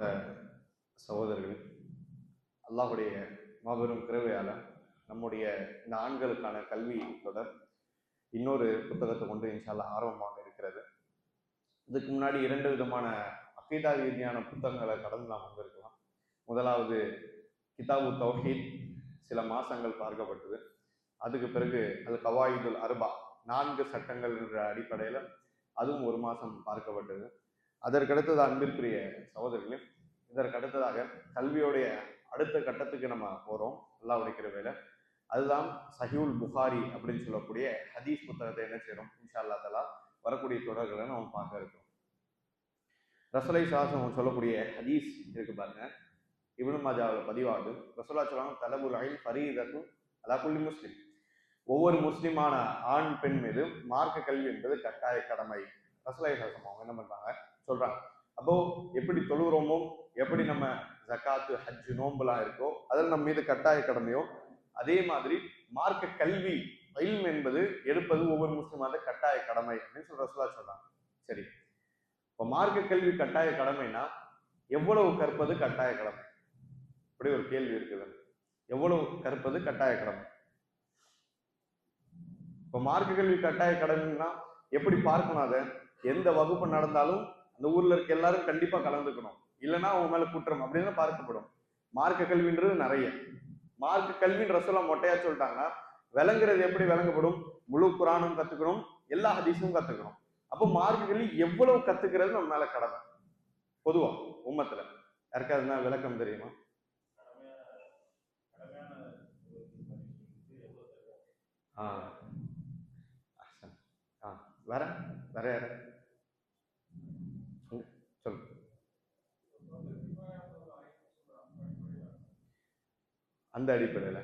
சகோதரர்கள், அல்லாஹுடைய மாபெரும் கிருபையால நம்முடைய இந்த ஆண்களுக்கான கல்வி தொடர் இன்னொரு புத்தகத்தை கொண்டு இன்ஷா அல்லாஹ் ஆரம்பமாக இருக்கிறது. இதுக்கு முன்னாடி 2 விதமான அகீதா ரீதியான புத்தகங்களை கடந்து நாம் வந்திருக்கலாம். முதலாவது கிதாபு தௌஹீத் சில மாசங்கள் பார்க்கப்பட்டது. அதுக்கு பிறகு அல் கவாயிதுல் அர்பா 4 சட்டங்கள் என்ற அடிப்படையில் அதுவும் 1 மாசம் பார்க்கப்பட்டது. அதற்கடுத்தது அன்பிற்குரிய சகோதரர்களே, இதற்கு அடுத்ததாக கல்வியோடைய அடுத்த கட்டத்துக்கு நம்ம போறோம் அல்லாஹ்வுடைய கிருபையில. அதுதான் சஹீஹுல் புகாரி அப்படின்னு சொல்லக்கூடிய ஹதீஸ் புத்தகத்தை என்ன செய்யறோம் இன்ஷா அல்லாஹ் தஆலா வரக்கூடிய தொடர்களை நம்ம பார்க்க இருக்கோம். ரசூலை சாசம் சொல்லக்கூடிய ஹதீஸ் இருக்கு பாருங்க, இப்னு மாஜாவில் பதிவாகுது. ரசூலுல்லாஹி ஸல்லல்லாஹு அலைஹி வஸல்லம் தலபுல் இல்ம் ஃபரீதத்துன் அலா குல்லி முஸ்லிம், ஒவ்வொரு முஸ்லிமான ஆண் பெண் மீது மார்க்க கல்வி என்பது கட்டாய கடமை. ரசூலுல்லாஹி ஸல்லல்லாஹு அலைஹி வஸல்லம் அவங்க என்ன பண்றாங்க சொல்றாங்க. அப்போ எப்படி தொழுகிறோமோ, எப்படி நம்ம ஜக்காத்து ஹஜ் நோம்புலாம் இருக்கோ அதில் நம்ம மீது கட்டாய கடமையோ, அதே மாதிரி மார்க்க கல்வி இல்ம் என்பது எடுப்பது ஒவ்வொரு முஸ்லிமான கட்டாய கடமை அப்படின்னு ரசூலுல்லாஹி சொல்றாங்க. சரி, இப்போ மார்க்க கல்வி கட்டாய கடமைனா எவ்வளவு கற்பது கட்டாய கடமை? இப்படி ஒரு கேள்வி இருக்குது. எவ்வளவு கற்பது கட்டாய கடமை? இப்போ மார்க்க கல்வி கட்டாய கடமைன்னா எப்படி பார்க்கணும்? அதை எந்த வகுப்பு நடந்தாலும் அந்த ஊர்ல இருக்க எல்லாரும் கண்டிப்பா கலந்துக்கணும், இல்லைன்னா அவங்க மேல குற்றம் அப்படின்னு பார்க்கப்படும். மார்க்க கல்வின்றது நிறைய. மார்க்க கல்வின்ற ரசூலுல்லாஹ் மொட்டையா சொல்லிட்டாங்கன்னா விளங்குறது எப்படி விளங்கப்படும்? முழு குரானும் கத்துக்கணும், எல்லா ஹதீஸும் கத்துக்கணும். அப்போ மார்க்க கல்வி எவ்வளவு கத்துக்கிறது நம்ம மேல கடமை. பொதுவா உம்மத்துல யாருக்காதுன்னா விளக்கம் தெரியுமா? வேற வேற யார சொல்லு. அந்த அடிப்படையில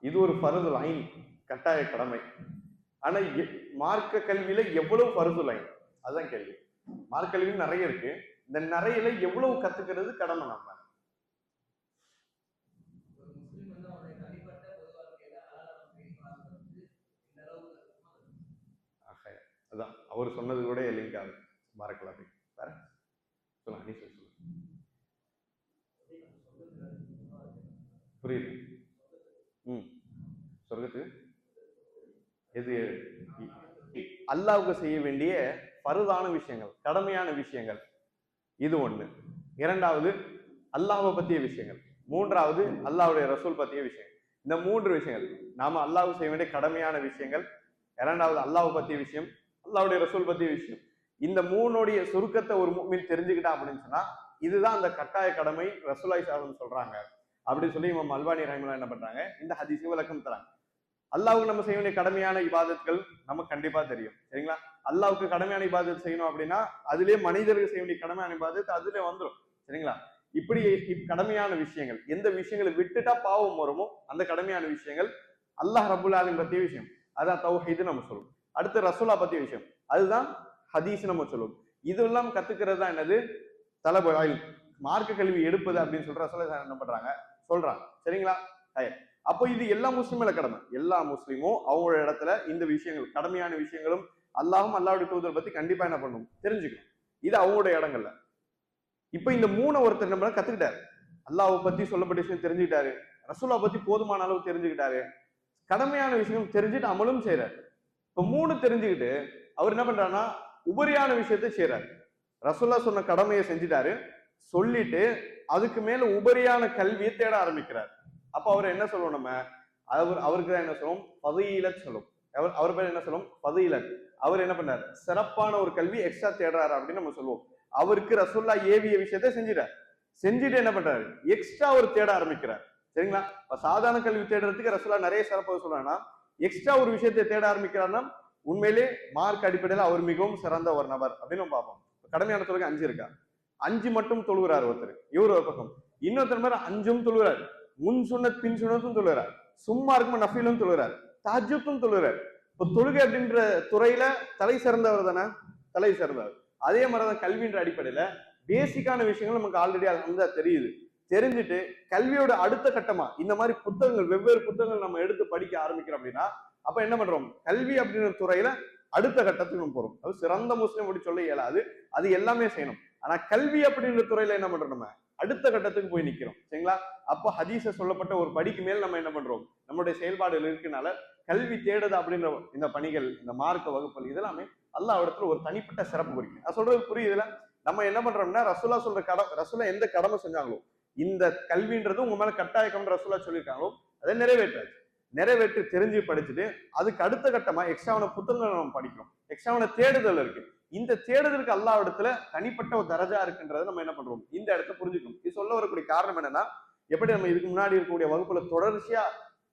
இது ஒரு ஃபர்துல் ஐன், கட்டாய கடமை. ஆனா மார்க்க கல்வியில எவ்வளவு ஃபர்துல் ஐன் அதுதான் கேள்வி. மார்க்க கல்வி நிறைய இருக்கு, இந்த நிறையில எவ்வளவு கத்துக்கிறது கடமை நம்ம. அதான் அவர் சொன்னது கூட லிங்க் ஆகுது. மறக்கலாம் வேற சொல்லுங்க, நீ சொல்லு. புரியுது? சொர்க்கத்துக்கு எது? அல்லாஹ்வுக்கு செய்ய வேண்டிய பருதான விஷயங்கள், கடமையான விஷயங்கள், இது ஒண்ணு. இரண்டாவது அல்லாஹ்வை பத்திய விஷயங்கள். மூன்றாவது அல்லாஹ்வுடைய ரசூல் பத்திய விஷயங்கள். இந்த 3 விஷயங்கள் நாம அல்லாஹ்வுக்கு செய்ய வேண்டிய கடமையான விஷயங்கள், இரண்டாவது அல்லாஹ்வை பத்திய விஷயம், அல்லாஹ்வுடைய ரசூல் பத்திய விஷயம். இந்த 3னுடைய சுருக்கத்தை ஒரு முஃமின் தெரிஞ்சுக்கிட்டான் அப்படின்னு சொன்னா இதுதான் அந்த கட்டாய கடமை ரசூலுல்லாஹி ஸல்லல்லாஹு அலைஹி வஸல்லம் சொல்றாங்க அப்படின்னு சொல்லி இமாம் அல்பானி ரஹிமஹுல்லாஹ் என்ன பண்றாங்க, இந்த ஹதீஸுக்கு விளக்கம் தராங்க. அல்லாஹ்வுக்கு நம்ம செய்ய வேண்டிய கடமையான இபாதத்துகள் நமக்கு கண்டிப்பா தெரியும், சரிங்களா? அல்லாஹ்வுக்கு கடமையான இபாதத் செய்யணும் அப்படின்னா அதுலயே மனிதருக்கு செய்ய வேண்டிய கடமையான இபாதத் அதுல வந்துடும், சரிங்களா? இப்படி கடமையான விஷயங்கள், எந்த விஷயங்களை விட்டுட்டா பாவம் வருமோ அந்த கடமையான விஷயங்கள் அல்லாஹ் ரப்புல் ஆலமீன் பத்திய விஷயம், அதான் தௌஹீத் நம்ம சொல்லுவோம். அடுத்து ரசூலா பத்திய விஷயம், அதுதான் ஹதீஸ் நம்ம சொல்லுவோம். இதெல்லாம் கத்துக்கிறது தான் என்னது தலபுல் இல்ம், மார்க்க கல்வி எடுப்பது அப்படின்னு சொல்ற ரசூலுல்லாஹ் என்ன பண்றாங்க சொல்றாங்க, சரிங்களா? அப்போ இது எல்லா முஸ்லிம்ல கடமை. எல்லா முஸ்லிமும் அவங்களோட இடத்துல இந்த விஷயங்கள், கடமையான விஷயங்களும் அல்லாஹும் அல்லாஹ்வுடைய தூதர் பத்தி கண்டிப்பா என்ன பண்ணணும், தெரிஞ்சுக்கணும். இது அவங்களுடைய இடங்கள்ல. இப்ப இந்த 3 ஒருத்தர் நம்ம கத்துக்கிட்டாரு, அல்லாஹ்வை பத்தி சொல்லப்பட்ட விஷயம் தெரிஞ்சுக்கிட்டாரு, ரசூலா பத்தி போதுமான அளவு தெரிஞ்சுக்கிட்டாரு, கடமையான விஷயம் தெரிஞ்சுட்டு அமலும் செய்யறாரு. இப்ப 3 தெரிஞ்சுக்கிட்டு அவர் என்ன பண்றாருன்னா உபரியான விஷயத்தை செய்யறாரு. ரசூலுல்லாஹ் சொன்ன கடமையை செஞ்சுட்டாரு, சொல்லிட்டு அதுக்கு மேல உபரியான கல்வியை தேட ஆரம்பிக்கிறார். அப்ப அவர் என்ன சொல்லுவோம் நம்ம, அவருக்கு தான் என்ன சொல்லுவோம், ஃபதீலத் சொல்லுவோம். அவர் பேர் என்ன சொல்லுவோம், ஃபதீலத். அவர் என்ன பண்ணார், சிறப்பான ஒரு கல்வி எக்ஸ்ட்ரா தேடுறாரு அப்படின்னு நம்ம சொல்லுவோம். அவருக்கு ரசூலுல்லாஹ் ஏவிய விஷயத்தை செஞ்சுட்டு என்ன பண்றாரு, எக்ஸ்ட்ரா ஒரு தேட ஆரம்பிக்கிறார், சரிங்களா? சாதாரண கல்வி தேடுறதுக்கு ரசூலுல்லாஹ் நிறைய சிறப்பாக சொல்றாங்கன்னா எக்ஸ்ட்ரா ஒரு விஷயத்தை தேட ஆரம்பிக்கிறார்னா உண்மையிலே மார்க் அடிப்படையில் அவர் மிகவும் சிறந்த ஒரு நபர் அப்படின்னு நம்ம பார்ப்போம். கடமையான தொழுகை 5 இருக்கா, 5 மட்டும் தொழுகிறார் ஒருத்தர், இவர் ஒரு பக்கம். இன்னொருத்தர் மாதிரி 5ம் தொழுகிறார், முன் சுன்னத் பின் சுன்னத்தும் தொழுகிறார், சும்மா இருக்கும் நஃபீலும் தொழுகிறார், தஹஜ்ஜுதும் தொழுகிறார். இப்போ தொழுகை அப்படின்ற துறையில தலை சிறந்தவர் தானே, தலை சிறந்தவர். அதே மாதிரிதான் கல்வின்ற அடிப்படையில பேசிக்கான விஷயங்கள் நமக்கு ஆல்ரெடி அது தெரியுது. தெரிஞ்சுட்டு கல்வியோட அடுத்த கட்டமா இந்த மாதிரி புத்தகங்கள், வெவ்வேறு புத்தகங்கள் நம்ம எடுத்து படிக்க ஆரம்பிக்கிறோம் அப்படின்னா அப்ப என்ன பண்றோம், கல்வி அப்படின்ற துறையில அடுத்த கட்டத்துக்கு நம்ம போறோம். அது சிறந்த முஸ்லிம் அப்படி சொல்ல இயலாது, அது எல்லாமே செய்யணும். ஆனா கல்வி அப்படின்ற துறையில என்ன பண்றோம், நம்ம அடுத்த கட்டத்துக்கு போய் நிக்கிறோம் சரிங்களா. அப்போ ஹதீஸ சொல்லப்பட்ட ஒரு படிக்கு மேல் நம்ம என்ன பண்றோம், நம்மளுடைய செயல்பாடுகள் இருக்கனால கல்வி தேடுது அப்படின்ற இந்த பணிகள், இந்த மார்க்க வகுப்புகள் இதெல்லாமே அல்லாஹ் இடத்துல ஒரு தனிப்பட்ட சிறப்பு குறிக்கும். நான் சொல்றது புரியுதுல. நம்ம என்ன பண்றோம்னா ரசூலா சொல்ற ரசூலா எந்த கடமை செஞ்சாங்களோ, இந்த கல்வின்றது உங்க மேல கட்டாயக்கம் ரசூலா சொல்லியிருக்காங்களோ அதை நிறைவேற்றாச்சு. நிறைவேற்றி தெரிஞ்சு படிச்சுட்டு அதுக்கு அடுத்த கட்டமா எக்ஸ்ட்ராவான புத்தகங்கள் நம்ம படிக்கிறோம், எக்ஸ்ட்ராவான தேடுதல் இருக்கு. இந்த தேடுதலுக்கு அல்லாஹ் இடத்துல தனிப்பட்ட ஒரு தரஜா இருக்குன்றதை நம்ம என்ன பண்றோம், இந்த இடத்த புரிஞ்சுக்கணும். இது சொல்ல வரக்கூடிய காரணம் என்னன்னா, எப்படி நம்ம இதுக்கு முன்னாடி இருக்கக்கூடிய வகுப்புல தொடர்ச்சியா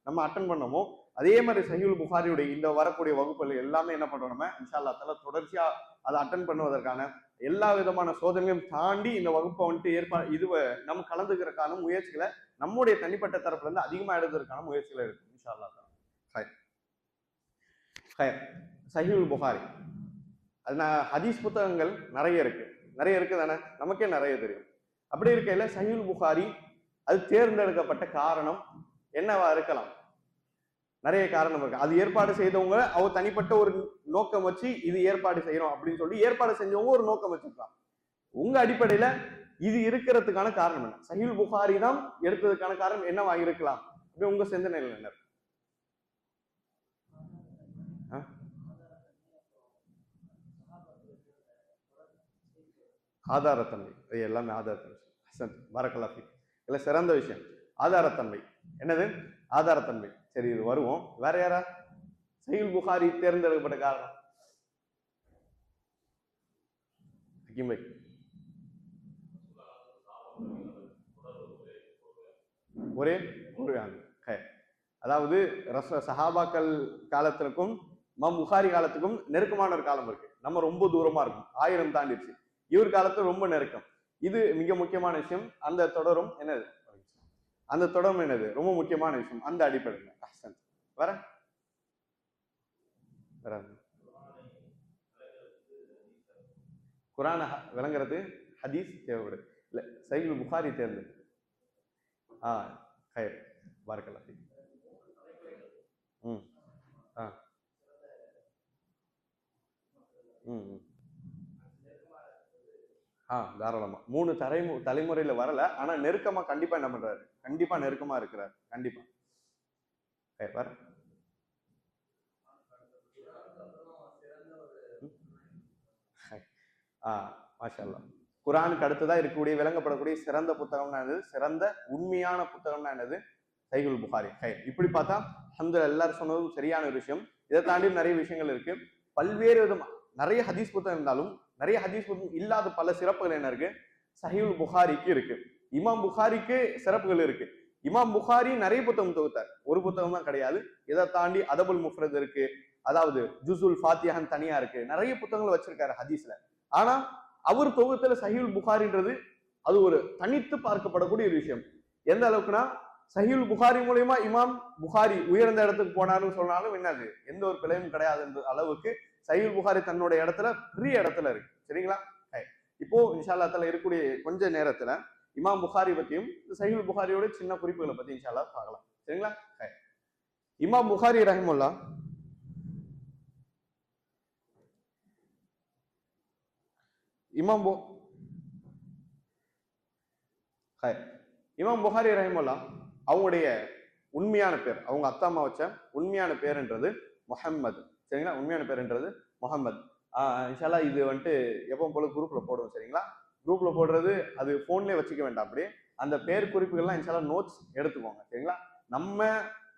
நம்ம அட்டன் பண்ணமோ அதே மாதிரி சஹீஹுல் புகாரியுடைய இந்த வரக்கூடிய வகுப்புகள் எல்லாமே என்ன பண்றோம், நம்ம இன்ஷா அல்லாஹ் தஆலா தொடர்ச்சியா அதை அட்டன் பண்ணுவதற்கான எல்லா விதமான சோதனையும் தாண்டி இந்த வகுப்பை வந்துட்டு இது நம்ம கலந்துக்கிறதுக்கான முயற்சிகளை நம்முடைய தனிப்பட்ட தரப்புல இருந்து அதிகமா எடுக்கிறதுக்கான முயற்சிகளை இருக்கு இன்ஷா அல்லாஹ் தஆலா. சஹீஹுல் புகாரி அது ஹதீஸ் புத்தகங்கள் நிறைய இருக்கு தானே, நமக்கே நிறைய தெரியும். அப்படி இருக்கையில சஹீஹுல் புகாரி அது தேர்ந்தெடுக்கப்பட்ட காரணம் என்னவா இருக்கலாம், நிறைய காரணம் இருக்கு. அது ஏற்பாடு செய்தவங்க அவர் தனிப்பட்ட ஒரு நோக்கம் வச்சு இது ஏற்பாடு செய்யறோம் அப்படின்னு சொல்லி ஏற்பாடு செஞ்சவங்க ஒரு நோக்கம் வச்சிருக்காங்க. உங்க அடிப்படையில இது இருக்கிறதுக்கான காரணம் என்ன, சஹீஹுல் புகாரி தான் எடுத்ததுக்கான காரணம் என்னவா இருக்கலாம் அப்படி உங்க சிந்தனையில் என்ன? ஆதாரத்தன்மை, எல்லாமே ஆதாரத்தன்மை. பரக்கல்லாஃபி இல்ல சிறந்த விஷயம் ஆதாரத்தன்மை. என்னது ஆதாரத்தன்மை? சரி இது வருவோம். வேற யாரா சஹீஹுல் புகாரி தேர்ந்தெடுக்கப்பட்ட காரணம்? ஹக்கீம் பாய். ஒரே ஒரு அதாவது சஹாபாக்கள் காலத்திற்கும் புகாரி காலத்துக்கும் நெருக்கமான ஒரு காலம் இருக்கு. நம்ம ரொம்ப தூரமா இருக்கும், 1000 தாண்டிடுச்சு. இவர் காலத்துல ரொம்ப நெருக்கம். இது மிக முக்கியமான விஷயம். அந்த தொடரும் என்னது, அந்த தொடரும் என்னது ரொம்ப முக்கியமான விஷயம். அந்த அடிப்படையில் வர குர்ஆனை விளங்குறது ஹதீஸ் தேவைப்படுது. இல்ல சஹீஹுல் புகாரி தேர்ந்து பரக்கல்லாஹ் ஃபீக். தாராளமா 3 தலைமுறையில வரல, ஆனா நெருக்கமா கண்டிப்பா என்ன பண்றாரு, கண்டிப்பா நெருக்கமா இருக்கிறார். கண்டிப்பா மாஷா அல்லாஹ். குர்ஆனுக்கு அடுத்ததா இருக்கக்கூடிய விளங்கப்படக்கூடிய சிறந்த புத்தகம்னா என்னது, சிறந்த உண்மையான புத்தகம்னா என்னது, சஹீஹுல் புகாரி. இப்படி பார்த்தா அல்ஹம்துலில்லாஹ் எல்லாரும் சொன்னதும் சரியான ஒரு விஷயம். இதை தாண்டி நிறைய விஷயங்கள் இருக்கு. பல்வேறு விதமா நிறைய ஹதீஸ் புத்தகம் இருந்தாலும் நிறைய ஹதீஸ் புத்தகம் இல்லாத பல சிறப்புகள் என்ன இருக்கு, சஹீஹுல் புகாரிக்கு இருக்கு. இமாம் புகாரிக்கு சிறப்புகள் இருக்கு. இமாம் புகாரி நிறைய புத்தகம் தொகுத்தார், ஒரு புத்தகம் தான் கிடையாது. இதை தாண்டி அதபுல் முஃப்ரத் இருக்கு, அதாவது ஜுசுல் ஃபாத்திஹான் தனியா இருக்கு, நிறைய புத்தகங்கள் வச்சிருக்காரு ஹதீஸ்ல. ஆனா அவர் தொகுத்துல சஹீஹுல் புகாரின்றது அது ஒரு தனித்து பார்க்கப்படக்கூடிய ஒரு விஷயம். எந்த அளவுக்குன்னா சஹீஹுல் புகாரி மூலமா இமாம் புகாரி உயர்ந்த இடத்துக்கு போனாருன்னு சொன்னாலும் என்னது எந்த ஒரு பிழையும் கிடையாது என்ற அளவுக்கு சஹீஹுல் புகாரி தன்னோட இடத்துல பெரிய இடத்துல இருக்கு. சரிங்களா? இப்போ இன்ஷா அல்லாஹ் தஆலா இருக்கக்கூடிய கொஞ்ச நேரத்துல இமாம் புகாரி பத்தியும் சஹீஹுல் புகாரியோட சின்ன குறிப்புகளை பத்தி இன்ஷா அல்லாஹ் பார்க்கலாம். சரிங்களா? இமாம் புகாரி ரஹிமஹுல்லாஹ் இமாம் புகாரி ரஹிமஹுல்லாஹ் அவங்களுடைய உண்மையான பேர், அவங்க அப்பா அம்மா வச்ச உண்மையான பேருன்றது முஹம்மது. சரிங்களா? உண்மையான பேருன்றது முஹம்மது. இன்ஷா அல்லாஹ் இது வந்துட்டு எப்பவும் போல குரூப்ல போடுவோம். சரிங்களா? குரூப்ல போடுறது அது போன்லயே வச்சுக்க வேண்டாம். அப்படியே அந்த பேர் குறிப்புகள்லாம் இன்ஷா அல்லாஹ் நோட்ஸ் எடுத்துக்கோங்க. சரிங்களா? நம்ம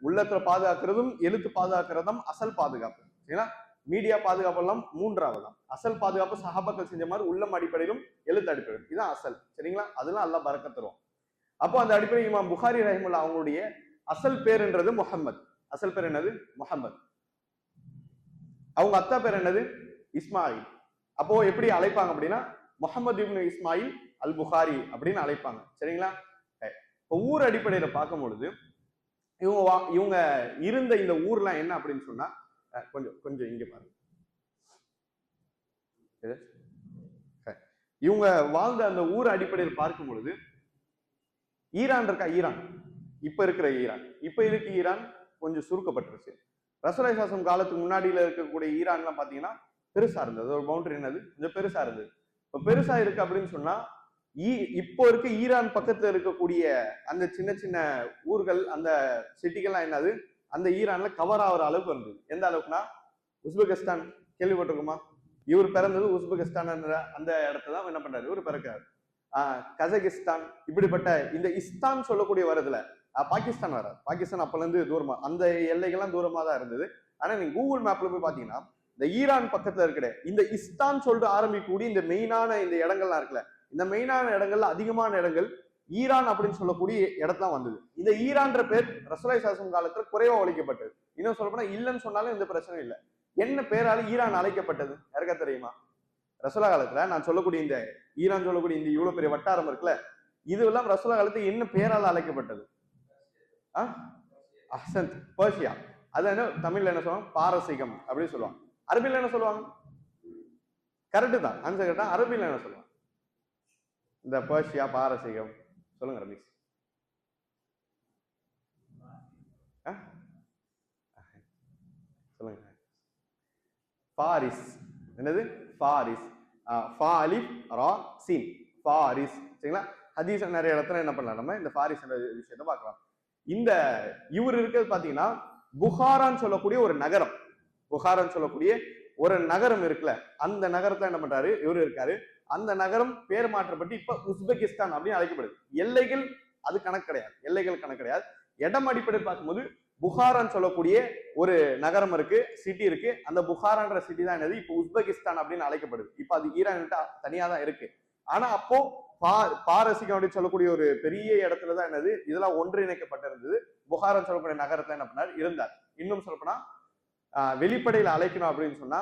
உள்ளத்துல பாதுகாக்கிறதும் எழுத்து பாதுகாக்கிறதும் அசல் பாதுகாப்பு. சரிங்களா? மீடியா பாதுகாப்பு எல்லாம் 3ஆவதாம். அசல் பாதுகாப்பு சஹாபாக்கள் செஞ்ச மாதிரி உள்ளம் அடிப்படையிலும் எழுத்து அடிப்படையிலும், இதுதான் அசல். சரிங்களா? அதெல்லாம் அல்லாஹ் பரக்கத் தருவான். அப்போ அந்த அடிப்படையில் இமாம் புகாரி ரஹிமஹுல்லாஹ் அவங்களுடைய அசல் பேருன்றது முஹம்மது. அசல் பேர் என்னது? முஹம்மது. அவங்க அத்தா பேர் என்னது? இஸ்மாயில். அப்போ எப்படி அழைப்பாங்க அப்படின்னா முஹம்மது இப்னு இஸ்மாயில் அல் புகாரி அப்படின்னு அழைப்பாங்க. சரிங்களா? இப்போ ஊர் அடிப்படையில பார்க்கும் பொழுது இவங்க இருந்த இந்த ஊர்லாம் என்ன அப்படின்னு சொன்னா, கொஞ்சம் இங்க பாருங்க. இவங்க வாழ்ந்த அந்த ஊர் அடிப்படையில் பார்க்கும் பொழுது ஈரான் இருக்கா, ஈரான் இப்ப இருக்கிற ஈரான், இப்ப இருக்கு ஈரான் கொஞ்சம் சுருக்கப்பட்டுருச்சு. ரசூலுல்லாஹி ஸல்லல்லாஹு காலத்துக்கு முன்னாடியில இருக்கக்கூடிய ஈரான்லாம் பாத்தீங்கன்னா பெருசா இருந்தது. ஒரு பவுண்டரி என்னது கொஞ்சம் பெருசா இருந்தது. இப்ப பெருசா இருக்கு அப்படின்னு சொன்னா இப்போ இருக்க ஈரான் பக்கத்துல இருக்கக்கூடிய அந்த சின்ன சின்ன ஊர்கள், அந்த சிட்டிகள்லாம் என்னது அந்த ஈரான்ல கவர் ஆகிற அளவுக்கு இருந்தது. எந்த அளவுக்குன்னா உஸ்பெகிஸ்தான் கேள்விப்பட்டிருக்குமா? இவர் பிறந்தது உஸ்பெகிஸ்தான் அந்த இடத்துல தான் என்ன பண்றாரு, இவர் பிறக்கிறாரு. கசகிஸ்தான், இப்படிப்பட்ட இந்த இஸ்தான் சொல்லக்கூடிய வரதுல பாகிஸ்தான் வராது. பாகிஸ்தான் அப்பல இருந்து தூரமா, அந்த எல்லைகள்லாம் தூரமா தான் இருந்தது. ஆனா நீங்க கூகுள் மேப்ல போய் பாத்தீங்கன்னா இந்த ஈரான் பக்கத்துல இருக்கிற இந்த இஸ்தான் சொல்லிட்டு ஆரம்பிக்கக்கூடிய இந்த மெயினான இந்த இடங்கள்லாம் இருக்குல்ல, இந்த மெயினான இடங்கள்ல அதிகமான இடங்கள் ஈரான் அப்படின்னு சொல்லக்கூடிய இடத்துல வந்தது. இந்த ஈரான்ற பேர் ரசூலுல்லாஹி ஸல்லல்லாஹு காலத்துல குறைவா ஒழிக்கப்பட்டது. இன்னும் சொல்ல போனா இல்லைன்னு சொன்னாலும் எந்த பிரச்சனையும் இல்லை. என்ன பேரால ஈரான் அழைக்கப்பட்டது யாருக்கா தெரியுமா? ரசூலா காலத்துல நான் சொல்லக்கூடிய இந்த ஈரான் சொல்லக்கூடிய இந்த இவ்வளவு பெரிய வட்டாரம் இருக்குல்ல, இதுவெல்லாம் ரசூலா காலத்துல என்ன பேரால அழைக்கப்பட்டது? அஹ்சன்த், பர்ஷியா. அது என்ன தமிழ்ல என்ன சொல்லுவாங்க? பாரசீகம் அப்படின்னு சொல்லுவாங்க. அரபில என்ன சொல்லுவாங்க? கரெக்டு தான், ஆன்சர் கரெக்டா. அரபில என்ன சொல்லுவாங்க? இந்த பர்ஷியா, பாரசீகம் சொல்லுங்க ரமேஷ். சொல்லுங்க. ஃபாரிஸ். என்னது? ஃபாரிஸ். ஃபாலிஃப் ரா சீன், ஃபாரிஸ். சரிங்களா? ஹதீஸ் நிறைய இடத்துல என்ன பண்ணலாம், நம்ம இந்த ஃபாரிஸ் என்ற விஷயத்தை பார்க்கலாம். இந்த இவர் இருக்கிறது பாத்தீங்கன்னா புகாரான்னு சொல்லக்கூடிய ஒரு நகரம். புகாரான்னு சொல்லக்கூடிய ஒரு நகரம் இருக்குல்ல, அந்த நகரத்துல என்ன பண்றாரு, இவரு இருக்காரு. அந்த நகரம் பேர் மாற்றப்பட்டு இப்ப உஸ்பெகிஸ்தான் அப்படின்னு அழைக்கப்படுது. எல்லைகள் அது கணக்கு கிடையாது, எல்லைகள் கணக்கு கிடையாது. இடம் அடிப்படையில் பார்க்கும்போது புகாரான்னு சொல்லக்கூடிய ஒரு நகரம் இருக்கு, சிட்டி இருக்கு. அந்த புகாரான்ற சிட்டி தான் என்னது இப்போ உஸ்பெகிஸ்தான் அப்படின்னு அழைக்கப்படுது. இப்ப அது ஈரான் தனியா தான் இருக்கு. ஆனா அப்போ பாரசீகம் அப்படின்னு சொல்லக்கூடிய ஒரு பெரிய இடத்துலதான் என்னது இதெல்லாம் ஒன்றிணைக்கப்பட்டிருந்தது. புகாரான்னு சொல்லக்கூடிய நகரத்துல என்ன பண்ணார், இருந்தார். இன்னும் சொல்லப்போனா வெளிப்படையில அழைக்கணும் அப்படின்னு சொன்னா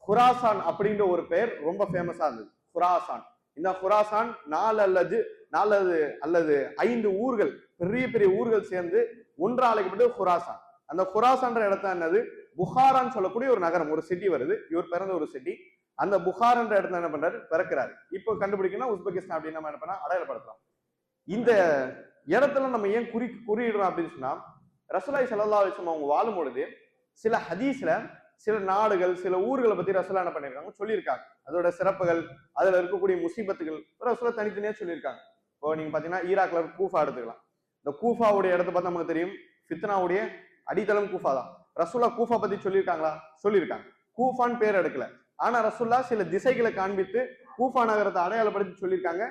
ஹுராசான் அப்படின்ற ஒரு பெயர் ரொம்ப ஃபேமஸா இருந்தது. ஹுராசான். இந்த ஹுராசான் 4 அல்லது 5 ஊர்கள், பெரிய பெரிய ஊர்கள் சேர்ந்து ஒன்றா அழைக்கப்பட்டு ஹுராசான். அந்த ஹுராசான்ற இடத்துல என்னது புகாரான்னு சொல்லக்கூடிய ஒரு நகரம், ஒரு சிட்டி வருது. இவர் பிறந்த ஒரு சிட்டி. அந்த புகார்ன்ற இடத்துல என்ன பண்றாரு, பிறக்கிறாரு. இப்போ கண்டுபிடிக்கணும் உஸ்பெகிஸ்தான் அப்படின்னு நம்ம என்ன பண்ணா அடையாளப்படுத்தலாம். இந்த இடத்துல நம்ம ஏன் குறியிடுறோம் அப்படின்னு சொன்னா, ரசூலுல்லாஹி ஸல்லல்லாஹு அலைஹி வஸல்லம் அவங்க வாழும் பொழுது சில ஹதீஸ்ல சில நாடுகள், சில ஊர்களை பத்தி ரசூலுல்லாஹ் என்ன பண்ணிருக்காங்க, சொல்லியிருக்காங்க. அதோட சிறப்புகள், அதுல இருக்கக்கூடிய முசீபத்துகள் ரசூலுல்லாஹ் தனித்தனியா சொல்லியிருக்காங்க. இப்போ நீங்க பாத்தீங்கன்னா ஈராக்ல கூஃபா எடுத்துக்கலாம். இந்த கூஃபாவுடைய இடத்தை பார்த்தா நமக்கு தெரியும், ஃபித்னாவுடைய அடித்தளம் கூஃபா தான். ரசூலுல்லாஹ் கூஃபா பத்தி சொல்லியிருக்காங்களா? சொல்லியிருக்காங்க. கூஃபான்னு பேர் எடுக்கல. ஆனா ரசூலுல்லாஹ் சில திசைகளை காண்பித்து கூஃபா நகரத்தை அடையாளப்படுத்தி சொல்லியிருக்காங்க.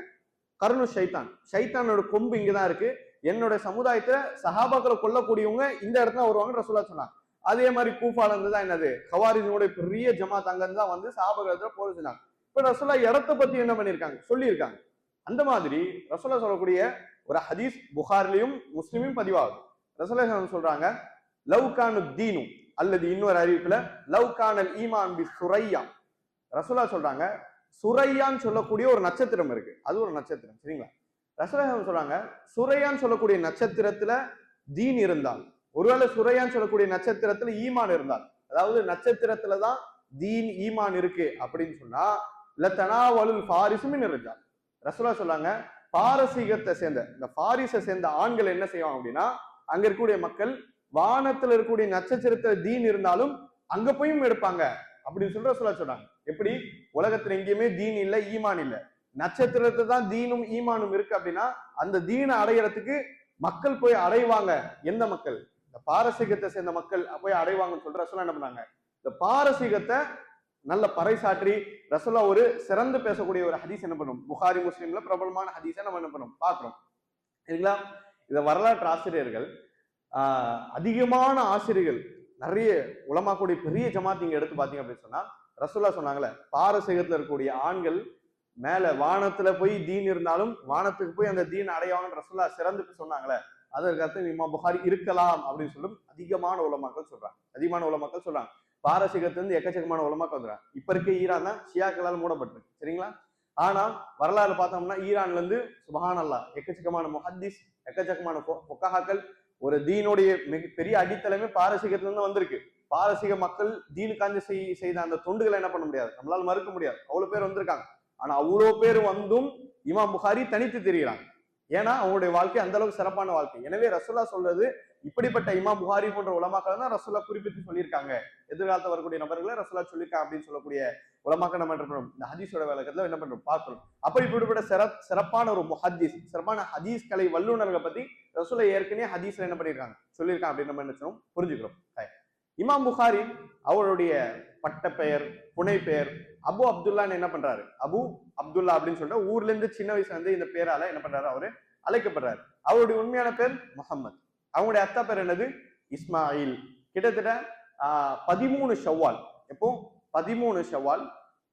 கர்னு ஷைத்தான், ஷைத்தானோட கொம்பு இங்கதான் இருக்கு. என்னோட சமுதாயத்துல சஹாபாக்களை கொல்லக்கூடியவங்க இந்த இடத்துல வருவாங்க ரசூலுல்லாஹ் சொன்னாங்க. அதே மாதிரி கூஃபால இருந்து தான் என்னது கவாரிஜினுடைய பெரிய ஜமாத் அங்க இருந்து தான் வந்து சஹாபாக்கள் போர் செஞ்சாங்க. இப்ப ரசூலுல்லாஹ் இடத்தை பத்தி என்ன பண்ணிருக்காங்க, சொல்லியிருக்காங்க. அந்த மாதிரி ரசூலுல்லாஹ் சொல்லக்கூடிய ஒரு ஹதீஸ் புகாரிலையும் முஸ்லிமையும் பதிவாகுது. ரசூலுல்லாஹ் சொல்றாங்க, லவ் கானு தீனு அல்லது இன்னொரு அறிவிப்புல லவ் கானல் ஈமான் பி சுரையா. ரசூலுல்லாஹ் சொல்றாங்க, சுரையான்னு சொல்லக்கூடிய ஒரு நட்சத்திரம் இருக்கு, அது ஒரு நட்சத்திரம். சரிங்களா? ரசூலுல்லாஹ் சொல்றாங்க, சுரையான்னு சொல்லக்கூடிய நட்சத்திரத்துல தீன் இருந்தால், ஒருவேளை சுரையான்னு சொல்லக்கூடிய நட்சத்திரத்துல ஈமான் இருந்தால், அதாவது நட்சத்திரத்துலதான் தீன் ஈமான் இருக்கு அப்படின்னு சொன்னா லதனாவலுல் ஃபாரிசுமின் ரிஜால். ரசூலுல்லாஹ் சொல்றாங்க, பாரசீகத்தை சேர்ந்த இந்த பாரிஸை சேர்ந்த ஆண்கள் என்ன செய்வாங்க அப்படின்னா, அங்க இருக்கக்கூடிய மக்கள் வானத்துல இருக்கக்கூடிய நட்சத்திரத்துல தீன் இருந்தாலும் அங்க போயும் எடுப்பாங்க அப்படின்னு சொல்ற சொல்றாங்க. எப்படி உலகத்துல எங்கேயுமே தீன் இல்ல, ஈமான் இல்ல, நட்சத்திரத்தை தான் தீனும் ஈமானும் இருக்கு அப்படின்னா அந்த தீனை அடையறதுக்கு மக்கள் போய் அடைவாங்க. எந்த மக்கள்? இந்த பாரசீகத்தை சேர்ந்த மக்கள் போய் அடைவாங்கன்னு சொல்ற ரசூலுல்லாஹ் என்ன பண்ணாங்க, இந்த பாரசீகத்தை நல்ல பறைசாற்றி ரசூலுல்லாஹ் ஒரு சிறந்து பேசக்கூடிய ஒரு ஹதீஸ் என்ன பண்ணும், புகாரி முஸ்லிம்ல பிரபலமான ஹதீஸை நம்ம என்ன பண்ணும் பாக்குறோம். சரிங்களா? இந்த வரலாற்று ஆசிரியர்கள் அதிகமான ஆசிரியர்கள் நிறைய உலமாக்கூடிய பெரிய ஜமாத் நீங்க எடுத்து பாத்தீங்க அப்படின்னு சொன்னா, ரசூலுல்லாஹ் சொன்னாங்களே பாரசீகத்துல இருக்கக்கூடிய ஆண்கள் மேல வானத்துல போய் தீன் இருந்தாலும் வானத்துக்கு போய் அந்த தீன் அடையாங்கன்னு ரசூலுல்லாஹ் சிறந்து சொன்னாங்களே, அதற்கு அர்த்தம் இமாம் புகாரி இருக்கலாம் அப்படின்னு சொல்லும் அதிகமான உலமாக்கள் சொல்றாங்க. அதிகமான உலமாக்கள் சொல்றாங்க. பாரசீகத்திலிருந்து எக்கச்சக்கமான உலமாக்கள் வந்துறாங்க. இப்ப இருக்க ஈரான் தான் ஷியாக்களால் மூடப்பட்டிருக்கு. சரிங்களா? ஆனா வரலாறு பார்த்தோம்னா ஈரான்ல இருந்து சுபஹானல்லாஹ் எக்கச்சக்கமான முஹத்திஸ், எக்கச்சக்கமான ஃபுகஹாக்கள், ஒரு தீனுடைய பெரிய அடித்தளமே பாரசீகத்துல இருந்து வந்திருக்கு. பாரசீக மக்கள் தீனுக்காண்டி செய்த அந்த தொண்டுகளை என்ன பண்ண முடியாது, நம்மளால மறுக்க முடியாது. அவ்வளவு பேர் வந்திருக்காங்க. ஆனா அவ்வளவு பேர் வந்தும் இமாம் புகாரி தனித்து தெரிகிறாங்க. ஏன்னா அவங்களுடைய வாழ்க்கை அந்த அளவுக்கு சிறப்பான வாழ்க்கை. எனவே ரசூலுல்லாஹ் சொல்றது, இப்படிப்பட்ட இமாம் புகாரி போன்ற உலமாக்கள் தான் ரசூலுல்லாஹ் குறிப்பிட்டு சொல்லியிருக்காங்க. எதிர்காலத்தில் வரக்கூடிய நபர்களை ரசூலுல்லாஹ் சொல்லியிருக்காங்க அப்படின்னு சொல்லக்கூடிய உலமாக்க நம்ம என்ன பண்றோம், இந்த ஹதீஸோட விளக்கத்துல என்ன பண்றோம் பார்க்கிறோம். அப்ப இப்படிப்பட்ட சிறப்பான ஒரு முஹத்தீஸ், சிறப்பான ஹதீஸ் கலை வல்லுநர்களை பத்தி ரசூலை ஏற்கனவே ஹதீஸ்ல என்ன பண்ணிருக்காங்க சொல்லியிருக்காங்க அப்படின்னு நம்ம என்ன செய்யணும் புரிஞ்சுக்கிறோம். இமாம் புகாரி அவருடைய பட்ட பெயர் புனை பெயர் அபு அப்துல்லான்னு என்ன பண்றாரு, அபு அப்துல்லா அப்படின்னு சொல்லிட்டு ஊர்ல இருந்து சின்ன வயசுல இருந்து இந்த பேரால என்ன பண்றாரு அவரு அழைக்கப்படுறாரு. அவருடைய உண்மையான பேர் முகமது. அவங்களுடைய அத்தா பேர் என்னது இஸ்மாயில். கிட்டத்தட்ட 13 ஷவ்வால், எப்போ 13 ஷவ்வால்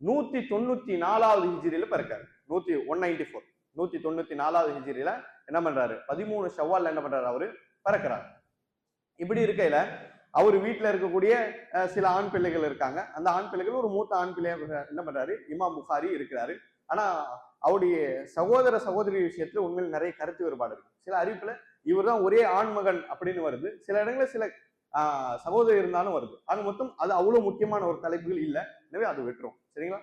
194வது ஹிஜ்ரியில பிறக்காரு. 194வது ஹிஜ்ரியில என்ன பண்றாரு 13 ஷவ்வால் என்ன பண்றாரு அவரு பிறக்கிறார். இப்படி இருக்கையில அவர் வீட்டுல இருக்கக்கூடிய சில ஆண் பிள்ளைகள் இருக்காங்க. அந்த ஆண் பிள்ளைகள் ஒரு மூத்த ஆண் பிள்ளை என்ன பண்றாரு இமாம் புகாரி இருக்கிறாரு. ஆனா அவருடைய சகோதர சகோதரி விஷயத்துல உண்மையில் நிறைய கருத்து வேறுபாடு இருக்கு. சில அறிவிப்புல இவர் தான் ஒரே ஆண்மகன் அப்படின்னு வருது, சில இடங்களில் சில சகோதரி இருந்தாலும் வருது. ஆக மொத்தம் அது அவ்வளவு முக்கியமான ஒரு தலைப்புகள் இல்லை, எனவே அது வெட்டுரும். சரிங்களா?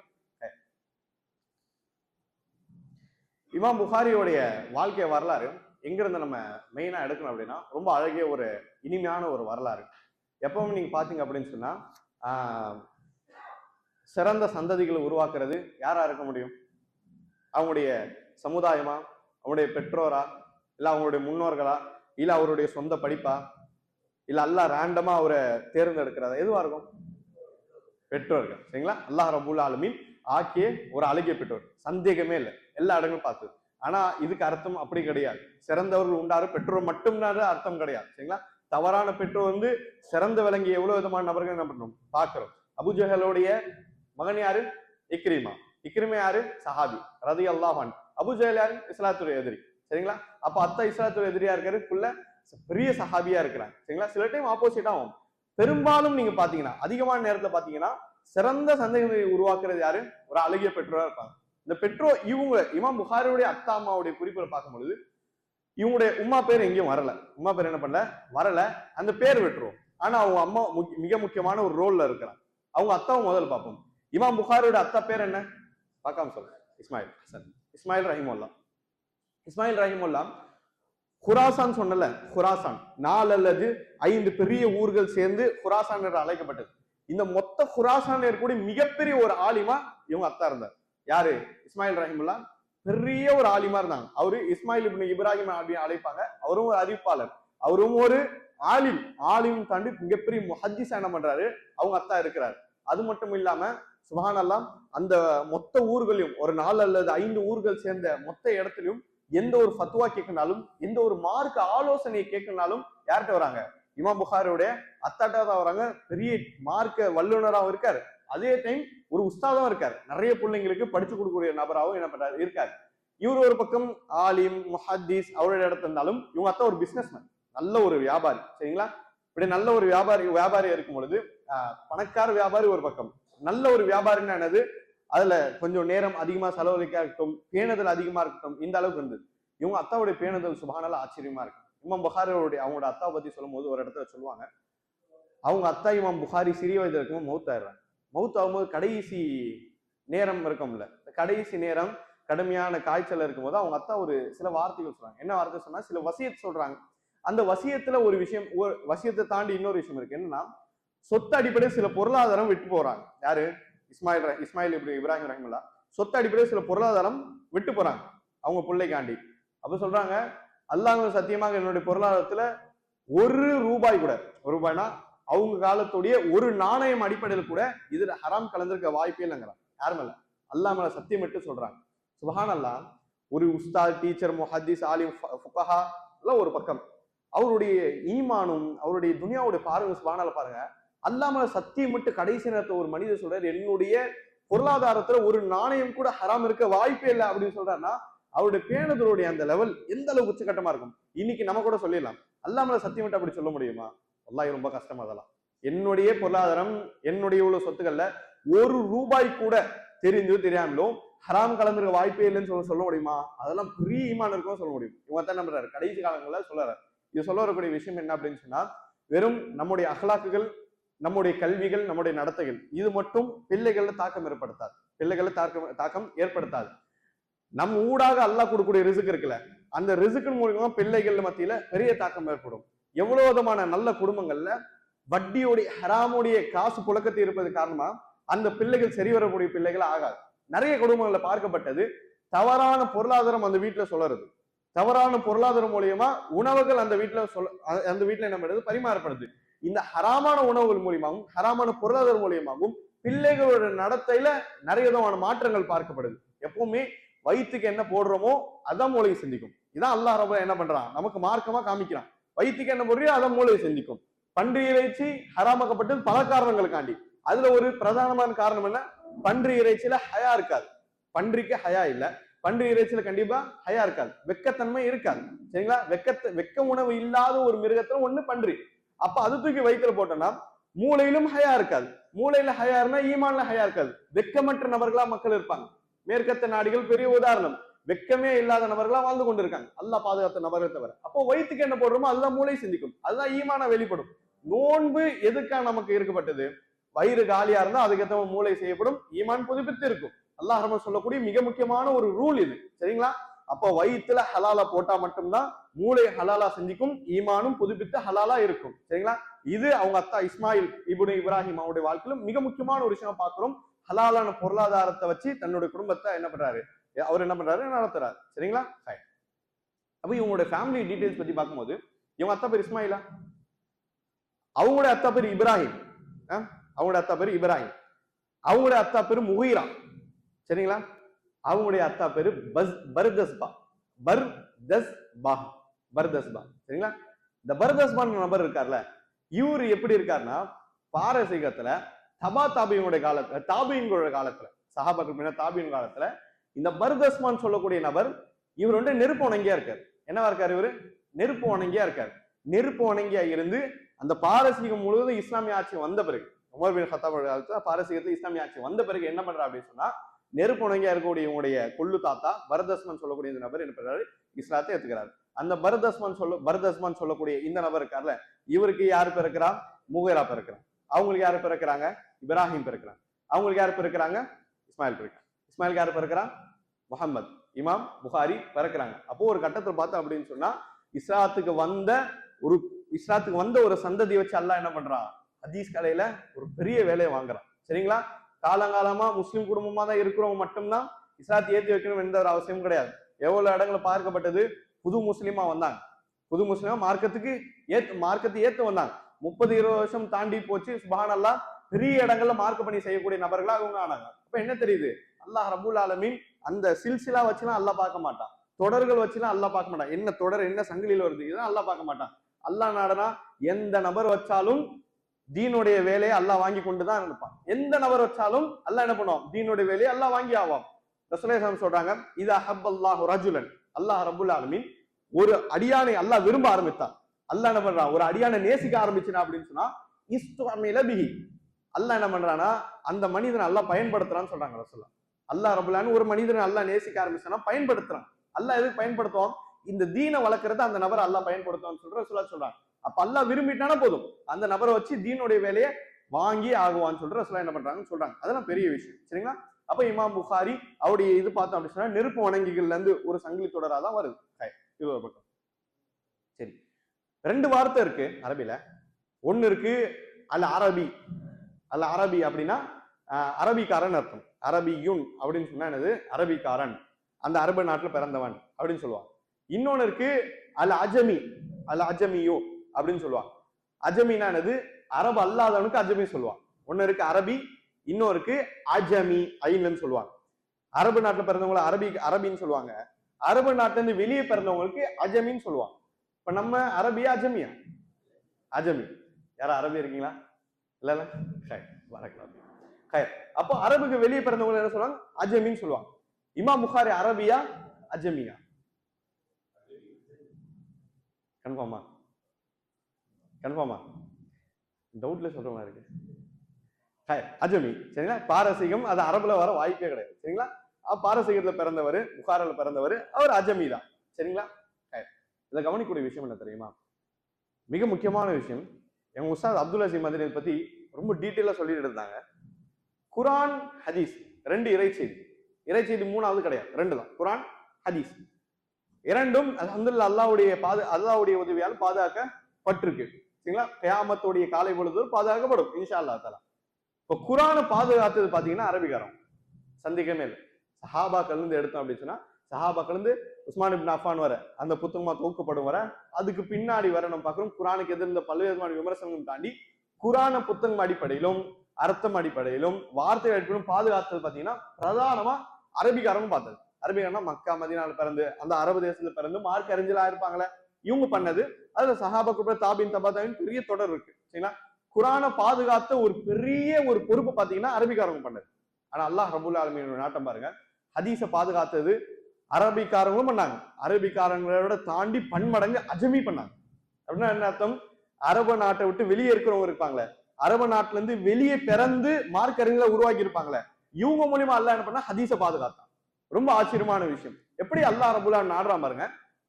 இமாம் புகாரியோடைய வாழ்க்கை வரலாறு எங்கிருந்து நம்ம மெயினா எடுக்கணும் அப்படின்னா ரொம்ப அழகிய ஒரு இனிமையான ஒரு வரலாறு. எப்பவும் நீங்க பாத்தீங்க அப்படின்னு சொன்னா சிறந்த சந்ததிகளை உருவாக்குறது யாரா இருக்க முடியும்? அவங்களுடைய சமுதாயமா, அவங்களுடைய பெற்றோரா, இல்ல அவங்களுடைய முன்னோர்களா, இல்ல அவருடைய சொந்த படிப்பா, இல்ல அல்லாஹ் ரேண்டமா அவரை தேர்ந்தெடுக்கிறதா? எதுவா இருக்கும்? பெற்றோர்கள். சரிங்களா? அல்லாஹ் ரப்பல் ஆலமீன் ஆக்கிய ஒரு அழகிய பெற்றோர், சந்தேகமே இல்லை, எல்லா இடங்களும் பார்த்தது. ஆனா இதுக்கு அர்த்தம் அப்படி கிடையாது. சிறந்தவர்கள் உண்டாரு பெற்றோர் மட்டும்னால அர்த்தம் கிடையாது. சரிங்களா? தவறான பெற்றோர் வந்து சிறந்து விளங்கிய எவ்வளவு விதமான நபர்கள் என்ன பண்றோம் பார்க்கிறோம். அபுஜஹலுடைய மகன் யாரு? இக்ரிமா. இக்ரிமா யாரு? சஹாபி ரலியல்லாஹு அன்ஹு. அபுஜஹல் யாரு? இஸ்லாத்துடைய எதிரி. சரிங்களா? அப்ப அத்தா இஸ்லாத்துடைய எதிரியா இருக்காரு, புள்ள பெரிய சஹாபியா இருக்கிறாங்க. சரிங்களா? சில டைம் ஆப்போசிட் ஆகும். பெரும்பாலும் நீங்க பாத்தீங்கன்னா அதிகமான நேரத்துல பாத்தீங்கன்னா சிறந்த சந்ததிகளை உருவாக்குறது யாரு? ஒரு அழகிய பெற்றோரா இருப்பாங்க. இந்த பெற்றோர் இவங்க இமாம் புகாரியுடைய அத்தா அம்மாவுடைய குறிப்புகளை பார்க்கும் பொழுது இவங்களுடைய உமா பேர் எங்கேயும் வரல. உமா பேர் என்ன பண்ணல வரல, அந்த பேர் வெட்டுருவோம். ஆனா அவங்க அம்மா மிக முக்கியமான ஒரு ரோல்ல இருக்கிறாங்க. அவங்க அத்தாவும் முதல்ல பார்ப்போம். இமாம் புகாரியோட அத்தா பேர் என்ன பார்க்காம சொல்றேன், இஸ்மாயில் ஹசன், இஸ்மாயில் ரஹிமுல்லா. இஸ்மாயில் ரஹிமுல்லா குராசான் சொன்னல, குராசான் 4 அல்லது 5 பெரிய ஊர்கள் சேர்ந்து குராசான் என்று அழைக்கப்பட்டது. இந்த மொத்த குராசான் இருக்கக்கூடிய மிகப்பெரிய ஒரு ஆலிமா இவங்க அத்தா இருந்தார். யாரு? இஸ்மாயில் ரஹிமுல்லா பெரிய ஒரு ஆலிமா இருந்தாங்க. அவரு இஸ்மாயில் இப்னு இப்ராஹிம் அப்படின்னு அழைப்பாங்க. அவரும் ஒரு அறிவிப்பாளர், அவரும் ஒரு ஆலிம். ஆலிம் தாண்டி மிகப்பெரிய முஹத்திஸ் என்ன பண்றாரு அவங்க அத்தா இருக்கிறார். அது மட்டும் இல்லாம சுப்ஹானல்லாஹ் அந்த மொத்த ஊர்களையும் ஒரு 4 அல்லது 5 ஊர்கள் சேர்ந்த மொத்த இடத்துலயும் எந்த ஒரு ஃபத்வா கேட்கனாலும், எந்த ஒரு மார்க்க ஆலோசனையை கேட்கனாலும் யார்கிட்ட வராங்க? இமாம் புகாரியோட அத்தாட்டா தான் வராங்க. பெரிய மார்க்க வல்லுநராகவும் இருக்காரு, அதே டைம் ஒரு உஸ்தாதும் இருக்காரு. நிறைய பிள்ளைங்களுக்கு படிச்சு கொடுக்கக்கூடிய நபராகவும் என்ன பண்றாரு இருக்காரு. இவர் ஒரு பக்கம் ஆலிம் முஹத்திஸ் அவரோட இடத்துல இருந்தாலும் இவங்க அத்தா ஒரு பிசினஸ்மேன், நல்ல ஒரு வியாபாரி. சரிங்களா? இப்படி நல்ல ஒரு வியாபாரியா இருக்கும் பொழுது பணக்கார வியாபாரி ஒரு பக்கம், நல்ல ஒரு வியாபாரின்னா என்னது, அதுல கொஞ்சம் நேரம் அதிகமா செலவழிக்க இருக்கட்டும், பேணுதல் அதிகமா இருக்கட்டும், இந்த அளவுக்கு இருந்தது. இவங்க அத்தாவுடைய பேணுதல் சுப்ஹானல்லாஹ் ஆச்சரியமா இருக்கு. இமாம் புகாரியோடைய அவங்களோட அத்தாவை பத்தி சொல்லும் போது ஒரு இடத்துல சொல்லுவாங்க, அவங்க அத்தா இமாம் புகாரி சிறிய வயதுல இருக்கும்போது மவுத் ஆயிடுறாங்க. மவுத் ஆகும்போது கடைசி நேரம் இருக்கும்ல, கடைசி நேரம் கடுமையான காய்ச்சல் இருக்கும்போது அவங்க அத்தா ஒரு சில வார்த்தைகள் சொல்றாங்க. என்ன வார்த்தை சொன்னா, சில வசியத் சொல்றாங்க. அந்த வசியத்துல ஒரு விஷயம், வசியத்தை தாண்டி இன்னொரு விஷயம் இருக்கு. என்னன்னா சொத்து அடிப்படையில் சில பொருளாதாரம் விட்டு போறாங்க. யாரு? இஸ்மாயில் இப்ராஹிம் ரஹிமுல்லா சொத்து அடிப்படையில் சில பொருளாதாரம் விட்டு போறாங்க அவங்க பிள்ளைக்காண்டி. அப்ப சொல்றாங்க, அல்லாஹ் சத்தியமாக என்னுடைய பொருளாதாரத்துல ₹1 கூட, ரூபாய்னா அவங்க காலத்துடைய ஒரு நாணயம் அடிப்படையில் கூட இதுல ஹராம் கலந்திருக்க வாய்ப்பே இல்லைங்கிறாங்க. யாரும் இல்ல, அல்லாஹ் மேல சத்தியமிட்டு சொல்றாங்க. சுப்ஹானல்லாஹ். ஒரு உஸ்தாத், டீச்சர், முஹத்திஸ், ஆலிம், ஃபுகஹா எல்லாம் ஒரு பக்கம், அவருடைய ஈமானும் அவருடைய துனியாவுடைய பார்வை சுப்ஹானல்லாஹ் பாருங்க. அல்லாஹ் மேல சத்தியமிட்டு கடைசி நேரத்துல ஒரு மனிதர் சொல்றாரு, என்னுடைய பொருளாதாரத்துல ஒரு நாணயம் கூட ஹராம் இருக்க வாய்ப்பே இல்லை அப்படின்னு சொல்றாருன்னா அவருடைய பேணுதலுடைய அந்த லெவல் எந்த அளவுக்கு உச்சகட்டமா இருக்கும். இன்னைக்கு நம்ம கூட சொல்லிடலாம், அல்லாஹ் மேல சத்தியமிட்டு அப்படி சொல்ல முடியுமா? வல்லாஹி ரொம்ப கஷ்டம். அதெல்லாம் என்னுடைய பொருளாதாரம், என்னுடைய இவ்வளவு சொத்துக்கள்ல ₹1 கூட தெரிஞ்சோ தெரியாமலோ ஹராம் கலந்துருக்க வாய்ப்பே இல்லைன்னு சொல்ல முடியுமா? அதெல்லாம் பெரிய ஈமான் இருக்கும் சொல்ல முடியும். இவங்க தான் நம்புறாரு கடைசி காலங்களில் சொல்றாரு. இது சொல்ல வரக்கூடிய விஷயம் என்ன அப்படின்னு சொன்னா, வெறும் நம்முடைய அஹ்லாக்குகள், நம்முடைய கல்விகள், நம்முடைய நடத்தைகள் இது மட்டும் பிள்ளைகள்ல தாக்கம் ஏற்படுத்தாது. பிள்ளைகள்ல தாக்கம் ஏற்படுத்தாது. நம் ஊடாக அல்லாஹ் கொடுக்கக்கூடிய ரிசுக் இருக்குல்ல, அந்த ரிசுக்கின் மூலமா பிள்ளைகள் மத்தியில பெரிய தாக்கம் ஏற்படும். எவ்வளவு விதமான நல்ல குடும்பங்கள்ல வட்டியோடைய ஹராமுடைய காசு புழக்கத்தை இருப்பது காரணமா அந்த பிள்ளைகள் சரி வரக்கூடிய பிள்ளைகள் ஆகாது. நிறைய குடும்பங்கள்ல பார்க்கப்பட்டது தவறான பொருளாதாரம் அந்த வீட்டுல சொல்றது, தவறான பொருளாதாரம் மூலியமா உணவுகள் அந்த வீட்டுல என்ன பண்ணுறது பரிமாறப்படுது. இந்த ஹராமான உணவுகள் மூலியமாகவும் ஹராமான பொருளாதாரம் மூலியமாகவும் பிள்ளைகளோட நடத்தையில நிறைய விதமான மாற்றங்கள் பார்க்கப்படுது. எப்பவுமே வயிற்றுக்கு என்ன போடுறோமோ அதான் மூளையை சிந்திக்கும். இதான் அல்லாஹ் ரப்ப என்ன பண்றான், நமக்கு மார்க்கமா காமிக்கிறான். வயிற்றுக்கு என்ன போடுறியோ அதான் மூளையை சிந்திக்கும். பன்றி இறைச்சி ஹராமாக்கப்பட்டது பல காரணங்களுக்காண்டி. அதுல ஒரு பிரதானமான காரணம் என்ன, பன்றி இறைச்சியில ஹயா இருக்காது. பன்றிக்கு ஹயா இல்ல, பன்றி இறைச்சியில கண்டிப்பா ஹயா இருக்காது, வெக்கத்தன்மை இருக்காது. சரிங்களா? வெக்க உணவு இல்லாத ஒரு மிருகத்துல ஒண்ணு பன்றி. அப்ப அது தூக்கி வயிற்றுல போட்டோம்னா மூளையிலும் ஹயா இருக்காது. மூளையில ஹயா இருந்தா ஈமான்ல ஹயா இருக்காது. வெக்கமற்ற நபர்களா மக்கள் இருப்பாங்க. மேற்கத்த நாடுகள் பெரிய உதாரணம். வெக்கமே இல்லாத நபர்களா வாழ்ந்து கொண்டிருக்காங்க, அல்லாஹ் பாதுகாத்த நபர்களை தவிர. அப்போ வயிற்றுக்கு என்ன போடுறோமோ அதுதான் மூளை சிந்திக்கும், அதுதான் ஈமான வெளிப்படும். நோன்பு எதுக்கா நமக்கு இருக்கப்பட்டது? வயிறு காலியா இருந்தா அதுக்கேற்ற மூளை செய்யப்படும், ஈமான் புதுப்பித்து இருக்கும். அல்லாஹ் ரஹ்மான் சொல்லக்கூடிய மிக முக்கியமான ஒரு ரூல் இது. சரிங்களா? அப்போ வயிற்றுல ஹலாலா போட்டா மட்டும்தான் மூளை ஹலாலா செஞ்சிக்கும், ஈமானும் புதுப்பித்து ஹலாலா இருக்கும். சரிங்களா? இது அவங்க அத்தா இஸ்மாயில் இப்னு இப்ராஹிம் அவருடைய வாழ்க்கையிலும் மிக முக்கியமான ஒரு விஷயம் பார்க்கிறோம். ஹலாலான பொருளாதாரத்தை வச்சு தன்னுடைய குடும்பத்தை என்ன பண்றாரு, அவர் என்ன பண்றாரு, நடத்துறாரு. சரிங்களா? அப்ப இவங்களுடைய ஃபேமிலி டீடைல்ஸ் பத்தி பார்க்கும்போது இவங்க அத்தா பேர் இஸ்மாயிலா, அவங்களுடைய அத்தா பேர் இப்ராஹிம், அவங்களுடைய அத்தா பேர் இப்ராஹிம், அவங்களுடைய அத்தா பேர் முகீரா. சரிங்களா? அவங்களுடைய அத்தா பேரு பர்தஸ்பா, பர்தஸ்பா. சரிங்களா? இந்த பர்தஸ்பான் நபர் இருக்கார்ல, இவரு எப்படி இருக்காருன்னா பாரசீகத்துல தாபியினுடைய காலத்துல, தாபியின்களோட காலத்துல, சஹாபாக்கள் தாபியின் காலத்துல இந்த பர்தஸ்மான் சொல்லக்கூடிய நபர் இவர் வந்து நெருப்பு வணங்கியா இருக்காரு. என்னவா இருக்காரு இவரு? நெருப்பு வணங்கியா இருக்காரு. நெருப்பு வணங்கியா இருந்து அந்த பாரசீகம் முழுவதும் இஸ்லாமிய ஆட்சி வந்த பிறகு, உமர் பின் கத்தாப் காலத்துல பாரசீகத்துல இஸ்லாமிய ஆட்சி வந்த பிறகு என்ன பண்றா அப்படின்னு சொன்னா, நெருப்பு வணங்கியா இருக்கக்கூடிய இவங்களுடைய கொள்ளு தாத்தா பரதஸ்மான் சொல்லக்கூடிய இந்த நபர் என்ன பண்றாரு, இஸ்லாத்தை ஏத்துக்கிறாரு. அந்த பரதஸ்மான் சொல்லக்கூடிய இந்த நபர் இருக்கார்ல, இவருக்கு யாரு பிறக்கிறா? முகீரா பிறக்கிறாங்க. அவங்களுக்கு யாரு பிறக்கிறாங்க? இப்ராஹிம் பிறக்கிறாங்க. அவங்களுக்கு யாரு பிறக்கிறாங்க? இஸ்மாயில் பிறக்கிறாங்க. இஸ்மாயிலுக்கு யாரு பிறக்கிறான்? முகமது இமாம் புகாரி பிறக்கிறாங்க. அப்போ ஒரு கட்டத்தில் பார்த்தோம் அப்படின்னு சொன்னா இஸ்லாத்துக்கு வந்த ஒரு சந்ததியை வச்சு அல்லாஹ் என்ன பண்றான், ஹதீஸ் கலையில ஒரு பெரிய வேலையை வாங்குறான். சரிங்களா? காலங்காலமா முஸ்லிம் குடும்பமா தான் இருக்கிறவங்க மட்டும்தான் இஸ்லாத்தை ஏற்றி வைக்கணும் எந்த ஒரு அவசியமும் கிடையாது. எவ்வளவு இடங்களை பார்க்கப்பட்டது, புது முஸ்லீமா வந்தாங்க, புது முஸ்லீமா மார்க்கத்தை ஏத்து வந்தாங்க. 30-20 வருஷம் தாண்டி போச்சு, சுப்ஹானல்லாஹ், பெரிய இடங்கள்ல மார்க்க பண்ணி செய்யக்கூடிய நபர்களா அவங்க ஆனாங்க. அப்ப என்ன தெரியுது, அல்லாஹ் ரப்புல் ஆலமீன் அந்த சில்சிலா வச்சுலாம் அல்லாஹ் பார்க்க மாட்டான், தொடர்கள் வச்சுலாம் அல்லாஹ் பார்க்க மாட்டான். என்ன தொடர், என்ன சங்கிலியில் வருது, இதெல்லாம் அல்லாஹ் பார்க்க மாட்டான். அல்லாஹ் நாடனா எந்த நபர் வச்சாலும் தீனுடைய வேலையை அல்லாஹ் வாங்கி கொண்டுதான் இருப்பான். எந்த நபர் வச்சாலும் அல்லாஹ் என்ன பண்ணுவான், தீனுடைய வேலையை அல்லாஹ் வாங்கி ஆவான். ரசூலுல்லாஹி ஸல்லல்லாஹு அலைஹி வஸல்லம் சொல்றாங்க, இதா ஹப்பல்லாஹு ரஜுலன், அல்லாஹ் ரப்புல் ஆலமீன் ஒரு அடியானை அல்லாஹ் விரும்ப ஆரம்பித்தான். அல்லாஹ் என்ன பண்றான், ஒரு அடியானை நேசிக்க ஆரம்பிச்சுனா அப்படின்னு சொன்னா இஸ்துஅமில பிஹி, அல்லாஹ் என்ன பண்றானா அந்த மனிதனை அல்லாஹ் பயன்படுத்துறான்னு சொல்றாங்க ரசூலுல்லாஹ். அல்லாஹ் ரப்புல் ஆலமீன் ஒரு மனிதனை அல்லாஹ் நேசிக்க ஆரம்பிச்சானா பயன்படுத்துறான். அல்லாஹ் எதுக்கு பயன்படுத்துவான், இந்த தீனை வளர்க்கறது அந்த நபரை அல்லாஹ் பயன்படுத்துவான்னு சொல்ற ரசூலுல்லாஹ் சொல்றாங்க. அப்ப அல்லாஹ் விரும்பிட்டானா போதும், அந்த நபரை வச்சு தீனுடைய வேலையை வாங்கி ஆகுவான்னு சொல்ற ரசூலுல்லாஹ் என்ன பண்றாங்கன்னு சொல்றாங்க. அதெல்லாம் பெரிய விஷயம். சரிங்களா? அப்ப இமாம் புகாரி அவருடைய இது பார்த்தோம் அப்படின்னு சொன்னா நெருப்பு வணங்கிகள்ல இருந்து ஒரு சங்கிலி தொடராதான் வருது. இது ஒரு பக்கம். சரி, 2 வார்த்தை இருக்கு அரபில. ஒன்னு இருக்கு அல் அரபி. அல் அரபி அப்படின்னா அரபிக்காரன் அர்த்தம். அரபியுன் அப்படின்னு சொன்னா என்னது, அரபிக்காரன், அந்த அரபு நாட்டுல பிறந்தவன் அப்படின்னு சொல்லுவாங்க. இன்னொன்னு இருக்கு அல் அஜமி, அல் அஜமியோ அப்படின்னு சொல்லுவாங்க. அஜமினா என்னது, அரபு அல்லாதவனுக்கு அஜமி சொல்லுவாங்க. ஒன்னு இருக்கு அரபி, இன்னும் இருக்கு அஜமி, ஐன்னு சொல்லுவாங்க. அரபு நாட்டுல பிறந்தவங்களை அரபின்னு சொல்லுவாங்க. அரபு நாட்டுல இருந்து வெளியே பிறந்தவங்களுக்கு அஜமின்னு சொல்லுவாங்க. இப்ப நம்ம அரபியா அஜமியா? அஜமி. யாரா அரபி இருக்கீங்களா? இல்ல அப்போ அரபுக்கு வெளியே பிறந்தவங்க என்ன சொல்லுவாங்க, அஜமின்னு சொல்லுவாங்க. இமாம் புகாரி அரபியா அஜமியா? கன்ஃபார்மா? டவுட்ல சொல்ற மாதிரி இருக்கு. அஜமி. சரிங்களா? பாரசீகம் அது அரபுல வர வாய்ப்பே கிடையாது. சரிங்களா? பாரசீகத்துல பிறந்தவர், புகாரில பிறந்தவர், அவர் அஜமி தான். சரிங்களா? இதை கவனிக்கூடிய விஷயம் என்ன தெரியுமா, மிக முக்கியமான விஷயம். எங்க உஸ்தாத் அப்துல் அசீம் மதனி பத்தி ரொம்ப டீட்டெயிலா சொல்லிட்டு இருந்தாங்க. குரான் ஹதீஸ் 2 இறைச்செய்தி. இறைச்செய்தி 3வது கிடையாது, 2 தான். குரான் ஹதீஸ் இரண்டும் அல்ஹம்துலில்லாஹ் அல்லாஹ்வுடைய உதவியால் பாதுகாக்கப்பட்டிருக்கு. சரிங்களா? கியாமத்துடைய காலை பொழுது பாதுகாக்கப்படும் இன்ஷா அல்லாஹ் தஆலா. இப்ப குரானை பாதுகாத்தது பாத்தீங்கன்னா அரபிக்காரன், சந்திக்கமே இல்லை. சஹாபாக்கள் இருந்து எடுத்தோம் அப்படின்னு சொன்னா, சஹாபாக்கள் இருந்து உஸ்மான் இப்னு அஃபான் வர அந்த புத்தகமா தொகுக்கப்படும் வர, அதுக்கு பின்னாடி வர நம்ம பார்க்கிறோம் குரானுக்கு எதிர்ந்த பல்வேறு விதமான விமர்சனங்களும் தாண்டி குரான புத்தகம் அடிப்படையிலும் அர்த்தம் அடிப்படையிலும் வார்த்தை அடிப்படையிலும் பாதுகாத்தது பாத்தீங்கன்னா பிரதானமா அரபிக்காரங்க பார்த்தது. அரபிக்காரனா மக்கா மதீனால பிறந்து அந்த அரபு தேசத்துல பிறந்து மார்க் அறிஞலா இருப்பாங்களே, இவங்க பண்ணது. அதுல சஹாபாக்கு தாபின் தபாதாவின் பெரிய தொடர் இருக்கு சரிங்களா. குரானை பாதுகாத்த ஒரு பெரிய ஒரு பொறுப்பு பாத்தீங்கன்னா அரபிக்காரங்க பண்ணது. ஆனா அல்லாஹ் ரபுல் ஆலமீனோட நாட்டம் பாருங்க, ஹதீஸை பாதுகாத்தது அரபிக்காரங்களும் பண்ணாங்க. அரபிக்காரங்களோட தாண்டி பன்மடங்கு அஜமி பண்ணாங்க. அப்படின்னா என்ன அர்த்தம்? அரபு நாட்டை விட்டு வெளியே இருக்கிறவங்க இருப்பாங்களே, அரபு நாட்டுல இருந்து வெளியே பிறந்து மார்க் அறிஞர்களை உருவாக்கி இருப்பாங்களே, இவங்க மூலியமா அல்லாஹ் என்ன பண்ணா ஹதீஸை பாதுகாத்தான். ரொம்ப ஆச்சரியமான விஷயம். எப்படி அல்லாஹ் ரபுல் ஆலமீன் நாடுறான் பாருங்க.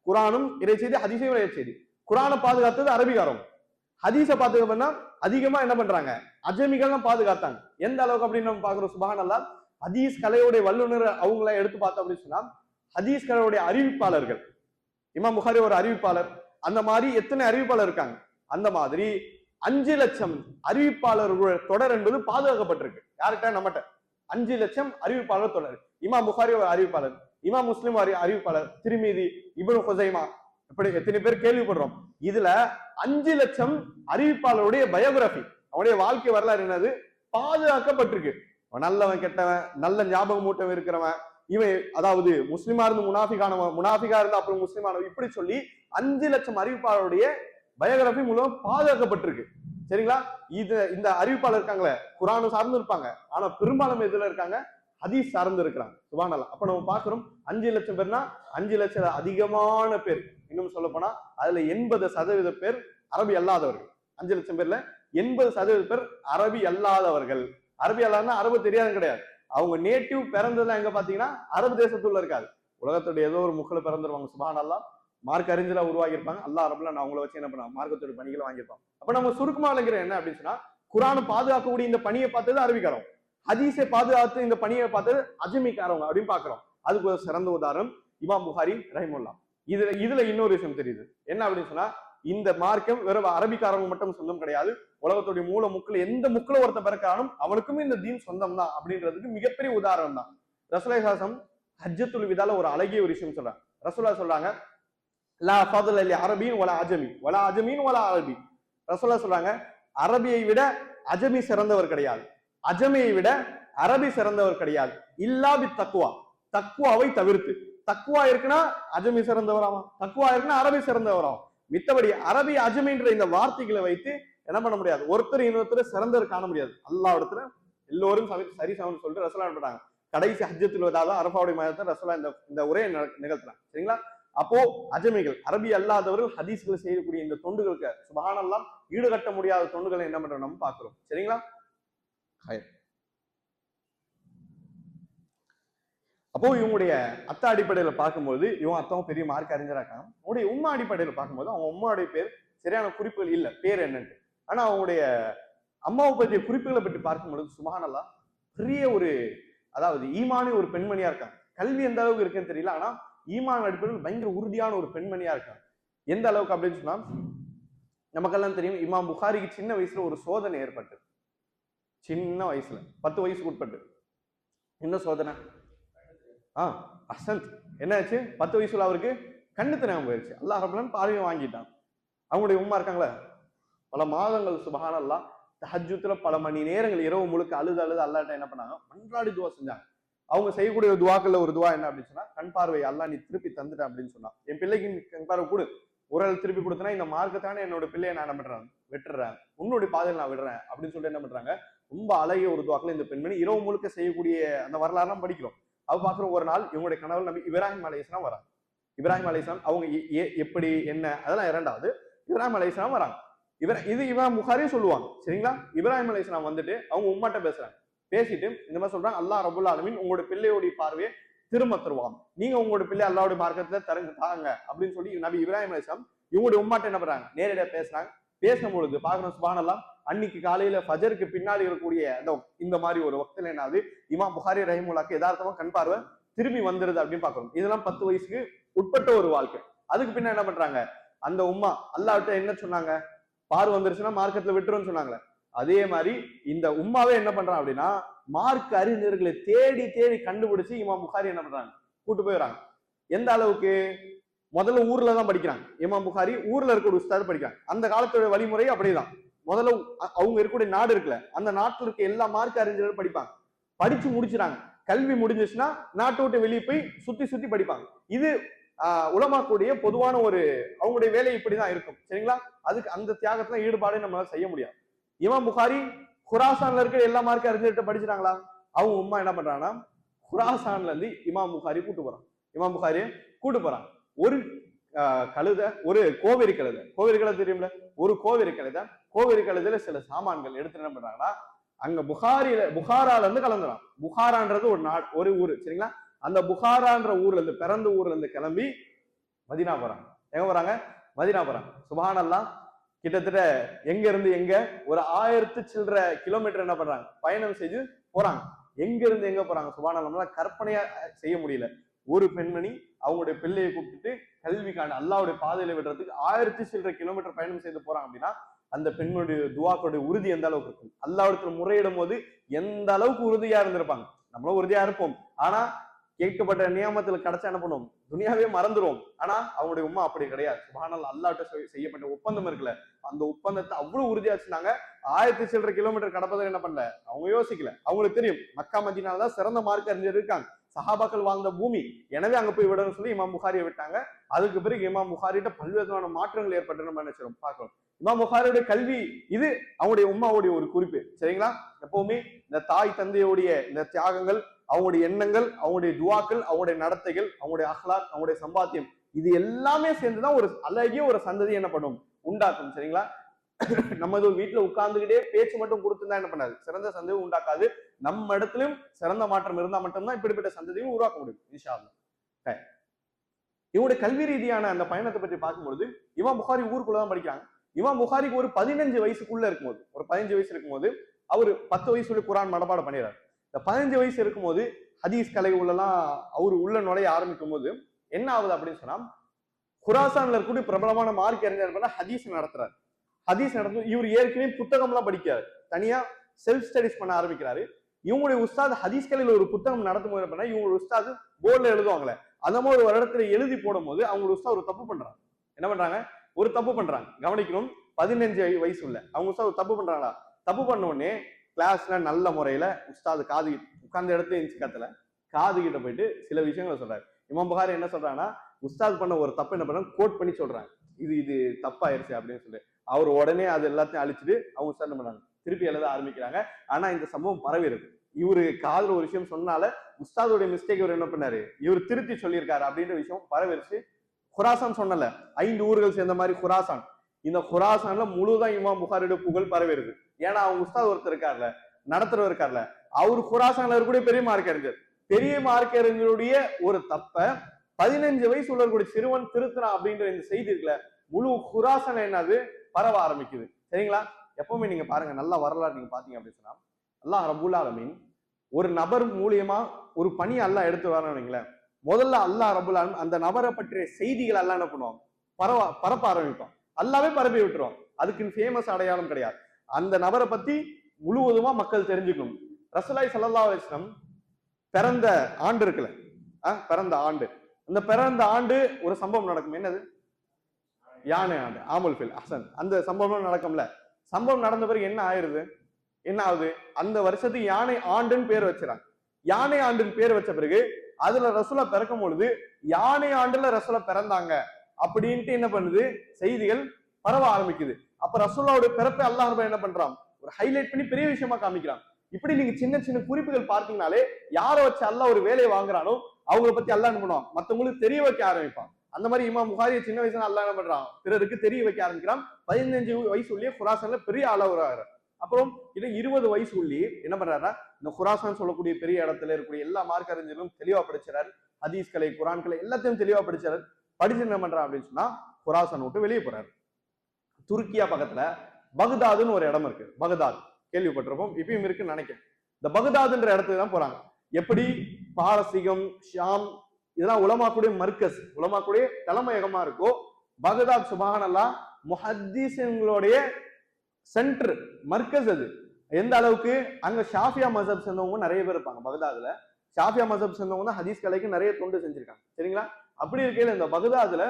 குரானும் இறை செய்தி, ஹதீஸையும் இறை செய்தி. குரானை பாதுகாத்தது அரபிக்காரங்க, ஹதீஸை பாதுகாப்புனா அதிகமா என்ன பண்றாங்க அஜமிகள் தான் பாதுகாத்தாங்க. எந்த அளவுக்கு அப்படின்னு நம்ம பாக்குறோம். சுப்ஹானல்லாஹ். ஹதீஸ் கலையுடைய வல்லுநர் அவங்கள எடுத்து பார்த்தோம் அப்படின்னு சொன்னா, ஹதீஸ் கலையுடைய அறிவிப்பாளர்கள், இமாம் புகாரி ஒரு அறிவிப்பாளர், அந்த மாதிரி எத்தனை அறிவிப்பாளர் இருக்காங்க. அந்த மாதிரி 5 லட்சம் அறிவிப்பாளர்கள் தொடர் என்பது பாதுகாக்கப்பட்டிருக்கு. யார்கிட்ட? நம்மகிட்ட 5 லட்சம் அறிவிப்பாளர் தொடர். இமாம் புகாரி ஒரு அறிவிப்பாளர், இமாம் முஸ்லிம் அறிவிப்பாளர், திர்மிதி, இப்னு குஸைமா, இப்படி எத்தனை பேர் கேள்விப்படுறோம். இதுல 5 லட்சம் அறிவிப்பாளருடைய பயோகிராபி, அவனுடைய வாழ்க்கை வரலாறு என்னது பாதுகாக்கப்பட்டிருக்கு. நல்லவன் கெட்டவன், நல்ல ஞாபகம் மூட்டம் இருக்கிறவன், இவன் அதாவது முஸ்லிமா இருந்து முனாஃபிகானவன், முனாஃபிகா இருந்து அப்புறம் முஸ்லிமானவன், இப்படி சொல்லி 5 லட்சம் அறிவிப்பாளருடைய பயோகிராபி மூலம் பாதுகாக்கப்பட்டிருக்கு சரிங்களா. இந்த அறிவிப்பாளர் இருக்காங்களே குரான் சார்ந்து இருப்பாங்க, ஆனா பெரும்பாலும் எதுல இருக்காங்க? ஹதீஸ் சார்ந்து இருக்கிறாங்க. சுப்ஹானல்லாஹ். அப்ப நம்ம பாக்குறோம் 5 லட்சம் பேர்னா 5 லட்சம் அதிகமான பேர். இன்னும் சொல்ல போனா அதுல 80% பேர் அரபி அல்லாதவர்கள். 5 லட்சம் பேர்ல 80% பேர் அரபி அல்லாதவர்கள். அரபி அல்லாதனா அரபு தெரியாது கிடையாது. அவங்க நேட்டிவ் பிறந்ததுல எங்க பாத்தீங்கன்னா அரபு தேசத்துள்ள இருக்காது, உலகத்துடைய ஏதோ ஒரு முக்கில பிறந்துருவாங்க. சுப்ஹானல்லாஹ். மார்க் அறிஞரா உருவாகி இருப்பாங்க. அல்லாஹ் ரபுல்லா நான் அவங்கள வச்சு என்ன பண்ண மார்க்கத்தோட பணிகளை வாங்கியிருப்பாங்க. அப்ப நம்ம சுருக்கமா விளங்குற என்ன அப்படின்னு சொன்னா, குரானை பாதுகாக்கக்கூடிய இந்த பணியை பார்த்தது அரபிக்காரன், ஹதீஸை பாதுகாத்து இந்த பணியை பார்த்தது அஜமிக்காரவங்க அப்படின்னு பாக்குறோம். அதுக்கு ஒரு சிறந்த உதாரணம் இமாம் புகாரி ரஹிமுல்லாஹ். இதுல இன்னொரு விஷயம் தெரியுது என்ன அப்படின்னு சொன்னா, இந்த மார்க்கம் வெறும் அரபிக்காரங்க மட்டும் சொந்தம் கிடையாது. உலகத்துடைய மூல முக்கில் எந்த முக்கில ஒருத்த பிறக்கானும் அவனுக்குமே இந்த தீன் சொந்தம் தான் அப்படின்றதுக்கு மிகப்பெரிய உதாரணம் தான். ரசூலுல்லாஹி ஸல்லல்லாஹு ஹஜ்ஜத்துல் விதால ஒரு அழகிய ஒரு விஷயம் சொல்றாங்க. ரசூலுல்லாஹ் சொல்றாங்க, லா ஃபضل لعربين ولا عجمي ولا عجمين ولا عربي. ரசூலுல்லாஹ் சொல்றாங்க, அரபியை விட அஜமி சிறந்தவர் கிடையாது, அஜமியை விட அரபி சிறந்தவர் கிடையாது. இல்லா பி தக்வா, தக்வாவை தவிர்த்து. தக்வா இருக்குன்னா அஜமி சிறந்தவராகும், தக்வா இருக்குன்னா அரபி சிறந்தவராகும். மித்தபடி அரபி அஜமின்ற இந்த வார்த்தைகளை வைத்து என்ன பண்ண முடியாது, ஒருத்தர் இன்னொருத்தர் சிறந்தவர் காண முடியாது. அல்லாஹ் இடத்துல எல்லோரும் சரி சமன் சொல்லிட்டு ரசூலுல்லாஹ் அனுப்புறாங்க. கடைசி ஹஜ்ஜத்துல் வதால அரஃபாவுடைய மாதத்தை ரசூலுல்லாஹ் இந்த உரையை நிகழ்த்துறாங்க சரிங்களா. அப்போ அஜமிகள், அரபி அல்லாதவர்கள் ஹதீஸ்களை செய்யக்கூடிய இந்த தொண்டுகளுக்கு சுப்ஹானல்லாஹ் ஈடுகட்ட முடியாத தொண்டுகளை என்ன பண்றோம் நம்ம பாக்குறோம் சரிங்களா. அப்போ இவங்களுடைய அத்த அடிப்படையில பார்க்கும்போது இவன் அத்தவும் பெரிய மார்க் அறிஞராக்காங்க. அவங்களுடைய உம்மா அடிப்படையில பார்க்கும்போது அவங்க உம்மாவுடைய பேர் சரியான குறிப்புகள் இல்ல, பேர் என்னன்ட்டு. ஆனா அவங்களுடைய அம்மாவை பற்றிய குறிப்புகளை பற்றி பார்க்கும்பொழுது சுப்ஹானல்லாஹ் பெரிய ஒரு, அதாவது ஈமானி ஒரு பெண்மணியா இருக்காங்க. கல்வி எந்த அளவுக்கு இருக்குன்னு தெரியல, ஆனா ஈமான் அடிப்படையில் பயங்கர உறுதியான ஒரு பெண்மணியா இருக்காங்க. எந்த அளவுக்கு அப்படின்னு சொன்னா, நமக்கெல்லாம் தெரியும் இமாம் புகாரிக்கு சின்ன வயசுல ஒரு சோதனை ஏற்பட்டது. சின்ன வயசுல 10 வயசுக்கு உட்பட்டு. என்ன சோதனை? அசந்த் என்னாச்சு, 10 வயசுல அவருக்கு கண்ணு தெரியாம போயிருச்சு. அல்லாஹ் ரப்பல் பார்வையை வாங்கிட்டான். அவங்களுடைய உம்மா இருக்காங்களே பல மாதங்கள் சுப்ஹானல்லாஹ் தஹஜ்ஜுத்ல பல மணி நேரங்கள் இரவு முழுக்க அழுது அல்லாஹ்ட்ட என்ன பண்ணாங்க, மன்றாடி துவா செஞ்சாங்க. அவங்க செய்யக்கூடிய துவாக்கள்ல ஒரு துவா என்ன அப்படின்னு சொன்னா, கண் பார்வை அல்லாஹ் நீ திருப்பி தந்துட்டேன் அப்படின்னு சொன்னா, என் பிள்ளைக்கு கண் பார்வை கொடு, ஒரு ஆள் திருப்பி கொடுத்தனா இந்த மார்க்கத்தானே என்னோட பிள்ளையை நான் என்ன பண்றேன் விட்டுறேன், உன்னுடைய பாதையில் நான் விடுறேன் அப்படின்னு சொல்லிட்டு என்ன பண்றாங்க. ரொம்ப அழகிய ஒரு துவாக்கள் இந்த பெண்மணி இரவு முழுக்க செய்யக்கூடிய அந்த வரலாறுலாம் படிக்கிறோம். அவ பாக்குற ஒரு நாள் இவங்களுடைய கனவுல நபி இப்ராஹிம் அலைஹிஸ்ஸலாம் வராங்க. இப்ராஹிம் அலைஹிஸ்ஸலாம் அவங்க எப்படி என்ன அதெல்லாம் இரண்டாவது. இப்ராஹிம் அலைஹிஸ்ஸலாம் வராங்க. இமாம் புகாரியும் சொல்லுவாங்க சரிங்களா. இப்ராஹிம் அலைஹிஸ்ஸலாம் வந்துட்டு அவங்க உம்மாட்ட பேசுறாங்க. பேசிட்டு இந்த மாதிரி சொல்றாங்க, அல்லாஹ் ரப்புல் ஆலமீன் உங்களுடைய பிள்ளையோடைய பார்வையை திரும்ப தருவாங்க, நீங்க உங்களுடைய பிள்ளை அல்லாஹ்வுடைய மார்க்கத்துல தாங்க அப்படின்னு சொல்லி நபி இப்ராஹிம் அலைஹிஸ்ஸலாம் இவங்களுடைய உம்மாட்ட என்ன பண்றாங்க, நேரடியா பேசுறாங்க. பேசும்பொழுது பாக்குறோம் சுப்ஹானல்லாஹ், அன்னைக்கு காலையில ஃபஜருக்கு பின்னாடி இருக்கக்கூடிய இந்த மாதிரி ஒரு வக்தில என்னாவது இமாம் புகாரி ரஹிமுல்லாஹ்க்கு யதார்த்தமா கண் பார்வை திரும்பி வந்துருது அப்படின்னு பாக்குறோம். இதெல்லாம் 10 வயசுக்கு உட்பட்ட ஒரு வாழ்க்கை. அதுக்கு பின்ன என்ன பண்றாங்க, அந்த உம்மா அல்லாஹ்ட்ட என்ன சொன்னாங்க, பார்வை வந்துருச்சுன்னா மார்க்கத்துல விட்டுருன்னு சொன்னாங்களே, அதே மாதிரி இந்த உம்மாவே என்ன பண்றான் அப்படின்னா மார்க் அறிஞர்களை தேடி தேடி கண்டுபிடிச்சு இமாம் புகாரி என்ன பண்றாங்க கூட்டு போயிடறாங்க. எந்த அளவுக்கு? முதல்ல ஊர்ல தான் படிக்கிறாங்க. இமாம் புகாரி ஊர்ல இருக்க ஒரு உஸ்தாது படிக்கிறாங்க. அந்த காலத்தோட வழிமுறை அப்படிதான். முதல்ல அவங்க இருக்கக்கூடிய நாடு இருக்குல்ல, அந்த நாட்டுல இருக்க எல்லா மார்க் அறிஞர்களும் படிப்பாங்க. படிச்சு முடிச்சுறாங்க. கல்வி முடிஞ்சிச்சுன்னா நாட்டை விட்டு வெளியே போய் சுத்தி சுத்தி படிப்பாங்க. இது உலமாக்கூடிய பொதுவான ஒரு அவங்களுடைய வேலை இப்படிதான் இருக்கும். சரிங்களா? அதுக்கு அந்த தியாகத்துல ஈடுபாடு நம்மளால செய்ய முடியாது. இமாம் புகாரி குராசான்ல இருக்கிற எல்லா மார்க்க அறிஞர்கிட்ட படிச்சுட்டாங்களா? அவங்க உம்மா என்ன பண்றாங்கன்னா குராசான்ல இருந்து இமாம் புகாரி கூட்டு போறான். இமாம் புகாரி கூட்டு போறான். ஒரு கழுத, ஒரு கோவேரி கழுத, கோவேரி கழுத தெரியும்ல, ஒரு கோவேரி கழுத, கோவேரி கழுதையில சில சாமான்கள் எடுத்து என்ன பண்றாங்கன்னா அங்க புகாரால இருந்து கலந்துறான். புகாரான்றது ஒரு நாடு, ஒரு ஊரு. சரிங்களா? அந்த புகாரான்ற ஊர்ல இருந்து, பிறந்த ஊர்ல இருந்து கிளம்பி மதீனா போறாங்க. எங்க போறாங்க? மதீனா போறாங்க. சுப்ஹானல்லாஹ். கிட்டத்தட்ட எங்க இருந்து எங்க ஒரு 1000 சில்லற கிலோமீட்டர் என்ன பண்றாங்க பயணம் செய்து போறாங்க. எங்க இருந்து எங்க போறாங்க சுப்ஹானல்லாஹ், கற்பனையா செய்ய முடியல. ஒரு பெண்மணி அவங்களுடைய பிள்ளையை கூப்பிட்டு கல்விக்கான அல்லாஹ்வுடைய பாதையில விடுறதுக்கு 1000 சில்லற கிலோமீட்டர் பயணம் செய்து போறாங்க அப்படின்னா அந்த பெண்ணுடைய துஆக்களுடைய உறுதி எந்த அளவுக்கு இருக்கும்? அல்லாஹ்விடத்துல முறையிடும் போது எந்த அளவுக்கு உறுதியா இருந்திருப்பாங்க. நம்மளும் உறுதியா இருப்போம். ஆனா கேட்கப்பட்ட நியமத்துல கிடைச்சா என்ன பண்ணுவோம்? துனியாவே மறந்துடுவோம். ஆனா அவங்களுடைய உம்மா அப்படி கிடையாது. சுப்ஹானல்லாஹ். அல்லாஹ்ட்ட செய்யப்பட்ட ஒப்பந்தம் இருக்குல்ல, அந்த ஒப்பந்தத்தை அவ்வளவு உறுதியா வச்சிருந்தாங்க. 1000 சில்லற கிலோமீட்டர் கடப்பதை என்ன பண்ணல, அவங்க யோசிக்கல. அவங்களுக்கு தெரியும் மக்கா மதீனால தான் சிறந்த மார்க் அறிஞர் இருக்காங்க, சஹாபாக்கள் வாழ்ந்த பூமி. எனவே அங்க போய் விடணும்னு சொல்லி இமாம் புகாரியை விட்டாங்க. அதுக்கு பிறகு இமாம் புகாரிட்ட பல்வேறு மாற்றங்கள் ஏற்பட்டு நம்ம நினைச்சிடும் பார்க்கிறோம். இமாம் புகாரியுடைய கல்வி இது அவங்களுடைய உம்மாவுடைய ஒரு குறிப்பு. சரிங்களா? எப்பவுமே இந்த தாய் தந்தையுடைய இந்த தியாகங்கள், அவங்களுடைய எண்ணங்கள், அவங்களுடைய துவாக்கள், அவங்களுடைய நடத்தைகள், அவங்களுடைய அஹ்லாக், அவங்களுடைய சம்பாத்தியம், இது எல்லாமே சேர்ந்துதான் ஒரு அழகிய ஒரு சந்ததி என்ன பண்ணும், உண்டாக்கும். சரிங்களா? நம்ம வீட்டுல உட்கார்ந்துகிட்டே பேச்சு மட்டும் கொடுத்துருந்தா என்ன பண்ணாது, சிறந்த சந்ததியும் உண்டாக்காது. நம்ம இடத்துலயும் சிறந்த மாற்றம் இருந்தா மட்டும்தான் இப்படிப்பட்ட சந்ததியும் உருவாக்க முடியும் இன்ஷா அல்லாஹ். இவங்களுடைய கல்வி ரீதியான அந்த பயணத்தை பற்றி பார்க்கும்போது இமாம் புகாரி ஊருக்குள்ளதான் படிக்கிறாங்க. இமாம் புகாரிக்கு ஒரு 15 வயசுக்குள்ள இருக்கும்போது, ஒரு 15 வயசு இருக்கும்போது அவரு 10 வயசுல குரான் மனப்பாடம் பண்ணிடுறாரு. இந்த 15 வயசு இருக்கும்போது ஹதீஸ் கலை உள்ளலாம் அவரு உள்ள நுழைய ஆரம்பிக்கும் போது என்ன ஆகுது அப்படின்னு சொன்னா, குராசான்ல இருக்கக்கூடிய பிரபலமான மார்க் அறிஞர் பண்ண ஹதீஸ் நடத்துறாரு. ஹதீஸ் நடந்து இவர் ஏற்கனவே புத்தகம் எல்லாம் படிக்காரு, தனியா செல்ஃப் ஸ்டடிஸ் பண்ண ஆரம்பிக்கிறாரு. இவங்களுடைய உஸ்தாத் ஹதீஸ் கலையில ஒரு புத்தகம் நடத்தும் போது பண்ணா இவங்களுடைய உஸ்தாது போர்டுல எழுதுவாங்களே, அந்த மாதிரி ஒரு இடத்துல எழுதி போடும் போது அவங்களுடைய உஸ்தாத் ஒரு தப்பு பண்றாங்க. என்ன பண்றாங்க? ஒரு தப்பு பண்றாங்க. கவனிக்கணும். 15 வயசு உள்ள அவங்க உஸ்தாத் ஒரு தப்பு பண்றாங்களா? தப்பு பண்ண உடனே கிளாஸ்ல நல்ல முறையில உஸ்தாது காது உட்கார்ந்த இடத்துல இருந்துச்சு கத்துல காது கிட்ட போயிட்டு சில விஷயங்களை சொல்றாரு. இமாம் புகாரி என்ன சொல்றாங்கன்னா, உஸ்தாத் பண்ண ஒரு தப்பு என்ன பண்றாங்க, கோட் பண்ணி சொல்றாங்க, இது தப்பாயிருச்சு அப்படின்னு சொல்லி. அவர் உடனே அது எல்லாத்தையும் அழிச்சுட்டு அவங்க உஸ்தாத் என்ன பண்றாங்க, திருப்பி எழுத ஆரம்பிக்கிறாங்க. ஆனா இந்த சம்பவம் பரவி இருக்கு. இவரு காதுல ஒரு விஷயம் சொன்னால உஸ்தாதுடைய மிஸ்டேக் இவர் என்ன பண்ணாரு, இவர் திருத்தி சொல்லியிருக்காரு அப்படின்ற விஷயம் பரவிருச்சு. குராசான் சொன்னல 5 ஊர்கள் சேர்ந்த மாதிரி குராசான், இந்த குராசான்ல முழுதான் இமாம் புகாரியோட புகழ் பரவிருக்கு. ஏன்னா அவங்க உஸ்தாத் ஒருத்தர் இருக்காருல, நடத்துறவர் இருக்காருல, அவரு குராசான்ல இருக்கக்கூடிய பெரிய மார்க் அறிஞர். பெரிய மார்க் அறிஞருடைய ஒரு தப்ப 15 வயசு உள்ள சிறுவன் திருத்தலாம் அப்படின்ற இந்த செய்தி இருக்குல்ல, முழு குராசான் என்னது பரவ ஆரம்பிக்குது. சரிங்களா? எப்பவுமே நீங்க பாருங்க, நல்லா வரலாறு நீங்க பாத்தீங்க அப்படின்னு சொன்னா, அல்லாஹ் ரப்புல் ஆலமீன் ஒரு நபர் மூலியமா ஒரு பணி அல்லாஹ் எடுத்து வரணுங்களே, முதல்ல அல்லாஹ் ரப்புல் ஆலமீன் அந்த நபரை பற்றிய செய்திகள் எல்லாம் என்ன பண்ணுவோம், பரப்ப ஆரம்பிப்போம். அல்லாவே பரப்பி விட்டுருவோம். அதுக்கு ஃபேமஸ் அடையாளம் கிடையாது. அந்த நபரை பத்தி முழுவதுமா மக்கள் தெரிஞ்சுக்கணும். ரசூலுல்லாஹி ஸல்லல்லாஹு அலைஹி வஸல்லம் பிறந்த ஆண்டு இருக்குல்ல, பிறந்த ஆண்டு, அந்த பிறந்த ஆண்டு ஒரு சம்பவம் நடக்கும். என்னது? யானை ஆண்டு, ஆமுல் ஃபில் அஹ்சன். அந்த சம்பவம் நடக்கும்ல. சம்பவம் நடந்த பிறகு என்ன ஆயிருது, என்ன ஆகுது, அந்த வருஷத்துக்கு யானை ஆண்டுன்னு பேர் வச்சுறாங்க. யானை ஆண்டுன்னு பேர் வச்ச பிறகு அதுல ரசூலா பிறக்கும் பொழுது யானை ஆண்டுல ரசூலா பிறந்தாங்க அப்படின்ட்டு என்ன பண்ணுது, செய்திகள் பரவ ஆரம்பிக்குது. அப்ப ரசூலுல்லாஹ்வுடைய பிறப்பை அல்லாஹ் என்ன பண்றான், ஒரு ஹைலைட் பண்ணி பெரிய விஷயமா காமிக்கிறான். இப்படி நீங்க சின்ன சின்ன குறிப்புகள் பார்த்தீங்கனாலே யாரை வச்சு அல்லாஹ் ஒரு வேலையை வாங்குறானோ அவங்கள பத்தி அல்லாஹ் என்ன பண்ணுவான், மத்தவங்களுக்கு தெரிய வைக்க ஆரம்பிப்பான். அந்த மாதிரி இமாம் புகாரியை சின்ன வயசுல அல்லாஹ் என்ன பண்றான், பிறருக்கு தெரிய வைக்க ஆரம்பிக்கிறான். 15 வயசு உள்ளே குராசான்ல பெரிய ஆளவராகிறார். அப்புறம் இது 20 வயசு உள்ளே என்ன பண்றாருன்னா, இந்த குராசான் சொல்லக்கூடிய பெரிய இடத்துல இருக்கக்கூடிய எல்லா மார்க் அறிஞர்களும் தெளிவா படிச்சாரு. ஹதீஸ் கலை, குரான் கலை எல்லாத்தையும் தெளிவா படிச்சாரு. படிச்சு என்ன பண்றான் அப்படின்னு சொன்னா, குராசான் விட்டு வெளியே போறாரு. துருக்கியா பக்கத்துல பக்தாதுன்னு ஒரு இடம் இருக்கு. பக்தாத் கேள்விப்பட்டிருப்போம், இப்பயும் இருக்குன்னு நினைக்கிறேன். இந்த பக்தாதுன்ற இடத்துக்கு தான் போறாங்க. எப்படி பாரசீகம், ஷாம் இதெல்லாம் உலமாக்குடைய மர்கஸ், உலமாக்குடைய தலைமையகமா இருக்கோ, பக்தாத் சுப்ஹானல்லாஹ் முஹத்திஸ்களுடைய சென்டர் மர்க்கஸ் அது. எந்த அளவுக்கு அங்க ஷாஃபியா மசப் சேர்ந்தவங்க நிறைய பேர் இருப்பாங்க பகதாதுல. ஷாஃபியா மசப் சேர்ந்தவங்க தான் ஹதீஸ் கலைக்கு நிறைய தொண்டு செஞ்சிருக்காங்க. சரிங்களா? அப்படி இருக்கையில இந்த பகதாதுல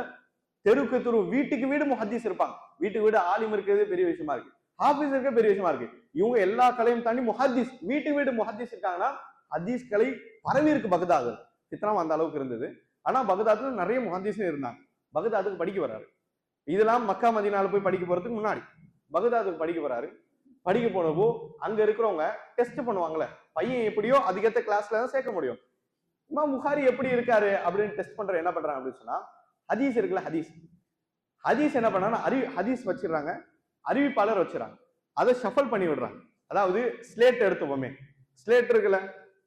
தெருக்கு தெரு வீட்டுக்கு வீடு முஹத்தீஸ் இருப்பாங்க. வீட்டுக்கு வீடு ஆலிம் இருக்கிறது பெரிய விஷயமா இருக்கு, ஹாஃபிஸ் இருக்க பெரிய விஷயமா இருக்கு. இவங்க எல்லா கலையும் தாண்டி முஹத்தீஸ், வீட்டுக்கு வீடு முஹத்தீஸ் இருக்காங்கன்னா ஹதீஸ் கலை பரவி இருக்கு பகதாது. ஃபித்னாவும் அந்த அளவுக்கு இருந்தது. ஆனா பகதாதுல நிறைய முஹத்தீஸும் இருந்தாங்க. பகதாதுக்கு படிக்க வர்றாரு. இதெல்லாம் மக்கா மதீனால போய் படிக்க போறதுக்கு முன்னாடி பகதாதுக்கு படிக்க வர்றாரு. படிக்க போனப்போ அங்க இருக்கிறவங்க டெஸ்ட் பண்ணுவாங்கல்ல, பையன் எப்படியோ அதுக்கேற்ற கிளாஸ்ல தான் சேர்க்க முடியும். இமாம் புகாரி எப்படி இருக்காரு அப்படின்னு டெஸ்ட் பண்ற என்ன பண்றாங்க அப்படின்னு சொன்னா, ஹதீஸ் இருக்குல்ல, ஹதீஸ் என்ன பண்ணாங்கன்னா ஹதீஸ் வச்சிடறாங்க, அறிவிப்பாளர் வச்சிடறாங்க, அதை ஷஃபல் பண்ணி விடுறாங்க. அதாவது ஸ்லேட் எடுத்துப்போமே, ஸ்லேட் இருக்குல்ல,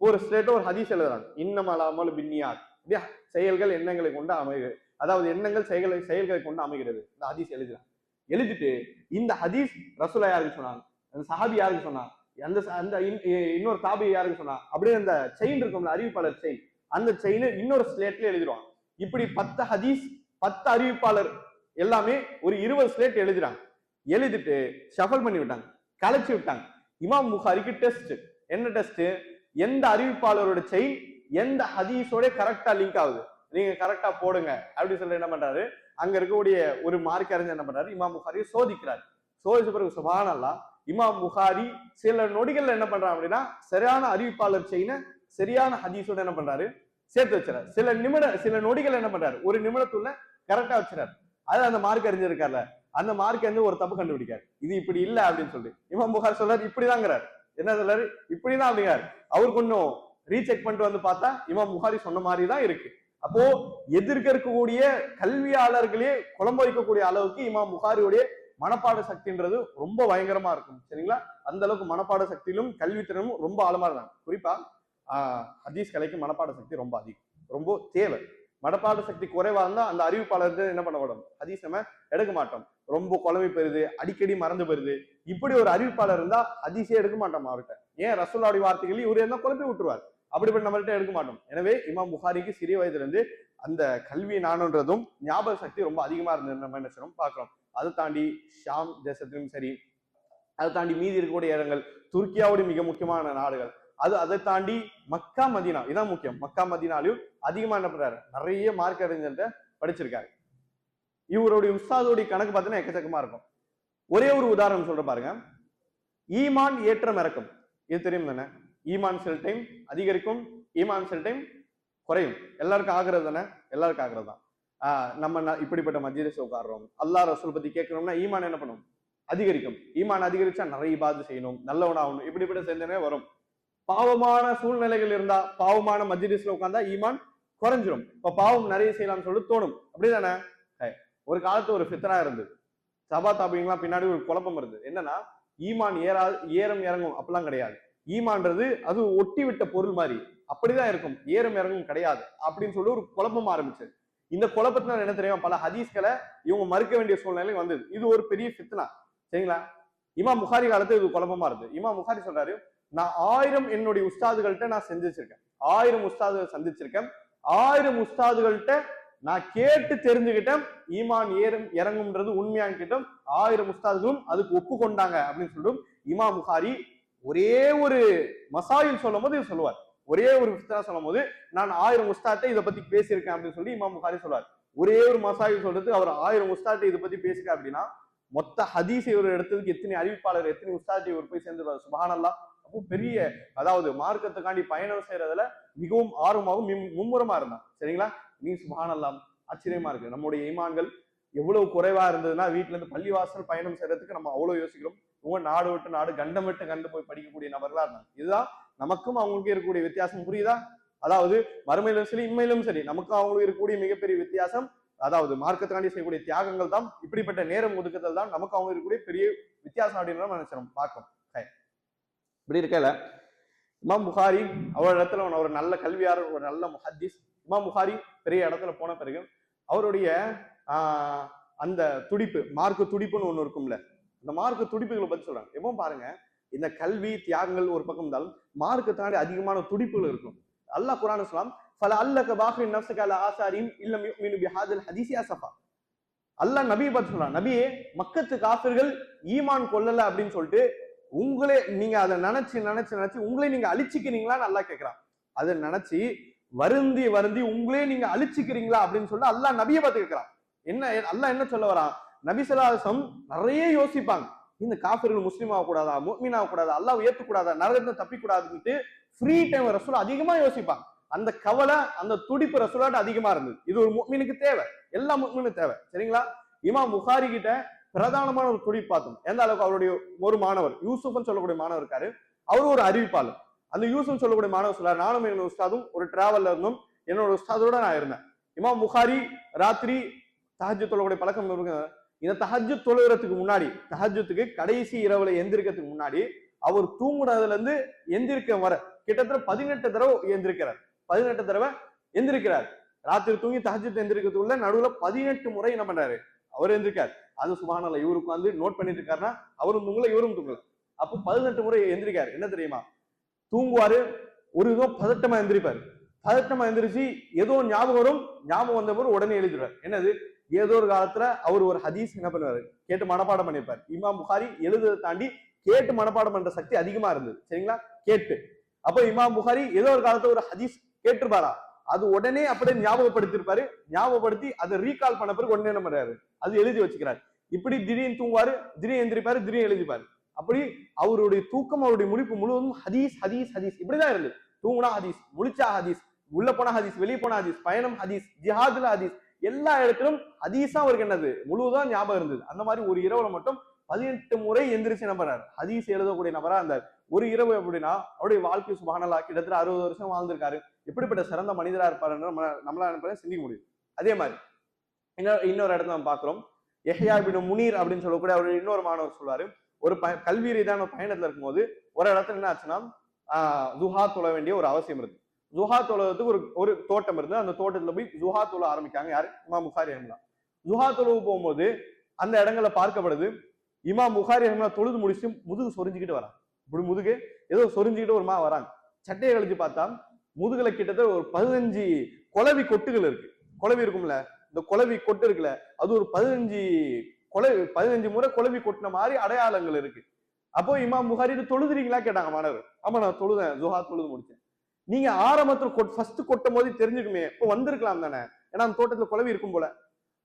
ஒரு ஸ்லேட் ஒரு ஹதீஸ் எழுதுறாங்க. இன்னமலாமல் பின்னியார், அப்படியா செயல்கள் எண்ணங்களை கொண்டு அமைகிறது, அதாவது எண்ணங்கள் செயல்களை கொண்டு அமைகிறது. இந்த ஹதீஸ் எழுதுறாங்க. எழுதிட்டு இந்த ஹதீஸ் ரசூலா யாருக்கு சொன்னாங்க, அந்த சஹாபி யாருக்கு சொன்னாங்க, அந்த இன்னொரு தாபி யாருக்கு சொன்னா, அப்படியே அந்த செயின் இருக்கும்ல, அறிவிப்பாளர் செயின், அந்த செயின் இன்னொரு ஸ்லேட்ல எழுதிடுவாங்க. இப்படி 10 ஹதீஸ் 10 அறிவிப்பாளர் எல்லாமே ஒரு 20 ஸ்லேட் எழுதுறாங்க. எழுதிட்டு ஷஃபல் பண்ணி விட்டாங்க, கலைச்சு விட்டாங்க. இமாம் புகாரிக்கு டெஸ்ட். என்ன டெஸ்ட்? எந்த அறிவிப்பாளரோட செயின் எந்த ஹதீஸோட கரெக்டா லிங்க் ஆகுது, நீங்க கரெக்டா போடுங்க அப்படின்னு சொல்லி என்ன பண்றாரு, அங்க இருக்கக்கூடிய ஒரு மார்க் அறிஞர் என்ன பண்றாரு, இமாம் புகாரியை சோதிக்கிறார். சோதிச்ச பிறகு சுப்ஹானல்லாஹ், இமாம் புகாரி சில நொடிகள்ல என்ன பண்றாங்க அப்படின்னா, சரியான அறிவிப்பாளர் செயினை சரியான ஹதீஸோட என்ன பண்றாரு, சேர்த்து வச்சுறாரு. சில நொடிகள் என்ன பண்றாரு, ஒரு நிமிடத்துள்ள கரெக்டா வச்சுறாரு. அது அந்த மார்க் அறிஞ்சிருக்காருல, அந்த மார்க் வந்து ஒரு தப்பு கண்டுபிடிக்காரு, இது இப்படி இல்ல அப்படின்னு சொல்லி. இமாம் புகாரி சொல்றாரு இப்படிதாங்கிறாரு. என்ன சொல்றாரு, இப்படிதான் அப்படிங்கிறாரு. அவர் கொஞ்சம் ரீசெக் பண்ணிட்டு வந்து பார்த்தா இமாம் புகாரி சொன்ன மாதிரி தான் இருக்கு. அப்போ எதிர்க்க இருக்கக்கூடிய கல்வியாளர்களே குழம்ப வைக்கக்கூடிய அளவுக்கு இமாம் புகாரியுடைய மனப்பாட சக்தின்றது ரொம்ப பயங்கரமா இருக்கும். சரிங்களா? அந்த அளவுக்கு மனப்பாட சக்தியிலும் கல்வித்திறனும் ரொம்ப ஆழமா இருந்தாங்க. குறிப்பா ஹதீஸ் கலைக்கு மனப்பாட சக்தி ரொம்ப அதிகம், ரொம்ப தேவை. மனப்பாட சக்தி குறைவா இருந்தா அந்த அறிவிப்பாளர்கள் என்ன பண்ண மாட்டோம், ஹதீஸ் நம்ம எடுக்க மாட்டோம். ரொம்ப குழம்பி போயிருது, அடிக்கடி மறந்து போயிருது. இப்படி ஒரு அறிவிப்பாளர் இருந்தா ஹதீஸே எடுக்க மாட்டோம் அவர்கிட்ட. ஏன், ரசூலுல்லாஹி வார்த்தைகள் இவரு என்ன குழப்பி விட்டுருவார். அப்படிப்பட்ட நம்மள்கிட்ட எடுக்க மாட்டோம். எனவே இமாம் புகாரிக்கு சிறிய வயதுல இருந்து அந்த கல்வி நாணுன்றதும் ஞாபக சக்தி ரொம்ப அதிகமா இருந்தது நம்ம என்ன செய்யணும் பார்க்கிறோம். அதை தாண்டி ஷாம் தேசத்திலும் சரி, அதை தாண்டி மீதி இருக்கக்கூடிய இடங்கள், துருக்கியாவுடைய மிக முக்கியமான நாடுகள், அதை தாண்டி மக்கா மதீனா, இதான் முக்கியம். மக்கா மதீனாலையும் அதிகமா என்ன பண்றாரு, நிறைய மார்க் அறிஞர்கிட்ட படிச்சிருக்காரு. இவருடைய உஸ்தாதுடைய கணக்கு பார்த்தீங்கன்னா எக்கச்சக்கமா இருக்கும். ஒரே ஒரு உதாரணம் சொல்ற பாருங்க. ஈமான் ஏற்றம் இறக்கம், இது தெரியும் தானே? ஈமான் சில டைம் அதிகரிக்கும், ஈமான் சில டைம் குறையும். எல்லாருக்கும் ஆகிறது தானே? எல்லாருக்கும் ஆகிறது தான். நம்ம இப்படிப்பட்ட மஜ்லிஸ்ல உட்கார்றோம், அல்லாஹ் ரசூல் பத்தி கேட்கணும்னா ஈமான் என்ன பண்ணும், அதிகரிக்கும். ஈமான் அதிகரிச்சா நிறைய இபாதத் செய்யணும், நல்லவனாகணும், இப்படிப்பட்ட சிந்தனை வரும். பாவமான சூழ்நிலைகள் இருந்தா, பாவமான மஜ்லிஸ்ல உட்கார்ந்தா ஈமான் குறைஞ்சிரும். இப்ப பாவம் நிறைய செய்யலாம்னு சொல்லி தோணும், அப்படிதானே? ஒரு காலத்து ஒரு ஃபித்னா இருந்தது, சபா தாபிங்கெல்லாம் பின்னாடி ஒரு குழப்பம் இருந்தது. என்னன்னா, ஈமான் ஏறம் இறங்கும் அப்படிலாம் கிடையாது. ஈமான்றது அது ஒட்டி விட்ட பொருள் மாதிரி, அப்படிதான் இருக்கும், ஏறம் இறங்கும் கிடையாது அப்படின்னு சொல்லி ஒரு குழப்பம் ஆரம்பிச்சது. இந்த குழப்பத்தினால என்ன தெரியும், பல ஹதீஸ்களை இவங்க மறுக்க வேண்டிய சூழ்நிலை வந்தது. இது ஒரு பெரிய ஃபித்னா. சரிங்களா? இமாம் புகாரி காலத்துல இது குழப்பமா இருக்கு. இமாம் புகாரி சொல்றாரு, நான் 1000 என்னுடைய உஸ்தாதுகள்கிட்ட நான் சந்திச்சிருக்கேன், 1000 உஸ்தாதுகள் சந்திச்சிருக்கேன், 1000 உஸ்தாதுகள்கிட்ட நான் கேட்டு தெரிஞ்சுக்கிட்டேன் ஈமான் இறங்கும்ன்றது உண்மையான்னு கேட்டோம். 1000 உஸ்தாதுகளும் அதுக்கு ஒப்புக்கொண்டாங்க அப்படின்னு சொல்லிட்டு இமாம் புகாரி ஒரே ஒரு மசாயில் சொல்லும் போது இது சொல்லுவார். ஒரே ஒரு ஃபித்னா சொல்லும் போது நான் 1000 உஸ்தாத்தை இதை பத்தி பேசியிருக்கேன் அப்படின்னு சொல்லி இமாம் புகாரி சொல்லுவார். ஒரே ஒரு மசாயில் சொல்றது அவர் 1000 உஸ்தாத்தை இதை பத்தி பேசிக்க அப்படின்னா மொத்த ஹதீஸ் இவர் எடுத்ததுக்கு எத்தனை அறிவிப்பாளர், எத்தனை உஸ்தாத்தை இவர் போய் சேர்ந்துருவார். சுப்ஹானல்லாஹ். அப்போ பெரிய, அதாவது மார்க்கத்துக்காண்டி பயணம் செய்யறதுல மிகவும் ஆர்வமாகவும் மும்முரமா இருந்தான். சரிங்களா? நீ சுப்ஹானல்லாஹ், ஆச்சரியமா இருக்கு. நம்முடைய ஈமான்கள் எவ்வளவு குறைவா இருந்ததுன்னா, வீட்டுல இருந்து பள்ளிவாசல் பயணம் செய்யறதுக்கு நம்ம அவ்வளவு யோசிக்கிறோம். இவங்க நாடு விட்டு நாடு, கண்டம் விட்டு கண்டு போய் படிக்கக்கூடிய நபர்களா இருந்தாங்க. இதுதான் நமக்கும் அவங்களுக்கும் இருக்கக்கூடிய வித்தியாசம். புரியுதா? அதாவது மறுமையிலும் சரி இன்மையிலும் சரி நமக்கும் அவங்களுக்கு இருக்கக்கூடிய மிகப்பெரிய வித்தியாசம், அதாவது மார்க்கத்துக்காண்டி செய்யக்கூடிய தியாகங்கள் தான், இப்படிப்பட்ட நேரம் ஒதுக்குதல் தான் நமக்கு அவங்க இருக்கக்கூடிய பெரிய வித்தியாசம் அப்படின்னு நினைச்சிடும் பார்க்கும். இப்படி இருக்கல இமாம் புகாரி அவர் இடத்துல ஒரு நல்ல கல்வியாளர், ஒரு நல்ல முஹத்தீஸ். இமாம் புகாரி பெரிய இடத்துல போன பிறகு அவருடைய அந்த துடிப்பு, மார்க்கு துடிப்புன்னு ஒண்ணு இருக்கும்ல, இந்த மார்க்கு துடிப்புகளை பத்தி சொல்றாங்க. எப்போ பாருங்க, இந்த கல்வி தியாகங்கள் ஒரு பக்கம் இருந்தாலும் மார்க்கு தாண்டி அதிகமான துடிப்புகள் இருக்கும். அல்லாஹ் குர்ஆன்ல சொல்லலாம், ஃபல அல்லக பாஹின் நஃப்ஸக அலா ஆசாரிஹிம் இல்லம் யுமினு பிஹாதில் ஹதீஸி அஸஃபா. அல்லாஹ் நபியை பார்த்து சொல்றான், நபியே மக்கத்து காஃபிர்கள் ஈமான் கொள்ளல அப்படின்னு சொல்லிட்டு உங்களே நீங்க அதை நினைச்சு நினைச்சு நினைச்சு உங்களே நீங்க அழிச்சுக்கிறீங்களான்னு அல்லாஹ் கேட்கிறான். அதை நினைச்சு வருந்தி வருந்தி உங்களே நீங்க அழிச்சுக்கிறீங்களா அப்படின்னு சொல்லிட்டு அல்லாஹ் நபியை பார்த்து கேட்கிறான். என்ன அல்லாஹ் என்ன சொல்ல வரான்? நபி ஸல்லல்லாஹு அலைஹி வஸல்லம் நிறைய யோசிப்பாங்க, இந்த காஃபிர்கள் முஸ்லீம் ஆகக்கூடாதா, முஃமின் ஆகக்கூடாதா, அல்லாஹ் ஏத்துக்கூடாதா, நரகத்தை தப்பிக்கூடாதுன்ட்டு ஃப்ரீ டைம் ரசூல் அதிகமா யோசிப்பாங்க. அந்த கவலை அந்த துடிப்பு ரசூலாட்ட அதிகமா இருந்தது. இது ஒரு முஃமினுக்கு தேவை, எல்லா முஃமினுக்கும் தேவை. சரிங்களா? இமாம் புகாரி கிட்ட பிரதானமான ஒரு துடிப்பு பார்த்தோம். எந்த அளவுக்கு அவருடைய ஒரு மாணவர் யூசுப்னு சொல்லக்கூடிய மாணவர் இருக்காரு, அவரு ஒரு அறிவிப்பாளர். அந்த யூசுப் சொல்லக்கூடிய மாணவர் சொல்றாரு, நானும் என்னோட உஸ்தாதும் ஒரு டிராவல்ல இருந்தோம், என்னோட உஸ்தாதோட நான் இருந்தேன். இமாம் புகாரி ராத்திரி தஹஜ்ஜுத் தொழக்கூடிய பழக்கம் இருக்கு. இந்த தஹஜ்ஜுத் தொழுகிறதுக்கு முன்னாடி, தஹஜ்ஜுத்துக்கு கடைசி இரவுல எந்திரிக்கிறதுக்கு முன்னாடி அவர் தூங்குனதுல இருந்து எந்திரிக்க வர கிட்டத்தட்ட 18 தடவை எந்திரிக்கிறார். 18 தடவை எந்திரிக்கிறார். ராத்திரி தூங்கி தஹஜ்ஜுத் எந்திரிக்கிறதுக்குள்ள நடுவுல 18 முறை என்ன பண்றாரு, அவர் எந்திரிக்காரு. அது சுப்ஹானல்லாஹ், இவருக்கு வந்து நோட் பண்ணிட்டு இருக்காருன்னா அவரும் தூங்கல இவரும் தூங்கல. அப்போ 18 முறை எந்திரிக்காரு. என்ன தெரியுமா, தூங்குவாரு, ஒரு இதோ பதட்டமா எந்திரிப்பாரு. பதட்டமா எந்திரிச்சு ஏதோ ஞாபகம் வரும், ஞாபகம் வந்த பிறகு உடனே எழுதிடுவார். என்னது, ஏதோ ஒரு காலத்துல அவர் ஒரு ஹதீஸ் என்ன பண்ணுவாரு, கேட்டு மனப்பாடம் பண்ணியிருப்பார். இமாம் புகாரி எழுதுறதை தாண்டி கேட்டு மனப்பாடம் பண்ற சக்தி அதிகமா இருந்தது. சரிங்களா? கேட்டு அப்போ இமாம் புகாரி ஏதோ ஒரு காலத்துல ஒரு ஹதீஸ் கேட்டிருப்பாரா, அது உடனே அப்படியே ஞாபகப்படுத்திருப்பாரு. ஞாபகப்படுத்தி அதை ரீகால் பண்ண பிறகு உடனே என்ன பண்றாரு, அது எழுதி வச்சுக்கிறாரு. இப்படி திடீர்னு தூங்குவாரு, திடீர்னு எந்திரிப்பாரு, திடீர்னு எழுதிப்பாரு. அப்படி அவருடைய தூக்கம், அவருடைய முழிப்பு முழுவதும் ஹதீஸ் ஹதீஸ் ஹதீஸ் இப்படிதான் இருந்தது. தூங்குனா ஹதீஸ், முழிச்சா ஹதீஸ், உள்ள போனா ஹதீஸ், வெளியே போனா ஹதீஸ், பயணம் ஹதீஸ், ஜிஹாதுல ஹதீஸ், எல்லா இடத்திலும் ஹதீஸா அவருக்கு என்னது முழுவதும் ஞாபகம் இருந்தது. அந்த மாதிரி ஒரு இரவுல மட்டும் 18 முறை எந்திரிச்சு நம்புறாரு. ஹதீஸ் எழுதக்கூடிய நபரா இருந்தார். ஒரு இரவு அப்படின்னா அவருடைய வாழ்க்கை சுப்ஹானல்லாஹ் கிட்டத்தட்ட 60 வருஷம் வாழ்ந்திருக்காரு. எப்படிப்பட்ட சிறந்த மனிதரா இருப்பாருன்னு நம்மளால சிந்திக்க முடியும். அதே மாதிரி இன்னொரு இடத்துல நம்ம பாக்குறோம், யஹ்யா பின் முனீர் அப்படின்னு சொல்லக்கூடிய அவர் இன்னொரு மாணவர் சொல்வாரு, ஒரு கல்வி ரீதியான பயணத்துல இருக்கும்போது ஒரு இடத்துல என்ன ஆச்சுன்னா துஹா தொழ வேண்டிய ஒரு அவசியம் இருக்கு. துஹா தொழுவதுக்கு ஒரு தோட்டம் இருந்து அந்த தோட்டத்துல போய் துஹா தொழ ஆரம்பிக்காங்க. யாரு? இமாம் புகாரி ரஹ்மத்துல்லாஹ். துஹா தொழுவு போகும்போது அந்த இடங்களை பார்க்கப்படுது. இமாம் புகாரி ரஹ்மத்துல்லாஹ் தொழுது முடிச்சு முதுகு சொரிஞ்சுக்கிட்டு வராங்க. இப்படி முதுகு ஏதோ சொரிஞ்சுக்கிட்டு ஒரு வராங்க. சட்டையை கழிச்சு பார்த்தா முதுகுல கிட்டத்தட்ட ஒரு 15 குளவி கொட்டுகள் இருக்கு. குளவி இருக்கும்ல, இந்த குளவி கொட்டு இருக்குல்ல, அது ஒரு 15 முறை குளவி கொட்டின மாதிரி அடையாளங்கள் இருக்கு. அப்போ இமாம் புகாரி தொழுதுறீங்களா கேட்டாங்க மாணவர். ஆமா நான் தொழுதேன், ஜுஹா தொழுது முடிச்சேன். நீங்க ஆரம்பத்துல ஃபர்ஸ்ட் கொட்டும் போது தெரிஞ்சுக்குமே, இப்போ வந்திருக்கலாம் தானே, ஏன்னா அந்த தோட்டத்துல குளவி இருக்கும் போல.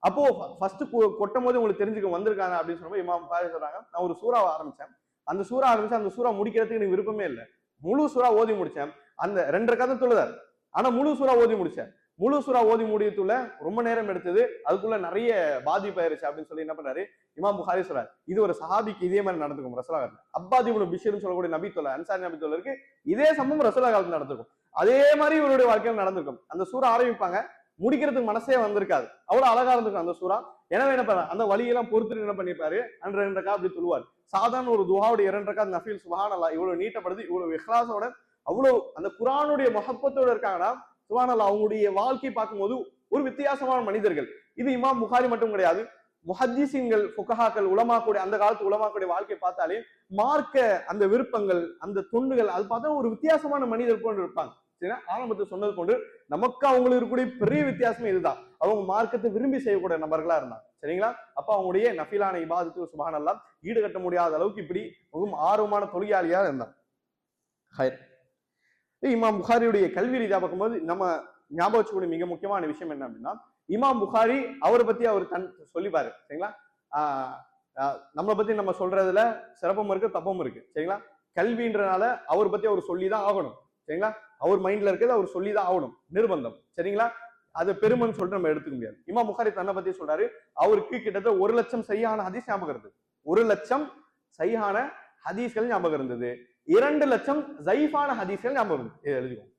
அப்போ ஃபர்ஸ்ட் கொட்டும் போது உங்களுக்கு தெரிஞ்சுக்க வந்திருக்காங்க அப்படின்னு சொல்லும்போது இமாம் புகாரி சொல்றாங்க, நான் ஒரு சூறாவை ஆரம்பிச்சேன். அந்த சூறா முடிக்கிறதுக்கு எனக்கு விருப்பமே இல்லை. முழு சூறா ஓதி முடிச்சேன். அந்த 2 கதை தொழுதார், ஆனா முழு சூறா ஓதி முடிச்சேன். முழு சூறா ஓதி முடியத்துள்ள ரொம்ப நேரம் எடுத்தது, அதுக்குள்ள நிறைய பாதிப்பு ஆயிருச்சு அப்படின்னு சொல்லி என்ன பண்றாரு இமாம் புகாரி சொல்றாரு, இது ஒரு சஹாபிக்கு இதே மாதிரி நடந்துக்கும் ரசூலுல்லாஹ். அப்பாத் இப்னு பிஷ்ர்னு சொல்லக்கூடிய நபி தோழர், அன்சாரி நபி தோழருக்கு இதே சம்பவம் ரசூலுல்லாஹ் காலத்துல நடந்திருக்கும். அதே மாதிரி இவருடைய வாழ்க்கையில் நடந்திருக்கும். அந்த சூறா ஆரம்பிப்பாங்க, முடிக்கிறதுக்கு மனசே வந்திருக்காது, அவ்வளவு அழகா இருந்திருக்கும் அந்த சூறா. எனவே என்ன பண்ண அந்த வழியெல்லாம் பொறுத்துட்டு என்ன பண்ணிருப்பாரு, 2 ரக்கா அப்படி சொல்லுவார். சாதாரண ஒரு துஹாவுடைய 2 ரக்கா நஃபில் சுப்ஹானல்லாஹ் இவ்வளவு நீட்டப்படுது, இவ்வளவு இஹ்லாஸோட அவ்வளவு அந்த குர்ஆனுடைய மஹப்பத்தோட இருக்காங்கன்னா சுப்ஹானல்லாஹ். அவங்களுடைய வாழ்க்கை பார்க்கும்போது ஒரு வித்தியாசமான மனிதர்கள். இது இமாம் புகாரி மட்டும் கிடையாது, முஹத்திஸீன்கள், ஃபுகஹாக்கள், உலமாக்களுடைய அந்த காலத்து உலமாக்களுடைய வாழ்க்கை பார்த்தாலே மார்க்க அந்த விருப்பங்கள், அந்த தொண்டுகள், அது பார்த்தா ஒரு வித்தியாசமான மனிதர் போன்று இருப்பாங்க. சரிங்களா? ஆரம்பத்தில் சொன்னது போன்று நமக்கு அவங்களுக்கு இருக்கக்கூடிய பெரிய வித்தியாசமே இதுதான், அவங்க மார்க்கத்தை விரும்பி செய்யக்கூடிய நபர்களா இருந்தாங்க. சரிங்களா? அப்ப அவங்களுடைய நஃபிலான இபாதத்து சுப்ஹானல்லாஹ் ஈடுகட்ட முடியாத அளவுக்கு இப்படி மிகவும் ஆர்வமான தொழிலாளியா இருந்தாங்க. இமாம் புகாரியுடைய கல்வி ரீதியா பார்க்கும்போது நம்ம ஞாபகம் வச்சுக்கூடிய மிக முக்கியமான விஷயம் என்ன அப்படின்னா, இமாம் புகாரி அவரை பத்தி அவர் சொல்லிப்பாரு. சரிங்களா? நம்மளை பத்தி நம்ம சொல்றதுல சிறப்பும் இருக்கு, தப்பும் இருக்கு. சரிங்களா? கல்வின்றனால அவர் பத்தி அவர் சொல்லிதான் ஆகணும். சரிங்களா? அவர் மைண்ட்ல இருக்கிறது அவர் சொல்லிதான் ஆகணும், நிர்பந்தம். சரிங்களா? அது பெருமைன்னு சொல்லிட்டு நம்ம எடுத்துக்க முடியாது. இமாம் புகாரி தன்னை பத்தி சொல்றாரு, அவருக்கு கிட்டத்தட்ட 1 லட்சம் சஹீஹான ஹதீஸ் ஞாபகம் இருந்தது. 1 லட்சம் சஹீஹான ஹதீஸ்கள் ஞாபகம் இருந்தது. 2 லட்சம் ஸைஃபான ஹதீஸ்கள் ஞாபகம் இருந்தது. இதை எழுதிக்கோங்க.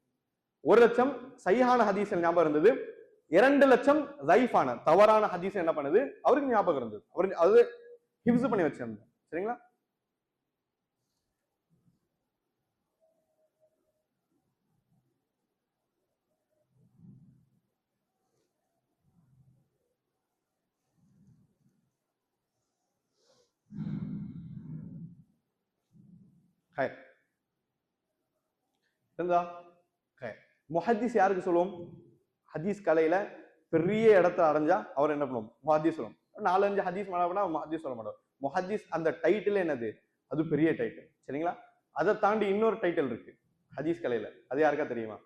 1 லட்சம் சஹீஹான ஹதீஸ்கள் ஞாபகம் இருந்தது. 2 லட்சம் ஸைஃபான தவறான ஹதீஸ் என்ன பண்ணுது அவருக்கு ஞாபகம் இருந்தது. அவர் அது ஹிஃப்ஸ் பண்ணி வச்சிருந்தார். சரிங்களா? இருந்தா முஹத்திஸ் யாருக்கு சொல்லுவோம்? ஹதீஸ் கலையில பெரிய இடத்தை அடைஞ்சா அவர் என்ன பண்ணுவோம்? முஹத்திஸ் சொல்லுவோம். 4-5 ஹதீஸ் மனப்பாடம்னா முஹத்தீஸ் சொல்ல மாட்டோம். முஹத்தீஸ் அந்த டைட்டில் என்னது, அது பெரிய டைட்டில் சரிங்களா. அதை தாண்டி இன்னொரு டைட்டில் இருக்கு ஹதீஸ் கலையில, அது யாருக்கா தெரியுமா?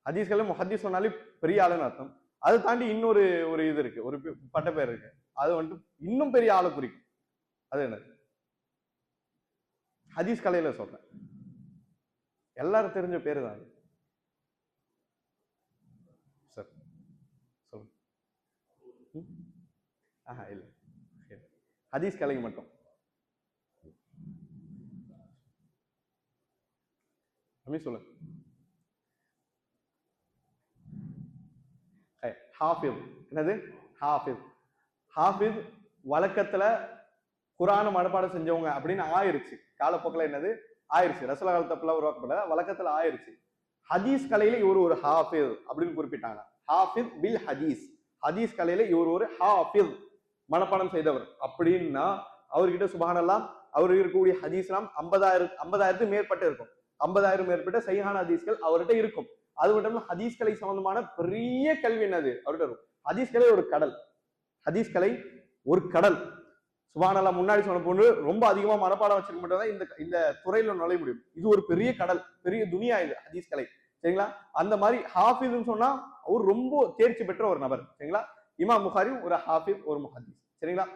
ஹதீஸ் கலையில முஹத்தீஸ் சொன்னாலே பெரிய ஆளுன்னு அர்த்தம். அதை தாண்டி இன்னொரு ஒரு இது இருக்கு, ஒரு பட்ட பேர் இருக்கு, அது வந்துட்டு இன்னும் பெரிய ஆளை குறிக்கும். அது என்னது? ஹதீஸ் கலையில சொல்றேன், எல்லாரும் தெரிஞ்ச பேரு தான் அது. சார் சொல்லுங்க. இல்ல, ஹதீஸ் கலைக்கு மட்டும் சொல்லுங்க. ஹாஃபிஸ். என்னது ஹாஃபிஸ்? ஹாஃபிஸ் வழக்கத்துல குரான மனப்பாடம் செஞ்சவங்க அப்படின்னு ஆயிருச்சு காலப்போக்கில். என்னது ஆயிருச்சு, ரசூல் காலத்தப்பெல்லாம் உருவாக்கப்பட வழக்கத்துல ஆயிருச்சு. ஹதீஸ் கலையில இவர் ஒரு ஹாஃபிஸ் அப்படின்னு குறிப்பிட்டாங்க. ஹாஃபிஸ் பில் ஹதீஸ், ஹதீஸ் கலையில இவர் ஒரு ஹாஃபிஸ், மனப்பாடம் செய்தவர் அப்படின்னா அவர்கிட்ட சுபஹானல்லாஹ் அவர் இருக்கக்கூடிய ஹதீஸ்லாம் 50,000 மேற்பட்டு இருக்கும். 50,000 மேற்பட்ட சஹீஹான ஹதீஸ்கள் அவர்கிட்ட இருக்கும். அது மட்டும் ஹதீஸ் கலை சம்பந்தமான பெரிய கல்வி என்னது அவர்கிட்ட இருக்கும். ஹதீஸ் கலை ஒரு கடல், ஹதீஸ் கலை ஒரு கடல். சுபஹானல்லாஹ் முன்னாடி சொன்ன போன்று ரொம்ப அதிகமா மனப்பாடம் வச்சிருக்க மட்டும் தான் இந்த துறையில நுழைய முடியும். இது ஒரு பெரிய கடல், பெரிய துனியா இது ஹதீஸ் கலை சரிங்களா. அந்த மாதிரி ஹாஃபிஸ்ன்னு சொன்னா அவர் ரொம்ப தேர்ச்சி பெற்ற ஒரு நபர் சரிங்களா. இமாம் புகாரி ஒரு ஹாஃபிஸ், ஒரு முஹத்தீஸ் சரிங்களா.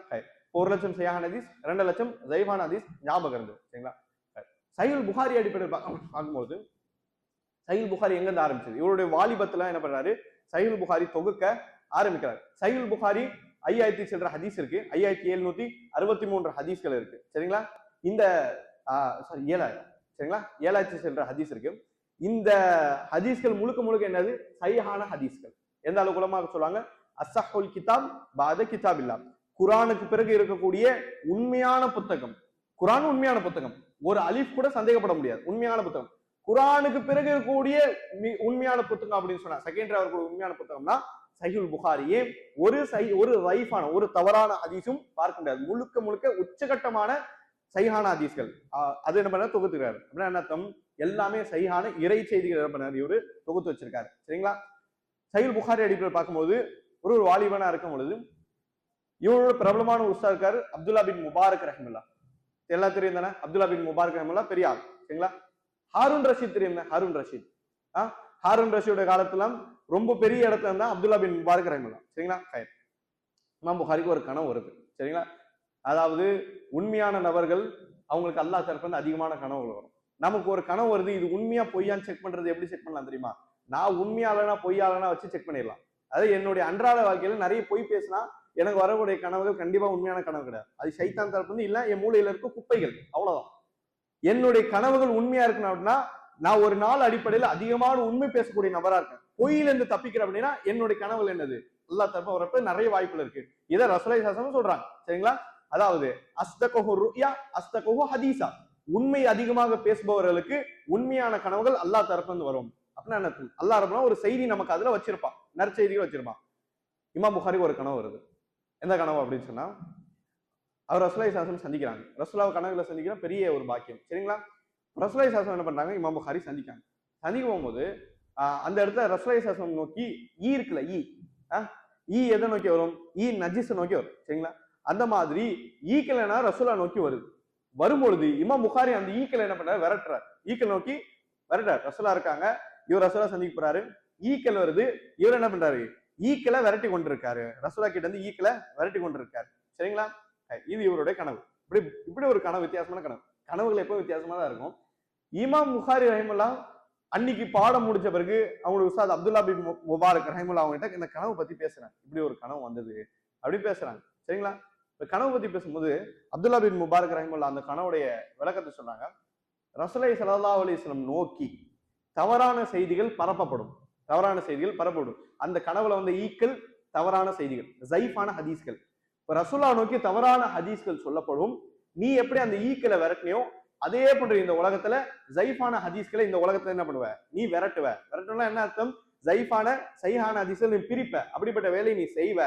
1 லட்சம் சஹீஹான ஹதீஸ், 2 லட்சம் ஸைஃபான ஹதீஸ் ஞாபகம் இருந்து சரிங்களா. சஹீஹுல் புகாரி அடிப்படையில் பார்க்கும்போது சஹீஹுல் புகாரி எங்க இருந்து ஆரம்பிச்சது? இவருடைய வாலிபத்துல என்ன பண்றாரு, சஹீஹுல் புகாரி தொகுக்க ஆரம்பிக்கிறார். சஹீஹுல் புகாரி 5000 சில்லற ஹதீஸ் இருக்கு, 5763 ஹதீஸ்கள் இருக்கு சரிங்களா. இந்த 7000 சரிங்களா, 7000 சில்லற ஹதீஸ் இருக்கு. இந்த ஹதீஸ்கள் முழுக்க முழுக்க என்னது, சஹீஹான ஹதீஸ்கள். எந்த அளவுக்கு உலமாக்கள் சொல்றாங்க, அஸ்ஸஹுல் கிதாப் பாத கிதாபில்லா, குர்ஆனுக்கு பிறகு இருக்கக்கூடிய உண்மையான புத்தகம். குர்ஆன் உண்மையான புத்தகம், ஒரு அலிஃப் கூட சந்தேகப்பட முடியாது, உண்மையான புத்தகம். குர்ஆனுக்கு பிறகு இருக்கக்கூடிய உண்மையான புத்தகம் அப்படின்னு சொன்னா செகண்டரி அவருக்கு உண்மையான புத்தகம்னா சஹீஹுல் புகாரியே. ஒரு ரைஃபான ஒரு தவறான ஹதீஸும் பார்க்க முடியாது, முழுக்க முழுக்க உச்சகட்டமான சஹீஹான ஹதீஸ்கள். அது என்ன பண்ண தொகுத்துக்கிறாரு அப்படின்னா என்ன அர்த்தம், எல்லாமே சஹீஹான இறை செய்திகள் என்ன பண்ணாரு இவரு தொகுத்து வச்சிருக்காரு சரிங்களா. சஹீஹுல் புகாரி அடிப்படையில் பார்க்கும்போது ஒரு வாலிபனா இருக்கும் பொழுது இவரோட பிரபலமான உஸ்தாத் இருக்காரு அப்துல்லா பின் முபாரக் ரஹிமல்லா. எல்லாம் தெரியும் தானே, அப்துல்லா பின் முபாரக் ரஹிமல்லா பெரிய ஆள் சரிங்களா. ஹாரூன் ரஷீத் தெரியும், ஹாரூன் ரஷீத். ஹாரூன் ரஷீதோட காலத்துல ரொம்ப பெரிய இடத்துல இருந்தா அப்துல்லா பின் முபாரக் ரஹிமல்லா சரிங்களா. இமாம் புகாரிக்கு ஒரு கனவு வருது சரிங்களா. அதாவது உண்மையான நபர்கள் அவங்களுக்கு அல்லாஹ் தரப்பு அதிகமான கனவுகள் வரும். நமக்கு ஒரு கனவு வருது, இது உண்மையா பொய்யான்னு செக் பண்றது எப்படி செக் பண்ணலாம் தெரியுமா? நான் உண்மையாளனா பொய்யாளனா வச்சு செக் பண்ணிடலாம். அதாவது என்னுடைய அன்றாட வாழ்க்கையில நிறைய பொய் பேசினா எனக்கு வரக்கூடிய கனவுகள் கண்டிப்பா உண்மையான கனவு கிடையாது, அது சைத்தான் தரப்பு இல்ல என் மூளையில இருக்க குப்பைகள், அவ்வளவுதான். என்னுடைய கனவுகள் உண்மையா இருக்கணும் அப்படின்னா நான் ஒரு நாள் அடிப்படையில் அதிகமான உண்மை பேசக்கூடிய நபரா இருக்கேன். பொய்யில இருந்து தப்பிக்கிறேன் அப்படின்னா என்னுடைய கனவுகள் என்னது அல்லாஹ் தரப்பு வரப்ப நிறைய வாய்ப்புகள் இருக்கு. இதை ரசூலுல்லாஹி ஸல்லல்லாஹு அலைஹி வஸல்லம் சொல்றாங்க சரிங்களா. அதாவது அஸ்தகஹு ருயா அஸ்தகஹு ஹதீஸா, உண்மை அதிகமாக பேசுபவர்களுக்கு உண்மையான கனவுகள் அல்லாஹ் தரப்பு வரும் அப்படின்னா என்ன, அல்லாஹ் ரப்பனா ஒரு செய்தி நமக்கு அதுல வச்சிருப்பான், நற்செய்திகள் வச்சிருப்பான். இமாம் புகாரிக்கு ஒரு கனவு வருது. எந்த கனவு அப்படின்னு சொன்னா, அவர் ரசூலுல்லாஹி ஸல்லல்லாஹு அலைஹி வஸல்லம் சந்திக்கிறாங்க. ரசூலுல்லாஹ் கனவுல சந்திக்கிற பெரிய ஒரு பாக்கியம் சரிங்களா. ரசூலுல்லாஹி ஸல்லல்லாஹு அலைஹி வஸல்லம் என்ன பண்றாங்க, இமாம் புகாரி சந்திக்காங்க. சந்திக்க போகும்போது அந்த இடத்துல ரசூலுல்லாஹி ஸல்லல்லாஹு அலைஹி வஸல்லம் நோக்கி ஈ இருக்குல்ல, ஈ எதை நோக்கி வரும், ஈ நஜீஸை நோக்கி வரும் சரிங்களா. அந்த மாதிரி ஈக்கலைனா ரசூலா நோக்கி வருது. வரும்பொழுது இமாம் புகாரி அந்த ஈக்களை என்ன பண்றாரு, விரட்டுறாரு. ஈக்கள் நோக்கி விரட்டாரு. ரசூலா இருக்காங்க, இவர் ரசூலா சந்திக்க போறாரு, ஈக்கள் வருது, இவர் என்ன பண்றாரு, ஈக்களை விரட்டி கொண்டிருக்காரு. ரசூலா கிட்ட இருந்து ஈக்களை விரட்டி கொண்டிருக்காரு சரிங்களா. இது இவருடைய கனவு. இப்படி ஒரு கனவு, வித்தியாசமான கனவு. கனவுகள் எப்போ வித்தியாசமா தான் இருக்கும். இமாம் புகாரி ரஹிமல்லாஹ் அன்னைக்கு பாடம் முடிச்ச பிறகு அவங்களோட உஸ்தாத் அப்துல்லா பின் முபாரக் ரஹிமல்லாஹ் அவங்க கிட்ட இந்த கனவு பத்தி பேசுறாங்க. இப்படி ஒரு கனவு வந்தது அப்படி பேசுறாங்க சரிங்களா. இந்த கனவு பத்தி பேசும்போது அப்துல்லா பின் முபாரக் ரஹிமல்லாஹ் அந்த கனவுடைய விளக்கத்தை சொன்னாங்க. ரசூலுல்லாஹி ஸல்லல்லாஹு அலைஹி வஸல்லம் நோக்கி தவறான செய்திகள் பரப்பப்படும், தவறான செய்திகள் பரப்பப்படும். அந்த கனவுல வந்த ஈக்கள் தவறான செய்திகள், ஸைஃபான ஹதீஸ்கள். இப்ப ரசூலா நோக்கி தவறான ஹதீஸ்கள் சொல்லப்படும். நீ எப்படி அந்த ஈக்களை விரட்டினியோ அதே போன்ற இந்த உலகத்துல ஸைஃபான ஹதீஸ்களை இந்த உலகத்துல என்ன பண்ணுவ, நீ விரட்டுவ. விரட்டுனா என்ன அர்த்தம், ஸைஃபான சஹீஹான ஹதீஸ்கள் நீ பிரிப்ப, அப்படிப்பட்ட வேலையை நீ செய்வ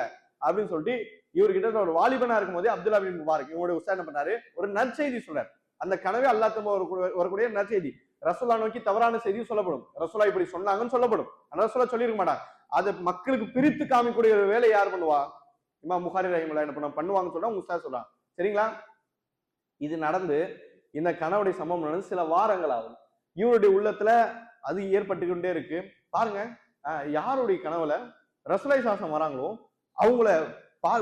அப்படின்னு சொல்லிட்டு இவர்கிட்ட ஒரு வாலிபனா இருக்கும் போதே அப்துல்லா பின் முபாரக் இவங்களுடைய உஸ்தாத் என்ன பண்ணாரு, ஒரு நற்செய்தி சொல்றாரு. அந்த கனவே அல்லாஹ் தஆலா வரக்கூடிய நற்செய்தி. ரசூலா நோக்கி தவறான செய்தி சொல்லப்படும், ரசூலா இப்படி சொன்னாங்கன்னு சொல்லப்படும். ஆனா ரசூலா சொல்லிருக்க மாட்டாங்க. அதை மக்களுக்கு பிரித்து காமிக்கக்கூடிய ஒரு வேலை யார் பண்ணுவா, இமாம் புகாரி ரஹிமஹுல்லாஹ் என்ன பண்ணுவாங்கன்னு சொல்றா உங்க உஸ்தாத் சொல்றாங்க. சரிங்களா? இது நடந்து இந்த கனவுடைய சம்பவம் நடந்து சில வாரங்கள் ஆகும். இவருடைய உள்ளத்துல அது ஏற்பட்டுக்கிட்டே இருக்கு. பாருங்க, யாருடைய கனவுல ரசூலுல்லாஹி ஸல்லல்லாஹு வராங்களோ அவங்கள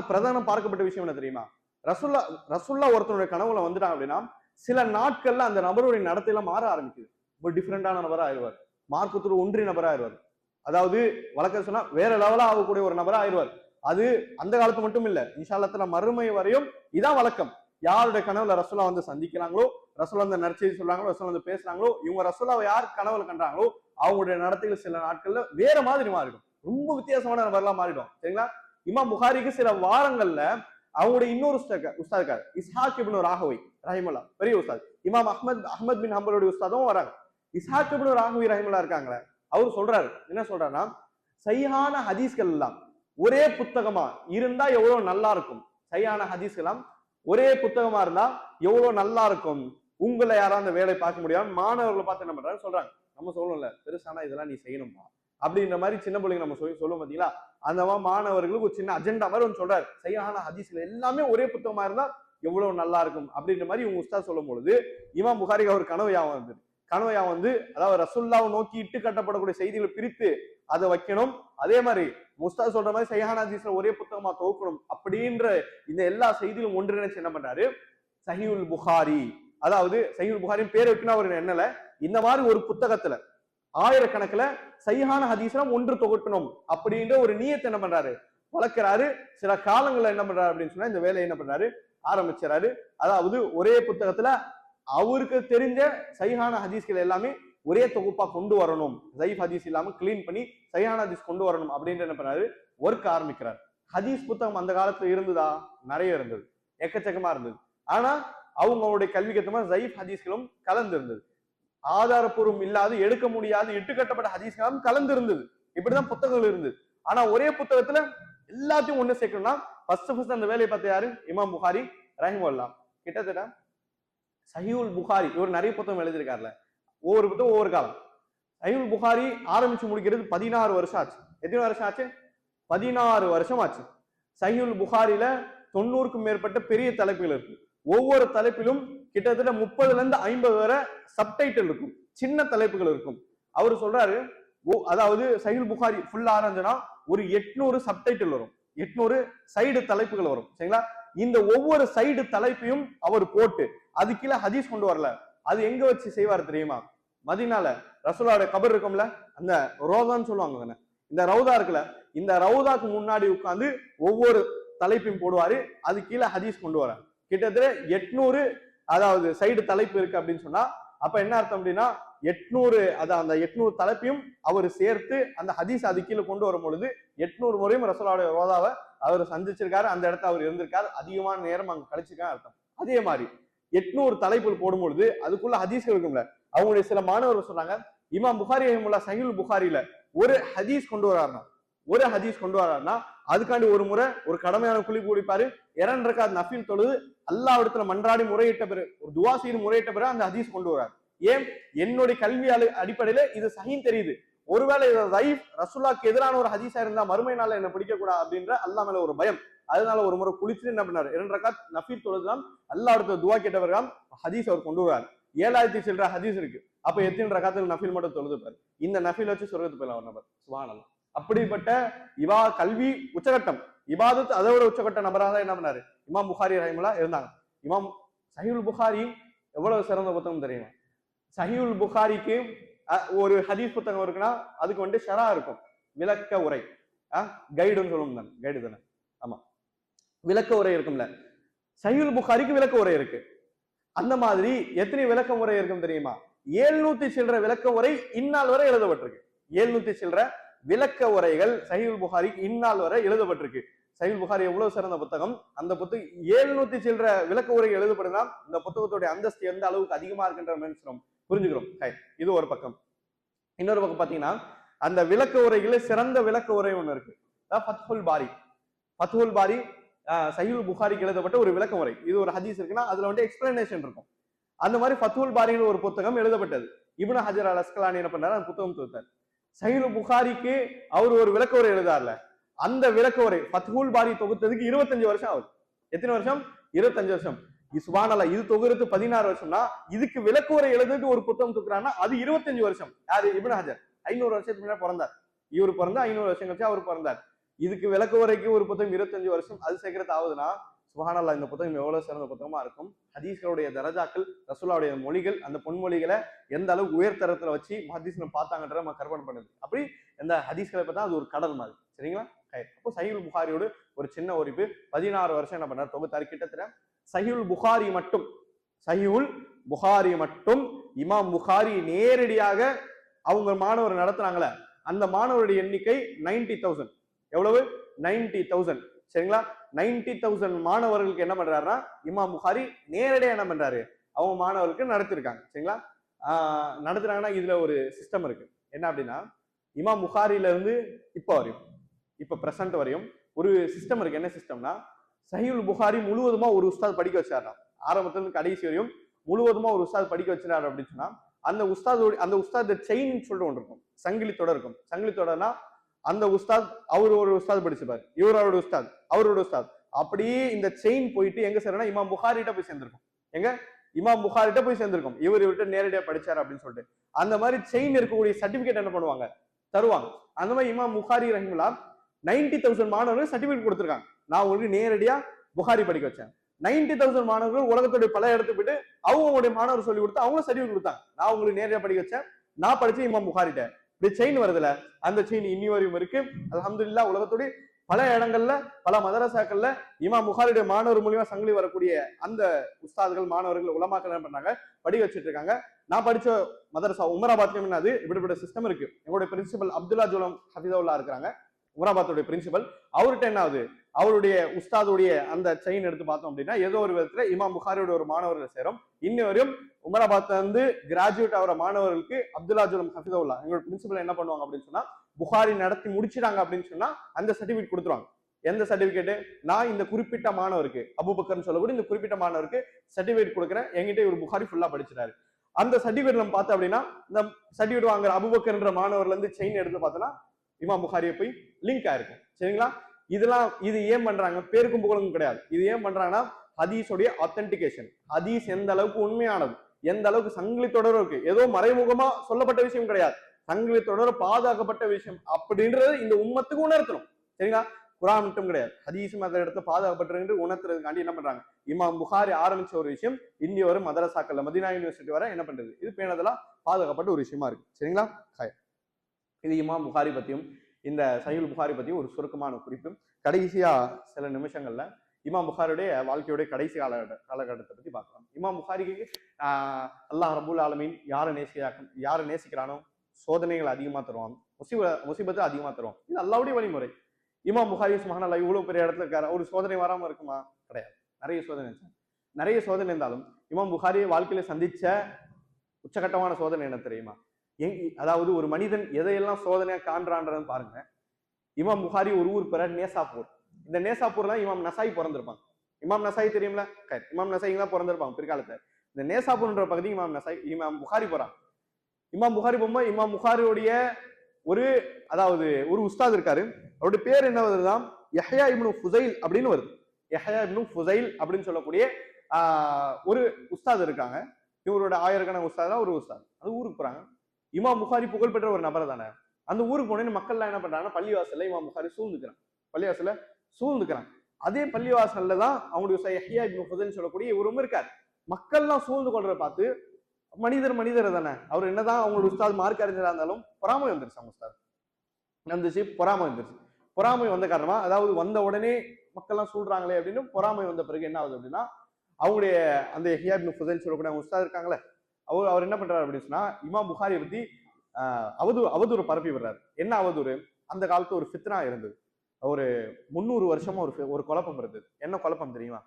பிரதானம் பார்க்கப்பட்ட விஷயம் என்ன தெரியுமா? ரசூல்லா ஒருத்தனுடைய கனவுல வந்துட்டாங்க அப்படின்னா சில நாட்கள்ல அந்த நபருடைய நடத்தையெல்லாம் மாற ஆரம்பிக்குது. ஒரு டிஃப்ரெண்டான நபரா ஆயிடுவார். மார்க்கத்தோடு ஒன்றிய நபரா ஆயிடுவார். அதாவது வழக்க சொன்னா வேற லெவலா ஆகக்கூடிய ஒரு நபரா ஆயிடுவார். அது அந்த காலத்து மட்டும் இல்ல, இன்ஷா அல்லாஹ் மறுமை வரையும் இதான் வழக்கம். யாருடைய கனவுல ரசூலா வந்து சந்திக்கிறாங்களோ, ரசூலா வந்து நற்செய்தி சொல்றாங்களோ, ரசூலா வந்து பேசுறாங்களோ, இவங்க ரசூலாவை யார் கனவுல கண்டாங்களோ அவங்களுடைய நடத்தைகள் சில நாட்கள்ல வேற மாதிரி மாறிடும். ரொம்ப வித்தியாசமான நபர்லாம் மாறிடும். சரிங்களா? இமாம் புகாரிக்கு சில வாரங்கள்ல அவங்களுடைய இன்னொரு உஸ்தாத் இருக்காரு, இஸ்ஹாக் இப்னு ராஹவி ரஹிமஹுல்லாஹ், பெரிய உஸ்தாத். இமாம் அஹ்மத் பின் ஹம்பலுடைய உஸ்தாதும் வராங்க. இஸ்ஹாக் இப்னு ராஹவி ரஹிமஹுல்லாஹ் இருக்காங்களே, அவர் சொல்றாரு, என்ன சொல்றாருன்னா, சஹீஹான ஹதீஸ்கள் எல்லாம் ஒரே புத்தகமா இருந்தா எவ்வளவு நல்லா இருக்கும். சஹீஹான ஹதீஸ்கள் எல்லாம் ஒரே புத்தகமா இருந்தா எவ்வளவு நல்லா இருக்கும். உங்களை யாராவது அந்த வேலை பார்க்க முடியாது, மாணவர்களை பார்த்து என்ன பண்றாரு சொல்றாங்க. நம்ம சொல்லணும்ல, பெருசானா இதெல்லாம் நீ செய்யணும்பா அப்படின்ற மாதிரி சின்ன பிள்ளைங்க நம்ம சொல்லுவோம் பாத்தீங்களா, அந்த மாதிரி மாணவர்களுக்கு ஒரு சின்ன அஜெண்டா மாதிரி ஒன்று சொல்றாரு. சஹீஹான ஹதீஸ்கள் எல்லாமே ஒரே புத்தகமா இருந்தா எவ்வளவு நல்லா இருக்கும் அப்படின்ற மாதிரி இவங்க உஸ்தாத் சொல்லும் பொழுது இமாம் புகாரிக்கு அவர் கனவையா வந்து அதாவது ரசூலுல்லாஹ்வை நோக்கி இட்டு கட்டப்படக்கூடிய செய்திகளை பிரித்து அதை வைக்கணும். அதே மாதிரி உஸ்தாத் சொல்ற மாதிரி சஹீஹான ஹதீஸ்ல ஒரே புத்தகமா தொகுக்கணும் அப்படின்ற இந்த எல்லா செய்திகளும் ஒன்றிணைச்சு என்ன பண்றாரு, சஹீஹுல் புகாரி, அதாவது சஹீஹுல் புகாரின் பேர் வைக்கணும் அவர் என்னல, இந்த மாதிரி ஒரு புத்தகத்துல ஆயிரக்கணக்கில் சஹீஹான ஹதீஸ்லாம் ஒன்று தொகுக்கணும் அப்படின்ற ஒரு நியத்தை என்ன பண்றாரு, வளர்க்கிறாரு. சில காலங்கள்ல என்ன பண்றாரு அப்படின்னு சொன்னா இந்த வேலையை என்ன பண்றாரு ஆரம்பிச்சாரு. அதாவது ஒரே புத்தகத்துல அவருக்கு தெரிஞ்ச சஹீஹான ஹதீஸ்கள் எல்லாமே ஒரே தொகுப்பா கொண்டு வரணும், ஸைஃப் ஹதீஸ் இல்லாம கிளீன் பண்ணி சஹீஹான ஹதீஸ் கொண்டு வரணும் அப்படின்னு என்ன பண்ணாரு, ஒர்க் ஆரம்பிக்கிறார். ஹதீஸ் புத்தகம் அந்த காலத்துல இருந்ததா? நிறைய இருந்தது, எக்கச்சக்கமா இருந்தது. ஆனா அவங்களுடைய கல்விக்கு ஏற்ற மாதிரி ஸைஃப் ஹதீஸ்களும் கலந்து இருந்தது. ஆதாரப்பூர்வம் இல்லாது எடுக்க முடியாது இட்டுக்கட்டப்பட்ட ஹதீஸ்களும் கலந்து இருந்தது. இப்படிதான் புத்தகங்கள் இருந்தது. ஆனா ஒரே புத்தகத்துல எல்லாத்தையும் ஒண்ணு சேர்க்கணும்னா ஃபர்ஸ்ட் அந்த வேலையை பார்த்த யாரு, இமாம் புகாரி ரஹிமஹுல்லாஹ். கிட்டத்தட்ட சஹீஹுல் புகாரி இவர் நிறைய புத்தகம் எழுதியிருக்காருல, ஒவ்வொரு புத்தகம் ஒவ்வொரு காலம். சஹீஹுல் புகாரி ஆரம்பிச்சு முடிக்கிறது 16 வருஷம் ஆச்சு. எத்தனை வருஷம் ஆச்சு? 16 வருஷம் ஆச்சு. சஹீஹுல் புகாரில 90க்கும் மேற்பட்ட பெரிய தலைப்புகள் இருக்கு. ஒவ்வொரு தலைப்பிலும் கிட்டத்தட்ட 30ல இருந்து 50 வரை சப்டைட்டில் இருக்கும், சின்ன தலைப்புகள் இருக்கும். அவர் சொல்றாரு, அதாவது சஹீஹுல் புகாரி ஃபுல்லா ஆரம்பிச்சனா ஒரு 800 சப்டைட்டில் வரும், 800 சைடு தலைப்புகள் வரும். சரிங்களா? இந்த ஒவ்வொரு சைடு தலைப்பையும் அவர் போட்டு அது கீழே ஹதீஸ் கொண்டு வரல. அது எங்க வச்சு செய்வார் தெரியுமா? மதீனால ரசூலுல்லாஹ்வுடைய கபர் இருக்கும்ல, அந்த ரோதான்னு சொல்லுவாங்க தானே, இந்த ரவுதா இருக்குல்ல, இந்த ரவுதாக்கு முன்னாடி உட்கார்ந்து ஒவ்வொரு தலைப்பையும் போடுவாரு. அது கீழே ஹதீஸ் கொண்டு வர கிட்டத்தட்ட 800 அதாவது சைடு தலைப்பு இருக்கு அப்படின்னு சொன்னா அப்ப என்ன அர்த்தம் அப்படின்னா 800 அந்த 800 தலைப்பையும் அவர் சேர்த்து அந்த ஹதீஸ் அது கீழே கொண்டு வரும் பொழுது 800 முறையும் ரசூலுல்லாஹ்வுடைய ரோதாவை அவர் சந்திச்சிருக்காரு, அந்த இடத்துல அவர் இருந்திருக்காரு, அதிகமான நேரம் அங்க கழிச்சிருக்காரு அர்த்தம். அதே மாதிரி 800 தலைப்புகள் போடும்பொழுது அதுக்குள்ள ஹதீஸ்கள் இருக்கும்ல, அவங்களுடைய சில மாணவர்கள் சொன்னாங்க, இமாம் புகாரி ரஹிமஹுல்லாஹ் சஹீஹுல் புகாரில ஒரு ஹதீஸ் கொண்டு வராருன்னா அதுக்காண்டி ஒரு முறை ஒரு கடமையான குழி குடிப்பாரு, 2 ரக்காத் நஃபில் தொழுது அல்லாஹ் இடத்துல மன்றாடி முறையிட்ட பிறகு ஒரு துவா செய்து முறையிட்ட பிறகு அந்த ஹதீஸ் கொண்டு வராரு. ஏன்? என்னுடைய கல்வி அடிப்படையில இது சஹீஹ் தெரியுது, ஒருவேளை இது ஸைஃப் ரசூலுல்லாஹ்க்கு எதிரான ஒரு ஹதீஸா இருந்தா மறுமை நாள்ல என்ன பிடிக்க கூடாது அப்படின்ற அல்லாஹ் மேல ஒரு பயம். அதனால ஒரு முறை குளிச்சுட்டு என்ன பண்ணாரு, 2 ரக்காத் நஃபில் தொழுதுலாம் அல்லாஹ் இடத்துல துவா கேட்டவர்கள் ஹதீஸ் அவர் கொண்டு வராரு. 7000 சில்லற ஹதீஸ் இருக்கு. அப்ப எத்தனை ரக்காத்துல நஃபில் மட்டும் தொழுதுப்பாரு. இந்த நஃபில் வச்சு சொர்க்கத்துக்கு போயிடலாம் ஒரு நபர். சுப்ஹானல்லாஹ். அப்படிப்பட்ட கல்வி உச்சகட்டம், இபாதத் அதை விட உச்சகட்ட நபராக என்ன பண்ணாரு இமாம் புகாரி ரஹிமஹுல்லாஹ் இருந்தாங்க. இமாம் சஹீஹுல் புகாரி எவ்வளவு சிறந்த புத்தகம் தெரியுமா? சஹீஹுல் புகாரிக்கு ஒரு ஹதீஸ் புத்தகம் இருக்குன்னா அதுக்கு வந்து ஷரா இருக்கும், விளக்க உரை, கைடுன்னு சொல்லுவோம் தானே, கைடு தானே, ஆமா, விளக்க உரை இருக்கும்ல. சஹீஹுல் புகாரிக்கு விளக்க உரை இருக்கு. அந்த மாதிரி எத்தனை விளக்க உரை இருக்கும் தெரியுமா? 700 சில்லற விளக்க உரை இந்நாள் வரை எழுதப்பட்டிருக்கு. 700 சில்லற விளக்க உரைகள் சஹீஹுல் புகாரிக்கு இந்நாள் வரை எழுதப்பட்டிருக்கு. சஹீஹுல் புகாரி எவ்வளவு சிறந்த புத்தகம், அந்த புத்தகம் 700 சில்லற விளக்க உரைகள் எழுதப்படுதா, இந்த புத்தகத்துடைய அந்தஸ்து எந்த அளவுக்கு அதிகமா இருக்குன்ற மனுஷனம் புரிஞ்சுக்கிறோம். இது ஒரு பக்கம். இன்னொரு பக்கம் பாத்தீங்கன்னா அந்த விளக்க உரைகள சிறந்த விளக்க உரை ஒண்ணு இருக்கு, ஃபத்ஹுல் பாரி. ஃபத்ஹுல் பாரி சஹீஹுல் புகாரிக்கு எழுதப்பட்ட ஒரு விளக்க உரை. இது ஒரு ஹதீஸ் இருக்குன்னா அதுல வந்து எக்ஸ்பிளனேஷன் இருக்கும். அந்த மாதிரி ஃபத்ஹுல் பாரின்னு ஒரு புத்தகம் எழுதப்பட்டது. இப்னு ஹஜர் அல் அஸ்கலானி என்ன பண்ணாரு, அந்த புத்தகம் தொகுத்தார். சஹீஹுல் புகாரிக்கு அவர் ஒரு விளக்க உரை எழுதார்ல, அந்த விளக்க உரை ஃபத்ஹுல் பாரி தொகுத்ததுக்கு 25 வருஷம் ஆகுது. எத்தனை வருஷம்? 25 வருஷம். சுப்ஹானல்லாஹ், இது தொகுறது 16 வருஷம்னா இதுக்கு விளக்க உரை எழுதுக்கு ஒரு புத்தகம் தூக்குறான்னா அது 25 வருஷம். யாரு? இப்னு ஹஜர். 500 வருஷத்துக்கு முன்னாடி பிறந்தார். இவர் பிறந்தா 500 வருஷம் கழிச்சு அவர் பிறந்தார். இதுக்கு விளக்க உரைக்கு ஒரு புத்தகம் 25 வருஷம். அது சேர்க்கறது ஆகுதுன்னா சுப்ஹானல்லாஹ், இந்த புத்தகம் எவ்வளவு சிறந்த புத்தகமா இருக்கும். ஹதீஸ்களுடைய தரஜாக்கள், ரசூலுல்லாஹ்வுடைய மொழிகள், அந்த பொன்மொழிகளை எந்த அளவுக்கு உயர்தரத்துல வச்சு ஹதீஸ்ல பார்த்தாங்கன்றத நம்ம கற்பனை பண்ணுது. அப்படி இந்த ஹதீஸ்களை பார்த்தா அது ஒரு கடல் மாதிரி. சரிங்களா? அப்போ சஹீஹுல் புகாரியோடு ஒரு சின்ன ஒரிப்பு 16 வருஷம் என்ன பண்ணார்? தொகுத்தாரு. கிட்டத்தட்ட சஹீஹுல் புகாரி மட்டும் இமாம் புகாரி நேரடியாக அவங்க மாணவர் நடத்துறாங்களே அந்த மாணவருடைய எண்ணிக்கை 90,000. எவ்வளவு? 90,000. சரிங்களா? 90,000 மாணவர்களுக்கு என்ன பண்றாருன்னா இமாம் புகாரி நேரடியாக என்ன பண்றாரு? அவங்க மாணவர்களுக்கு நடத்திருக்காங்க. சரிங்களா? நடத்துறாங்கன்னா இதுல ஒரு சிஸ்டம் இருக்கு. என்ன அப்படின்னா, இமாம் புகாரில இருந்து இப்ப பிரசன்ட் வரையும் ஒரு சிஸ்டம் இருக்கு. என்ன சிஸ்டம்னா, சஹீஹுல் புகாரி முழுவதுமா ஒரு உஸ்தாத் படிக்க வச்சாரா, ஆரம்பத்துல இருந்து கடைசி வரையும் முழுவதுமா ஒரு உஸ்தாத் படிக்க வச்சிருக்காரு அப்படின்னு சொன்னா, அந்த உஸ்தாத் செயின் சொல்லிட்டு ஒன்று இருக்கும், சங்கிலி தொடர் இருக்கும். சங்கிலி தொடர்னா அந்த உஸ்தாத் அவர் ஒரு உஸ்தாத் படிச்சுப்பாரு, இவர் அவரோட உஸ்தாத் அப்படியே இந்த செயின் போயிட்டு எங்க சேர்றா? இமாம் புகாரிட்ட போய் சேர்ந்திருக்கும். எங்க? இமாம் புகாரிட்ட போய் சேர்ந்திருக்கும். இவர்கிட்ட நேரடியா படிச்சாரு அப்படின்னு சொல்லிட்டு அந்த மாதிரி செயின் இருக்கக்கூடிய சர்டிபிகேட் என்ன பண்ணுவாங்க? தருவாங்க. அந்த மாதிரி இமாம் புகாரி ரஹிமஹுல்லாஹ் 90,000 மாணவர்கள் சர்டிபிகேட் கொடுத்திருக்காங்க. நான் உங்களுக்கு நேரடியா புகாரி படிக்க வச்சேன். 90,000 மாணவர்கள் உலகத்துடைய பல இடத்துக்கு போயிட்டு அவங்களுடைய மாணவர் சொல்லி கொடுத்து அவங்க சர்டிபிகேட் கொடுத்தாங்க. நான் உங்களுக்கு நேரடியா படிக்க வச்சேன், நான் படிச்சு இமாம் புகாரிட்ட. இப்படி செயின் வருதுல, அந்த செயின் இன்னி வரையும் இருக்கு. அல்ஹம்துலில்லாஹ், உலகத்துடைய பல இடங்கள்ல பல மதரசாக்கள்ல இமாம் புகாரியுடைய மாணவர் மூலியமா சங்கிலி வரக்கூடிய அந்த உஸ்தாதுகள், மாணவர்கள், உலமாக்கள் என்ன பண்ணாங்க? படிக்க வச்சுட்டு இருக்காங்க. நான் படிச்ச மதரசா உமராபாத்லயும் என்னது இப்படிப்பட்ட சிஸ்டம் இருக்கு. எங்களுடைய பிரின்சிபல் அப்துல்லா ஜுலம் ஹஃபிதவுல்லா இருக்கிறாங்க, உமராபாத்துடைய பிரின்சிபல். அவர்கிட்ட என்ன ஆகுது? அவருடைய உஸ்தாதுடைய அந்த செயின் எடுத்து பார்த்தோம் அப்படின்னா ஏதோ ஒரு விதத்துல இமாம் புகாரியோட ஒரு மாணவர்கள் சேரும். இன்னும் உமராபாத்ல இருந்து கிராஜுவேட் ஆகிற மாணவர்களுக்கு அப்துல்லா ஜுலம் ஹஃபிதவுல்லா எங்களோட பிரின்சிபல் என்ன பண்ணுவாங்க அப்படின்னு சொன்னா, புகாரி நடத்தி முடிச்சிட்டாங்க அப்படின்னு சொன்னா அந்த சர்டிபிகேட் கொடுத்துருவாங்க. எந்த சர்டிபிகேட்? நான் இந்த குறிப்பிட்ட மாணவருக்கு, அபூபக்கர்னு சொல்லக்கூடிய இந்த குறிப்பிட்ட மாணவருக்கு சர்டிபிகேட் கொடுக்குறேன், என்கிட்ட ஒரு புகாரி ஃபுல்லா படிச்சிட்டாரு. அந்த சர்டிபிகேட் நம்ம பார்த்தோம் அப்படின்னா, இந்த சர்டிபிகேட் வாங்குற அபூபக்கர்ன்ற மாணவர்ல இருந்து செயின் எடுத்து பார்த்தோம்னா இமாம் புகாரியை போய் லிங்க் ஆயிருக்கும். சரிங்களா? இது ஏன் பண்றாங்க? பேருக்கும் புகழும் கிடையாது. இது ஏன் பண்றாங்கன்னா ஹதீஸுடைய ஆத்தென்டிகேஷன். ஹதீஸ் எந்த அளவுக்கு உண்மையானது, எந்த அளவுக்கு சங்கிலி தொடர் இருக்கு, ஏதோ மறைமுகமா சொல்லப்பட்ட விஷயம் கிடையாது, சங்கிலி தொடர் பாதுகாக்கப்பட்ட விஷயம் அப்படின்றது இந்த உம்மத்துக்கு உணர்த்தணும். சரிங்களா? குர்ஆன் மட்டும் கிடையாது, ஹதீஸும் அந்த இடத்துல பாதுகாக்கப்பட்டு உணர்த்துறதுக்காண்டி என்ன பண்றாங்க? இமாம் புகாரி ஆரம்பிச்ச ஒரு விஷயம் இன்னி வரும் மதரசாக்கள்ல, மதீனா யூனிவர்சிட்டி வர என்ன பண்றது? இது பேணதெல்லாம் பாதுகாக்கப்பட்ட ஒரு விஷயமா இருக்கு. சரிங்களா? இது இமாம் புகாரி பத்தியும் இந்த சஹீஹுல் புகாரி பத்தியும் ஒரு சுருக்கமான குறிப்பு. கடைசியா சில நிமிஷங்கள்ல இமாம் புகாரியுடைய வாழ்க்கையுடைய கடைசி காலகட்டத்தை பத்தி பார்க்கலாம். இமாம் புகாரிக்கு அல்லாஹ் ரபுல் ஆலமீன் யாரை நேசிக்கிறானோ சோதனைகள் அதிகமா தருவான், முசீபத்தை அதிகமா தருவான். இது அல்லாஹ்வுடைய வழிமுறை. இமாம் புகாரி சுப்ஹானல்லாஹ் இவ்வளவு பெரிய இடத்துல இருக்காரு, ஒரு சோதனை வராம இருக்குமா? கிடையாது. நிறைய சோதனை இருந்தாலும் இமாம் புகாரி வாழ்க்கையில சந்திச்ச உச்சகட்டமான சோதனை என்ன தெரியுமா? அதாவது ஒரு மனிதன் எதையெல்லாம் சோதனையா காண்றான்றன்னு பாருங்க. இமாம் புகாரி ஒரு ஊர் பேர நேசாப்பூர். இந்த நேசாப்பூர்ல இமாம் நசாயி பிறந்திருப்பாங்க. இமாம் நசாயி தெரியும்ல? இமாம் நசாயிலாம் பிறந்திருப்பாங்க பிற்காலத்துல. இந்த நேசாப்பூர்ன்ற பகுதி இமாம் புகாரி போறாங்க. இமாம் புகாரி போகும்போது இமாம் புகாரியோடைய ஒரு உஸ்தாத் இருக்காரு. அவருடைய பேர் என்ன வருதுதான்? யஹ்யா இப்னு ஃபுஸைல் அப்படின்னு வருது. யஹ்யா இப்னு ஃபுஸைல் அப்படின்னு சொல்லக்கூடிய ஒரு உஸ்தாத் இருக்காங்க. இவரோட ஆயிரக்கணக்கான உஸ்தாத் ஒரு உஸ்தாத். அது ஊருக்கு போறாங்க. இமாம் புகாரி புகழ்பெற்ற ஒரு நபர் தானே. அந்த ஊருக்கு போனேன்னு மக்கள்லாம் என்ன பண்றாங்கன்னா பள்ளிவாசல்ல இமாம் புகாரி சூழ்ந்துக்கிறாங்க. அதே பள்ளிவாசல்ல தான் அவங்களுடைய யஹ்யா இப்னு ஃபுஸைல் சொல்லக்கூடிய இவரும் இருக்காரு. மக்கள்லாம் சூழ்ந்து கொள்றத பார்த்து மனிதர் தானே, அவர் என்னதான் அவங்களோட உஸ்தாத் மார்க் அறிஞரா இருந்தாலும் பொறாமை வந்துருச்சு. அவங்க உஸ்தாத் பொறாமை வந்த காரணமா, அதாவது வந்த உடனே மக்கள்லாம் சொல்றாங்களே அப்படின்னு பொறாமை வந்த பிறகு என்ன ஆகுது அப்படின்னா, அவங்களுடைய அந்த யஹ்யா இப்னு ஃபுஸைல் சொல்லக்கூடிய அவங்க உஸ்தாத் இருக்காங்களே, அவர் என்ன பண்றாரு அப்படின்னு சொன்னா, இமாம் புகாரியை பத்தி அவதூறு பரப்பி விடுறாரு. என்ன அவதூறு? அந்த காலத்துல ஒரு ஃபித்னா இருந்தது. ஒரு 300 வருஷமா ஒரு குழப்பம் இருந்தது. என்ன குழப்பம் தெரியுமா?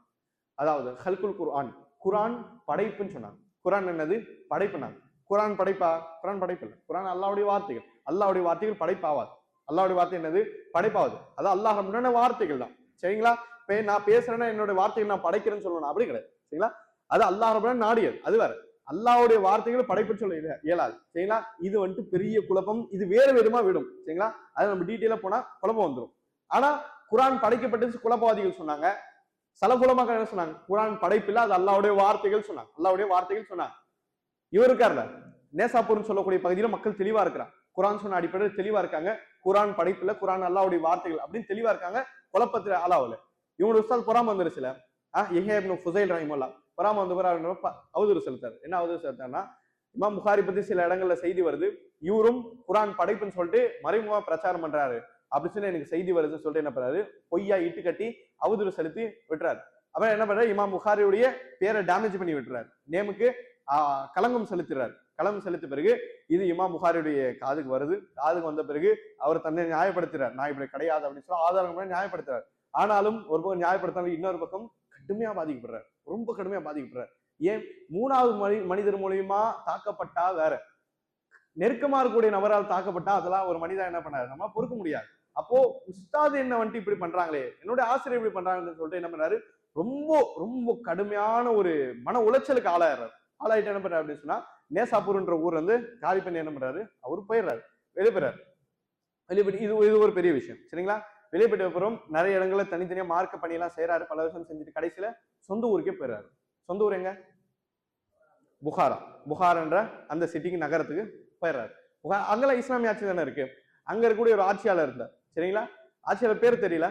அதாவது ஹல்குல் குர்ஆன் படைப்புன்னு சொன்னாங்க. குர்ஆன் என்னது? படைப்புனாங்க. குர்ஆன் படைப்பா? குர்ஆன் படைப்பு இல்லை. குர்ஆன் அல்லாஹ்வுடைய வார்த்தைகள் படைப்பாவாது. அல்லாஹ்வுடைய வார்த்தை என்னது? படைப்பாவது. அது அல்லாஹ் முன்னாடி வார்த்தைகள் தான். சரிங்களா? நான் பேசுறேன்னா என்னோட வார்த்தைகள் நான் படைக்கிறேன்னு சொல்லணும், அப்படி கிடையாது. சரிங்களா? அது அல்லாஹ் நாடியது, அது வேற. அல்லாஹ்வுடைய வார்த்தைகள் படைப்பு சொல்ல இயலாது. சரிங்களா? இது பெரிய குழப்பம். இது வேறு விதமா விடும். சரிங்களா? அது நம்ம டீட்டெயிலா போனா குழப்பம் வந்துடும். ஆனா குரான் படைக்கப்பட்டது குழப்பவாதிகள் சொன்னாங்க. சலபுலமாக என்ன சொன்னாங்க, குரான் படைப்பில்ல, அது அல்லாவுடைய வார்த்தைகள் சொன்னாங்க. அல்லாவுடைய வார்த்தைகள் சொன்னாங்க. இவர் இருக்காருல நேசாப்பூர்னு சொல்லக்கூடிய பகுதியில மக்கள் தெளிவா இருக்கிறாங்க. குரான் சொன்ன அடிப்படையில் தெளிவா இருக்காங்க. குரான் படைப்புல, குரான் அல்லாவுடைய வார்த்தைகள் அப்படின்னு தெளிவா இருக்காங்க. குழப்பத்துல ஆளாவல. இவங்க உஸ்தாத் பொறாம வந்துருச்சுல, யஹ்யா இப்னு ஃபுஸைல் ரஹிமஹுல்லாஹ் பொறாம வந்து அவதூறு செலுத்தாரு. என்ன அவதூறு செலுத்தாருன்னா, இமாம் புகாரி பத்தி சில இடங்கள்ல செய்தி வருது, இவரும் குரான் படைப்புன்னு சொல்லிட்டு மறைமுகமா பிரச்சாரம் பண்றாரு அப்படி சொல்லி எனக்கு செய்தி வருதுன்னு சொல்லிட்டு என்ன பண்றாரு, பொய்யா இட்டு கட்டி அவதூறு செலுத்தி விட்டுறாரு. அப்புறம் என்ன பண்றாரு, இமாம் புகாரியுடைய பேரை டேமேஜ் பண்ணி விட்டுறாரு, நேமுக்கு களங்கம் செலுத்துறாரு. களங்கம் செலுத்த பிறகு இது இமாம் புகாரியுடைய காதுக்கு வருது. காதுக்கு வந்த பிறகு அவர் தன்னை நியாயப்படுத்துறார், நான் இப்படி கிடையாது அப்படின்னு சொல்லி ஆதாரம் நியாயப்படுத்துறாரு. ஆனாலும் ஒரு பக்கம் நியாயப்படுத்தாலும் இன்னொரு பக்கம் கடுமையா பாதிக்கப்படுறார், ரொம்ப கடுமையா பாதிக்கப்படுறார். ஏன், மூணாவது மனிதர் மூலியமா தாக்கப்பட்டா வேற, நெருக்கமா இருக்கக்கூடிய நபரால் தாக்கப்பட்டா அதெல்லாம் ஒரு மனிதன் என்ன பண்ணாரு, நம்ம பொறுக்க முடியாது. அப்போ உஸ்தாது என்ன வந்துட்டு இப்படி பண்றாங்களே, என்னுடைய ஆசிரியர் இப்படி பண்றாங்கன்னு சொல்லிட்டு என்ன பண்றாரு, ரொம்ப ரொம்ப கடுமையான ஒரு மன உளைச்சலுக்கு ஆளாயிடுறாரு. ஆளாயிட்டு என்ன பண்றாரு அப்படின்னு சொன்னா, நேசாப்பூர்ன்ற ஊர் வந்து காலி பண்ணி என்ன பண்றாரு, அவரு போயிடுறாரு, வெளியேறாரு. வெளியேறி இது ஒரு பெரிய விஷயம் சரிங்களா. வெளியேற்ற அப்புறம் நிறைய இடங்கள்ல தனித்தனியா மார்க்க பணியெல்லாம் செய்யறாரு, பல வருஷம் செஞ்சுட்டு கடைசியில சொந்த ஊருக்கே போயிடுறாரு. சொந்த ஊர் எங்க, புகாரா. புகார்ன்ற அந்த சிட்டிக்கு நகரத்துக்கு போயிடுறாரு. அங்கெல்லாம் இஸ்லாமிய ஆட்சி தானே இருக்கு. அங்க இருக்கக்கூடிய ஒரு ஆட்சியாளர் இருந்தார் சரிங்களா. ஆட்சியாளர் பேர் தெரியல,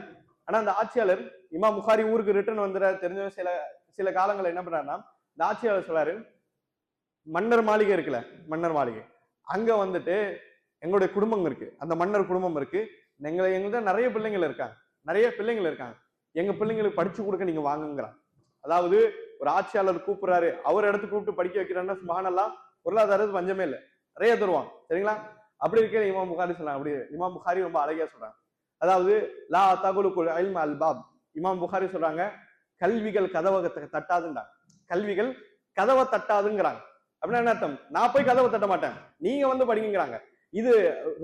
ஆனா அந்த ஆட்சியாளர் இமாம் புகாரி ஊருக்கு ரிட்டர்ன் வந்துற தெரிஞ்ச சில சில காலங்கள் என்ன பண்றாருன்னா, இந்த ஆட்சியாளர் சொல்றாரு, மன்னர் மாளிகை இருக்குல்ல, மன்னர் மாளிகை, அங்க வந்துட்டு எங்களுடைய குடும்பம் இருக்கு, அந்த மன்னர் குடும்பம் இருக்கு, எங்கள்கிட்ட நிறைய பிள்ளைங்கள் இருக்காங்க, நிறைய பிள்ளைங்கள் இருக்காங்க, எங்க பிள்ளைங்களுக்கு படிச்சு கொடுக்க நீங்க வாங்குங்கிறாங்க. அதாவது ஒரு ஆட்சியாளர் கூப்பிடுறாரு, அவர் இடத்துக்கு கூப்பிட்டு படிக்க வைக்கிறாருன்னா சுப்ஹானல்லாஹ், பொருளாதாரத்துக்கு பஞ்சமே இல்லை, நிறைய தருவாங்க சரிங்களா. அப்படி இருக்க இமாம் புகாரி சொல்றாங்க, அப்படி இமாம் புகாரி ரொம்ப அழகியா சொல்றாங்க. அதாவது லா தகுலுக்குல் இல்ம அல்பாப், இமாம் புகாரி சொல்றாங்க, கல்விகள் கதவை தட்டாதுன்றாங்க, கல்விகள் கதவை தட்டாதுங்கிறாங்க. அப்படின்னா என்ன அர்த்தம், நான் போய் கதவை தட்ட மாட்டேன், நீங்க வந்து படிங்கிறாங்க. இது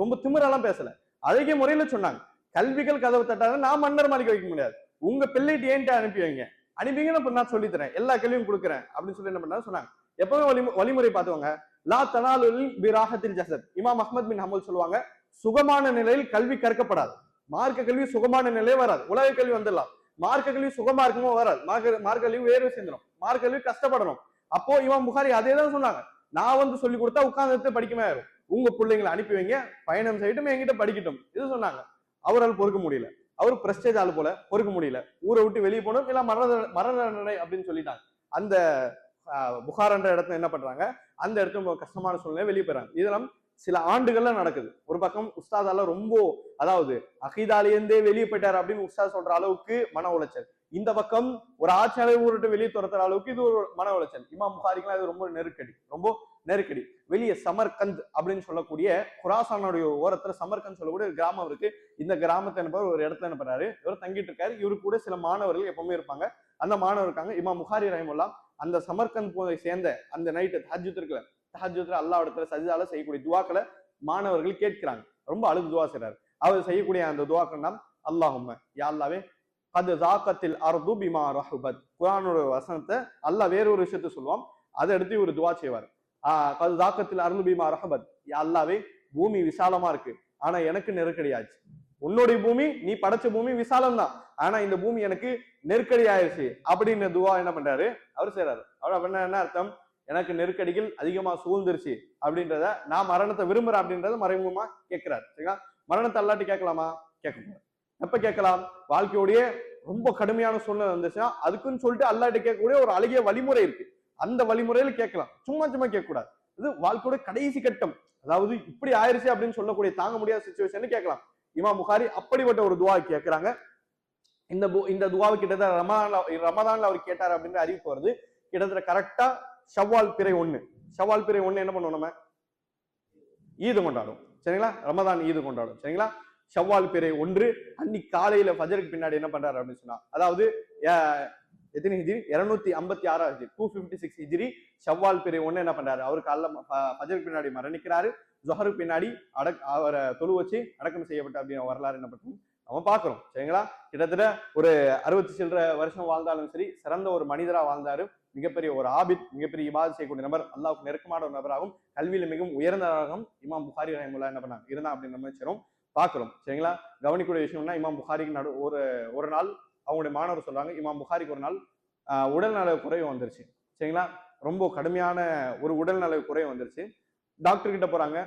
ரொம்ப திமிரெல்லாம் பேசல, அழகிய முறையில சொன்னாங்க. கல்விகள் கதவை தட்டாது, நான் மன்னர் மாளிகை வைக்க முடியாது, உங்க பிள்ளைட்டு ஏன்ட்டு அனுப்பி வைங்க, அனுப்பிங்கன்னு நான் சொல்லி தரேன், எல்லா கேள்வியும் கொடுக்குறேன் அப்படின்னு சொல்லி என்ன பண்ணா சொன்னாங்க. எப்பவுமே வழிமுறை பார்த்துவாங்க. லா தனாலுல் பிராஹத்தில் ஜஸத், இமாம் அஹ்மத் பின் ஹம்பல் சொல்லுவாங்க, சுகமான நிலையில் கல்வி கற்கப்படாது. மார்க்க கல்வி சுகமான நிலையே வராது, உலக கல்வி வந்துடலாம், மார்க்க கல்வி சுகமா இருக்குமோ வராது, மார்க்க கல்வி வேர்வை செஞ்சிடும், மார்க்க கல்வி கஷ்டப்படணும். அப்போ இமாம் புகாரி அதே தான் சொன்னாங்க, நான் வந்து சொல்லி கொடுத்தா உட்கார்ந்து படிக்கவே ஆயிரும், உங்க பிள்ளைங்களை அனுப்பி வைங்க, பயணம் செய்யட்டும், என்கிட்ட படிக்கட்டும், இது சொன்னாங்க. அவரால் பொறுக்க முடியல, அவர் பிரஸ்டேஜ் ஆளு போல, பொறுக்க முடியல, ஊரை விட்டு வெளியே போனோம், இல்ல மரண தண்டனை அப்படின்னு சொல்லிட்டாங்க. அந்த புகார்ன்ற இடத்துல என்ன பண்றாங்க, அந்த இடத்துல கஷ்டமான சூழ்நிலை வெளியே போறாங்க. இதெல்லாம் சில ஆண்டுகள்ல நடக்குது. ஒரு பக்கம் உஸ்தாதால ரொம்ப, அதாவது அகிதாலேருந்தே வெளியே போயிட்டாரு அப்படின்னு உஸ்தாத் சொல்ற அளவுக்கு மன உளைச்சல், இந்த பக்கம் ஒரு ஆட்சியாளர் ஊருட்டு வெளியே துரத்துற அளவுக்கு இது ஒரு மன உளைச்சல். இமாம் புகாரிக்குலாம் இது ரொம்ப நெருக்கடி, ரொம்ப நெருக்கடி. வெளியே சமர்கந்த் அப்படின்னு சொல்லக்கூடிய குராசானுடைய ஓரத்துல சமர்கந்த் சொல்லக்கூடிய ஒரு கிராமம் இருக்கு. இந்த கிராமத்தை என்ன ஒரு இடத்துல என்ன பண்றாரு, இவர் தங்கிட்டு இருக்காரு, இவரு கூட சில மாணவர்கள் எப்பவுமே இருப்பாங்க. அந்த மாணவர் இருக்காங்க, இமாம் புகாரி ரஹிமஹுல்லாஹ் அந்த சமர்கந்த் போதை சேர்ந்த அந்த நைட்டு தஹஜ்ஜுத் இருக்குல்ல, தஹஜ்ஜுத்ல அல்லாஹ் இடத்துல சஜ்ஜால செய்யக்கூடிய துவாக்களை மாணவர்கள் கேட்கிறாங்க. ரொம்ப அழுது துவா செய்றாரு. அவர் செய்யக்கூடிய அந்த துவாக்கள் தான், அல்லாஹும்ம யா அல்லாஹ்வே அது ஜாக்கத்தில் அர்து பிமா ரஹுபத், குர்ஆனோட வசனத்தை அல்லாஹ் வேற ஒரு விஷயத்த சொல்லுவான், அதை எடுத்து ஒரு துவா செய்வார். அது ஜாக்கத்தில் அர்து பிமா ரஹுபத், யா அல்லாஹ்வே பூமி விசாலமா இருக்கு, ஆனா எனக்கு நெருக்கடி ஆச்சு. உன்னுடைய பூமி, நீ படைச்ச பூமி விசாலம் தான், ஆனா இந்த பூமி எனக்கு நெருக்கடி ஆயிடுச்சு அப்படின்னு துவா என்ன பண்றாரு, அவர் செய்யறாரு. அவர் என்ன அர்த்தம், எனக்கு நெருக்கடிகள் அதிகமா சூழ்ந்துருச்சு அப்படின்றத, நான் மரணத்தை விரும்புறேன் அப்படின்றத மறைமுகமா கேட்கிறாரு சரிங்களா. மரணத்தை அல்லாட்டி கேட்கலாமா, கேட்க எப்ப கேட்கலாம், வாழ்க்கையோடைய ரொம்ப கடுமையான சூழ்நிலை வந்துச்சுன்னா அதுக்குன்னு சொல்லிட்டு அல்லாட்ட கேட்கக்கூடிய ஒரு அழகிய வழிமுறை இருக்கு, அந்த வழிமுறையில கேட்கலாம், சும்மா சும்மா கேட்க கூடாது. இது வாழ்க்கையோட கடைசி கட்டம், அதாவது இப்படி ஆயிருச்சு அப்படின்னு சொல்லக்கூடிய தாங்க முடியாத சிச்சுவேஷன் கேட்கலாம். இமாம் புகாரி அப்படிப்பட்ட ஒரு துவா கேட்கிறாங்க. இந்த துவாவை கிட்டத்தட்ட ரமதான்ல அவர் கேட்டார் அப்படின்ற அறிவிப்பு வருது. கிட்டத்தட்ட கரெக்டா ஷவ்வால் பிறை 1, ஷவ்வால் பிறை 1 என்ன பண்ணுவோம், நம்ம ஈது கொண்டாடும் சரிங்களா, ரமதான் ஈது கொண்டாடும் சரிங்களா. ஷவ்வால் பிறை 1 அன்னைக்கு காலையில ஃபஜருக்கு பின்னாடி என்ன பண்றாரு அப்படின்னு சொன்னா, அதாவது எத்தனை ஹிஜ்ரி, 256 ஹிஜ்ரி, 256 ஹிஜ்ரி ஷவ்வால் பிறை 1 என்ன பண்றாரு, அவரு காலைல ஃபஜருக்கு பின்னாடி மரணிக்கிறாரு. ஜொஹருக்கு பின்னாடி அவரை தொழு வச்சு அடக்கம் செய்யப்பட்ட அப்படின்னு வரலாறு என்ன பண்ணும் நம்ம பாக்குறோம் சரிங்களா. கிட்டத்தட்ட ஒரு 60 சில்லற வருஷம் வாழ்ந்தாலும் சரி, சிறந்த ஒரு மனிதரா வாழ்ந்தாரு, மிகப்பெரிய ஒரு ஆபித், மிகப்பெரிய இபாதத் செய்யக்கூடிய நபர், அல்லாஹ்வுக்கு நெருக்கமான ஒரு நபராகவும் கல்வியில மிகவும் உயர்ந்தவராகவும் இமாம் புகாரி ரஹிமஹுல்லாஹ் என்ன பண்ணாங்க இருந்தா அப்படின்னு நம்ம நினைச்சிடும். பார்க்கிறோம். சரிங்களா? கவனிக்கூடிய விஷயம்னா இமாம் புகாரிக்கு ஒரு நாள் அவங்களுடைய மாணவர் சொல்றாங்க, இமாம் புகாரிக்கு ஒரு நாள் உடல்நல குறைவு வந்துருச்சு. சரிங்களா? ரொம்ப கடுமையான ஒரு உடல்நல குறைவு வந்துருச்சு. டாக்டர் கிட்ட போறாங்க.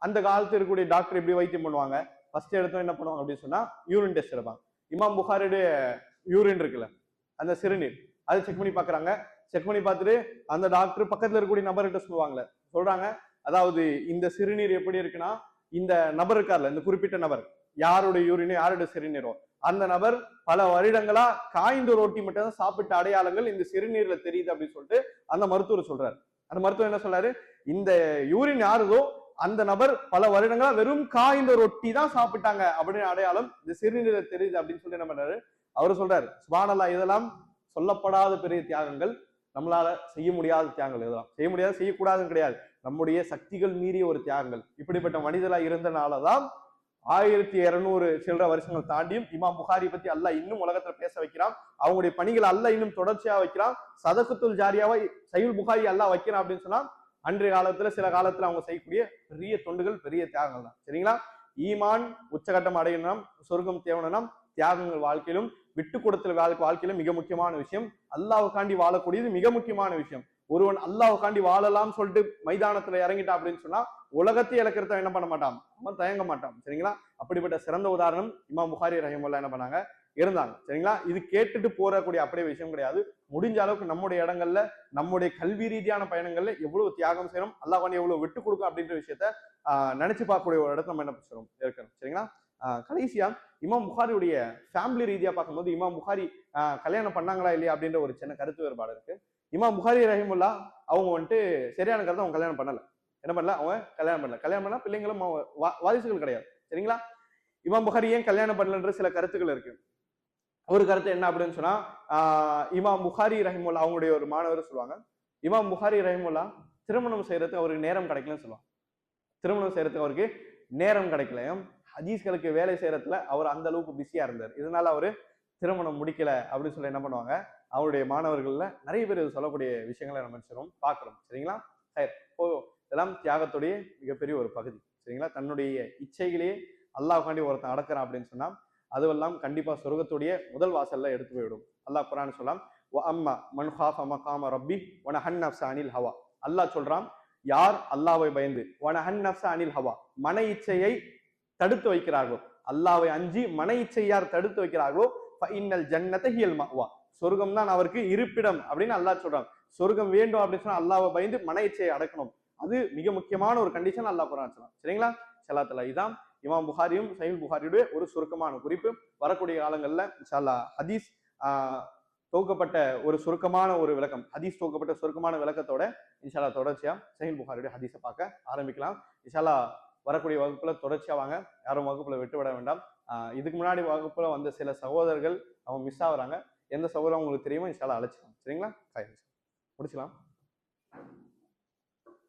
அந்த காலத்துல இருக்கக்கூடிய டாக்டர் எப்படி வைத்தியம் பண்ணுவாங்க? ஃபர்ஸ்ட் எடுத்தோம் என்ன பண்ணுவாங்க அப்படின்னு சொன்னா யூரின் டெஸ்ட் எடுப்பாங்க. இமாம் புகாரியுடைய யூரின் இருக்குல்ல, அந்த சிறுநீர் அதை செக் பண்ணி பாக்குறாங்க. செக் பண்ணி பார்த்துட்டு அந்த டாக்டர் பக்கத்துல இருக்கக்கூடிய நபர்கிட்ட சொல்லுவாங்களே, சொல்றாங்க, அதாவது இந்த சிறுநீர் எப்படி இருக்குன்னா, இந்த நபர் இருக்கார்ல, இந்த குறிப்பிட்ட நபர் யாருடைய யூரினோ யாருடைய சிறுநீரோ அந்த நபர் பல வருடங்களா காய்ந்த ரொட்டி மட்டும் தான் சாப்பிட்ட அடையாளங்கள் இந்த சிறுநீர்ல தெரியுது அப்படின்னு சொல்லிட்டு அந்த மருத்துவர் சொல்றாரு. அந்த மருத்துவர் என்ன சொல்றாரு, இந்த யூரின் யாருதோ அந்த நபர் பல வருடங்களா வெறும் காய்ந்த ரொட்டி தான் சாப்பிட்டாங்க அப்படின்னு அடையாளம் இந்த சிறுநீர்ல தெரியுது அப்படின்னு சொல்லி என்ன பண்றாரு, அவரு சொல்றாரு, சுப்ஹானல்லாஹ், இதெல்லாம் சொல்லப்படாத பெரிய தியாகங்கள், நம்மளால செய்ய முடியாத தியாகங்கள், இதெல்லாம் செய்ய முடியாது, செய்யக்கூடாதுன்னு கிடையாது, நம்முடைய சக்திகள் மீறிய ஒரு தியாகங்கள். இப்படிப்பட்ட மனிதரா இருந்தனாலதான் 1200 சில்லற வருஷங்கள் தாண்டியும் இமாம் புகாரி பத்தி அல்லாஹ் இன்னும் உலகத்துல பேச வைக்கிறான். அவங்களுடைய பணிகள் அல்லாஹ் இன்னும் தொடர்ச்சியா வைக்கிறான். சதகுத்துல் ஜாரியாவை சஹீஹுல் புகாரி அல்லாஹ் வைக்கிறான் அப்படின்னு சொன்னா அன்றைய காலத்துல சில காலத்துல அவங்க செய்யக்கூடிய பெரிய தொண்டுகள், பெரிய தியாகங்கள் தான். சரிங்களா? ஈமான் உச்சகட்டம் அடையணும், சொர்க்கம் தேவனா தியாகங்கள் வாழ்க்கையிலும் விட்டு கொடுத்தல் வாழ்க்கையிலும் மிக முக்கியமான விஷயம். அல்லாஹ்வுக்காண்டி வாழக்கூடியது மிக முக்கியமான விஷயம். ஒருவன் அல்லாஹ்வுக்காண்டி வாழலாம்னு சொல்லிட்டு மைதானத்துல இறங்கிட்டா அப்படின்னு சொன்னா உலகத்தை இழக்கிறத என்ன பண்ண மாட்டான், அவன் தயங்க மாட்டான். சரிங்களா? அப்படிப்பட்ட சிறந்த உதாரணம் இமாம் புகாரி ரஹிமஹுல்லாஹ் என்ன பண்ணாங்க, இருந்தாங்க. சரிங்களா? இது கேட்டுட்டு போறக்கூடிய அப்படியே விஷயம் கிடையாது. முடிஞ்ச அளவுக்கு நம்முடைய இடங்கள்ல, நம்முடைய கல்வி ரீதியான பயணங்கள்ல எவ்வளவு தியாகம் செய்யணும், அல்லாஹ் எவ்வளவு விட்டு கொடுக்கும் அப்படின்ற விஷயத்த நினைச்சு பார்க்கக்கூடிய ஒரு இடத்துல நம்ம என்ன செய்யணும் இருக்கணும். சரிங்களா? கடைசியா இமாம் புகாரியுடைய ஃபேமிலி ரீதியா பார்க்கும்போது இமாம் புகாரி கல்யாணம் பண்ணாங்களா இல்லையா அப்படின்ற ஒரு சின்ன கருத்து வேறுபாடு இருக்கு. இமாம் புகாரி ரஹிமுல்லா அவங்க வந்துட்டு சரியான கருத்தை அவங்க கல்யாணம் பண்ணல. என்ன பண்ணல, அவங்க கல்யாணம் பண்ணல. கல்யாணம் பண்ணா பிள்ளைங்களும் வாரிசுகள் கிடையாது. சரிங்களா? இமாம் புகாரி ஏன் கல்யாணம் பண்ணலன்ற சில கருத்துக்கள் இருக்கு. ஒரு கருத்து என்ன அப்படின்னு சொன்னா, இமாம் புகாரி ரஹிமுல்லா அவங்களுடைய ஒரு மாணவர் சொல்லுவாங்க, இமாம் புகாரி ரஹிமுல்லா திருமணம் செய்யறதுக்கு அவருக்கு நேரம் கிடைக்கலன்னு சொல்லுவாங்க. திருமணம் செய்யறதுக்கு அவருக்கு நேரம் கிடைக்கலையும், ஹதீஸ்களுக்கு வேலை செய்யறதுல அவர் அந்த அளவுக்கு பிஸியா இருந்தார். இதனால அவரு திருமணம் முடிக்கல அப்படின்னு சொல்லி என்ன பண்ணுவாங்க, அவருடைய மாணவர்கள்ல நிறைய பேர் சொல்லக்கூடிய விஷயங்களை நம்ம சொல்றோம் பார்க்கிறோம். சரிங்களா? இப்போ இதெல்லாம் தியாகத்துடைய மிகப்பெரிய ஒரு பகுதி. சரிங்களா? தன்னுடைய இச்சைகளையே அல்லாஹ்காண்டி ஒருத்தன் அடக்குறான் அப்படின்னு சொன்னா அதுவெல்லாம் கண்டிப்பா சொர்க்கத்துடைய முதல் வாசல்ல எடுத்து போய்விடும். அல்லாஹ் குர்ஆன் சொல்லலாம், வ அம்மா மன் காஃப மகாம ரப்பி வ நஹன் நஃப்ஸ அனில் ஹவா. அல்லாஹ் சொல்றான், யார் அல்லாஹ்வை பயந்து வ நஹன் நஃப்ஸ அனில் ஹவா மன இச்சையை தடுத்து வைக்கிறார்களோ, அல்லாஹ்வை அஞ்சி மன இச்சை யார் தடுத்து வைக்கிறார்களோ ஃப இன்னல் ஜன்னத ஹியல் மஅவா, சொர்க்கம் தான் அவருக்கு இருப்பிடம் அப்படின்னு அல்லாஹ் சொல்றான். சொர்க்கம் வேண்டும் அப்படின்னு சொன்னா அல்லாஹ்வை பயந்து மன இச்சையை அடக்கணும். அது மிக முக்கியமான ஒரு கண்டிஷன் அல்லாஹ் குர்ஆன் சொல்றான். சரிங்களா? ஸலாத்துல இதான் இமாம் புகாரியும் சஹீஹுல் புகாரியுடைய ஒரு சுருக்கமான குறிப்பு. வரக்கூடிய காலங்கள்ல இன்ஷா அல்லாஹ் ஹதீஸ் தொகுக்கப்பட்ட ஒரு சுருக்கமான ஒரு விளக்கம், ஹதீஸ் தொகுக்கப்பட்ட சுருக்கமான விளக்கத்தோட இன்ஷா அல்லாஹ் தொடர்ச்சியா சஹீஹுல் புகாரியுடைய ஹதீஸை பார்க்க ஆரம்பிக்கலாம். இன்ஷா அல்லாஹ் வரக்கூடிய வகுப்புல தொடர்ச்சியா வாங்க, யாரும் வகுப்புல விட்டு விட வேண்டாம். இதுக்கு முன்னாடி வகுப்புல வந்த சில சகோதரர்கள் அவங்க மிஸ் ஆகுறாங்க. எந்த சகோதரம் உங்களுக்கு தெரியுமோ இன்ஷா அல்லாஹ் அழைச்சிக்கலாம். சரிங்களா? முடிச்சுக்கலாம்.